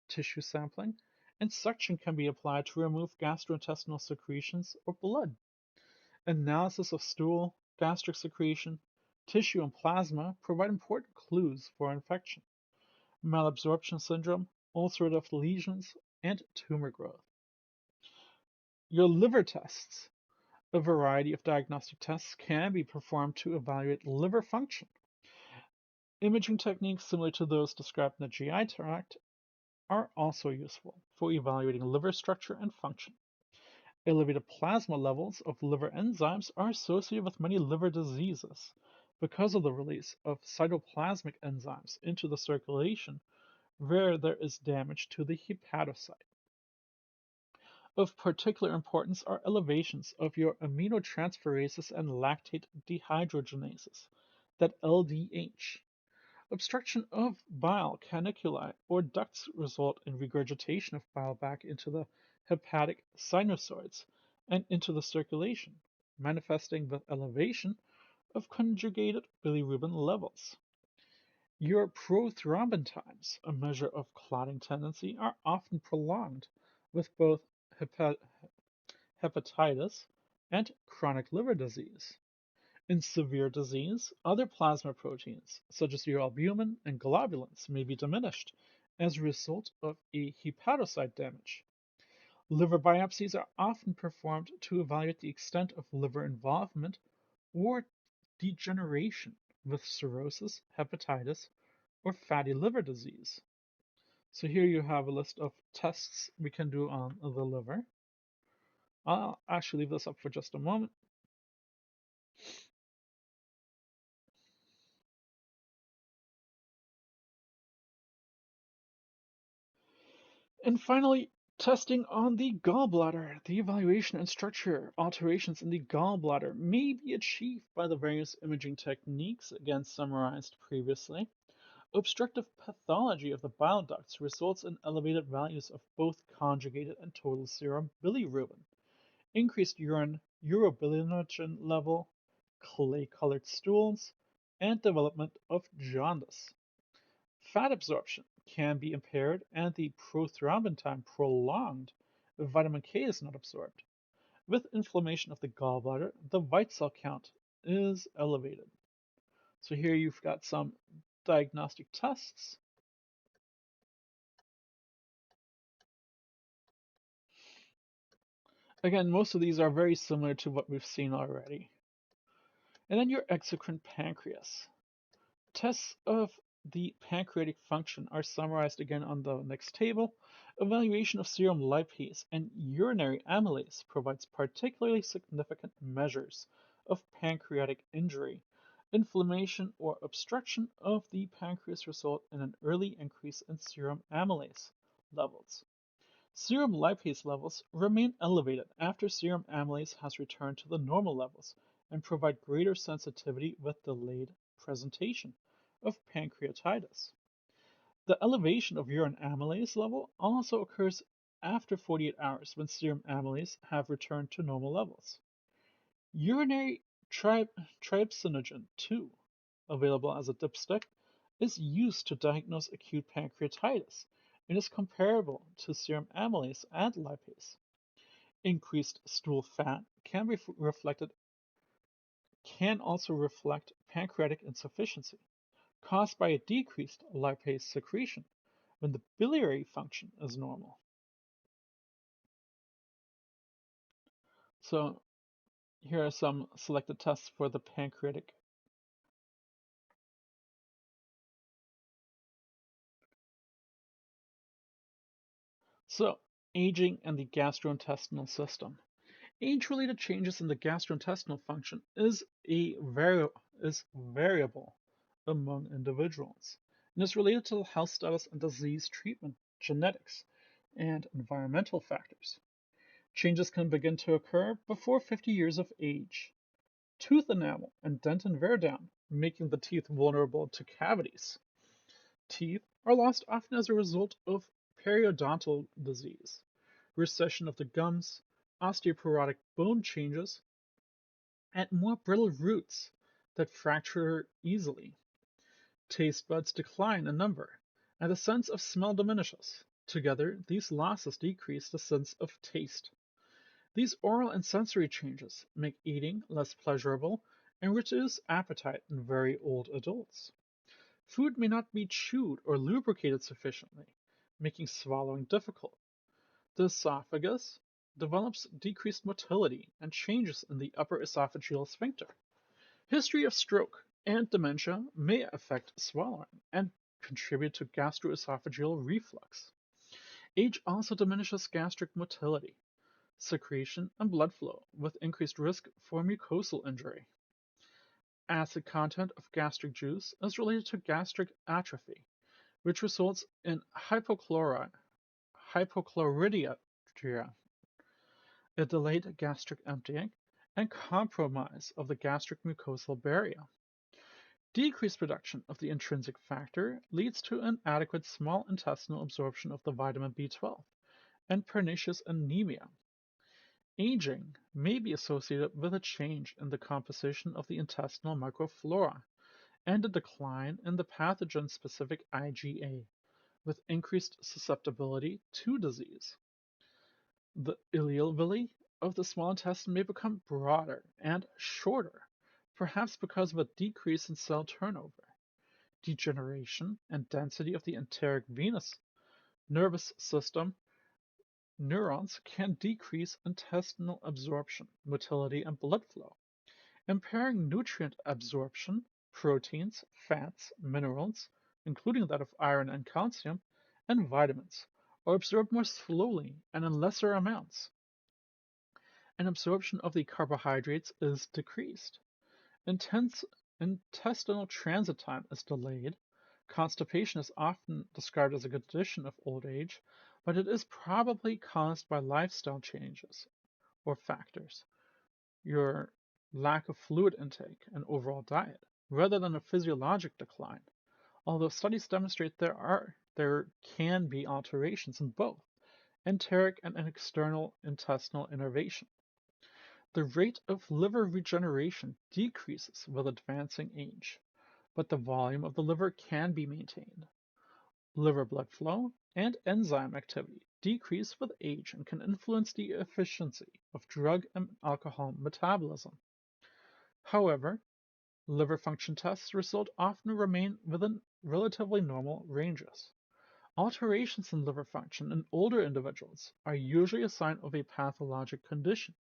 tissue sampling, and suction can be applied to remove gastrointestinal secretions or blood. Analysis of stool, gastric secretion, tissue, and plasma provide important clues for infection, malabsorption syndrome, ulcerative lesions, and tumor growth. Your liver tests. A variety of diagnostic tests can be performed to evaluate liver function. Imaging techniques similar to those described in the GI tract are also useful for evaluating liver structure and function. Elevated plasma levels of liver enzymes are associated with many liver diseases because of the release of cytoplasmic enzymes into the circulation where there is damage to the hepatocyte. Of particular importance are elevations of your aminotransferases and lactate dehydrogenases, that LDH. Obstruction of bile caniculi or ducts result in regurgitation of bile back into the hepatic sinusoids and into the circulation, manifesting with elevation of conjugated bilirubin levels. Your prothrombin times, a measure of clotting tendency, are often prolonged with both hepatitis and chronic liver disease. In severe disease, other plasma proteins, such as your albumin and globulins, may be diminished as a result of a hepatocyte damage. Liver biopsies are often performed to evaluate the extent of liver involvement or degeneration with cirrhosis, hepatitis, or fatty liver disease. So here you have a list of tests we can do on the liver. I'll actually leave this up for just a moment. And finally, testing on the gallbladder. The evaluation and structure alterations in the gallbladder may be achieved by the various imaging techniques, again summarized previously. Obstructive pathology of the bile ducts results in elevated values of both conjugated and total serum bilirubin, increased urine urobilinogen level, clay-colored stools, and development of jaundice. Fat absorption can be impaired and the prothrombin time prolonged if vitamin K is not absorbed. With inflammation of the gallbladder, the white cell count is elevated. So here you've got some diagnostic tests. Again, most of these are very similar to what we've seen already. And then your exocrine pancreas. Tests of the pancreatic function are summarized again on the next table. Evaluation of serum lipase and urinary amylase provides particularly significant measures of pancreatic injury. Inflammation or obstruction of the pancreas result in an early increase in serum amylase levels. Serum lipase levels remain elevated after serum amylase has returned to the normal levels and provide greater sensitivity with delayed presentation of pancreatitis. The elevation of urine amylase level also occurs after 48 hours when serum amylase have returned to normal levels. Urinary trypsinogen 2, available as a dipstick, is used to diagnose acute pancreatitis and is comparable to serum amylase and lipase. Increased stool fat can also reflect pancreatic insufficiency caused by a decreased lipase secretion when the biliary function is normal. So here are some selected tests for the pancreatic. So, aging and the gastrointestinal system. Age-related changes in the gastrointestinal function is variable among individuals and is related to health status and disease treatment, genetics, and environmental factors. Changes can begin to occur before 50 years of age. Tooth enamel and dentin wear down, making the teeth vulnerable to cavities. Teeth are lost often as a result of periodontal disease, recession of the gums, osteoporotic bone changes, and more brittle roots that fracture easily. Taste buds decline in number, and the sense of smell diminishes. Together, these losses decrease the sense of taste. These oral and sensory changes make eating less pleasurable and reduce appetite in very old adults. Food may not be chewed or lubricated sufficiently, making swallowing difficult. The esophagus develops decreased motility and changes in the upper esophageal sphincter. History of stroke and dementia may affect swallowing and contribute to gastroesophageal reflux. Age also diminishes gastric motility, secretion, and blood flow, with increased risk for mucosal injury. Acid content of gastric juice is related to gastric atrophy, which results in hypochlorhydria, a delayed gastric emptying, and compromise of the gastric mucosal barrier. Decreased production of the intrinsic factor leads to inadequate small intestinal absorption of the vitamin B12 and pernicious anemia. Aging may be associated with a change in the composition of the intestinal microflora and a decline in the pathogen-specific IgA, with increased susceptibility to disease. The ileal villi of the small intestine may become broader and shorter, perhaps because of a decrease in cell turnover. Degeneration and density of the enteric venous nervous system neurons can decrease intestinal absorption, motility, and blood flow, impairing nutrient absorption, proteins, fats, minerals, including that of iron and calcium, and vitamins, are absorbed more slowly and in lesser amounts, and absorption of the carbohydrates is decreased. Intense intestinal transit time is delayed. Constipation is often described as a condition of old age, but it is probably caused by lifestyle changes or factors, your lack of fluid intake and overall diet, rather than a physiologic decline. Although studies demonstrate there can be alterations in both enteric and external intestinal innervation. The rate of liver regeneration decreases with advancing age, but the volume of the liver can be maintained. Liver blood flow and enzyme activity decrease with age and can influence the efficiency of drug and alcohol metabolism. However, liver function tests result often remain within relatively normal ranges. Alterations in liver function in older individuals are usually a sign of a pathologic condition.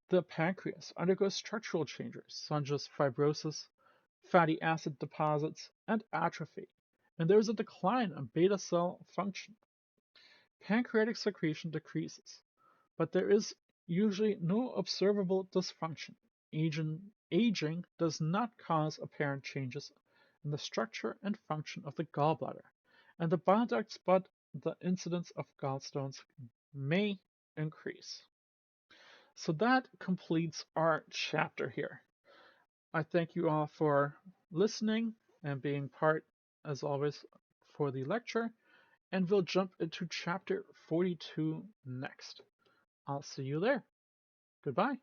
The pancreas undergoes structural changes such as fibrosis, fatty acid deposits, and atrophy, and there is a decline in beta cell function. Pancreatic secretion decreases, but there is usually no observable dysfunction. Aging does not cause apparent changes in the structure and function of the gallbladder and the bile ducts, but the incidence of gallstones may increase. So that completes our chapter here. I thank you all for listening and being part, as always, for the lecture, and we'll jump into chapter 42 next. I'll see you there. Goodbye.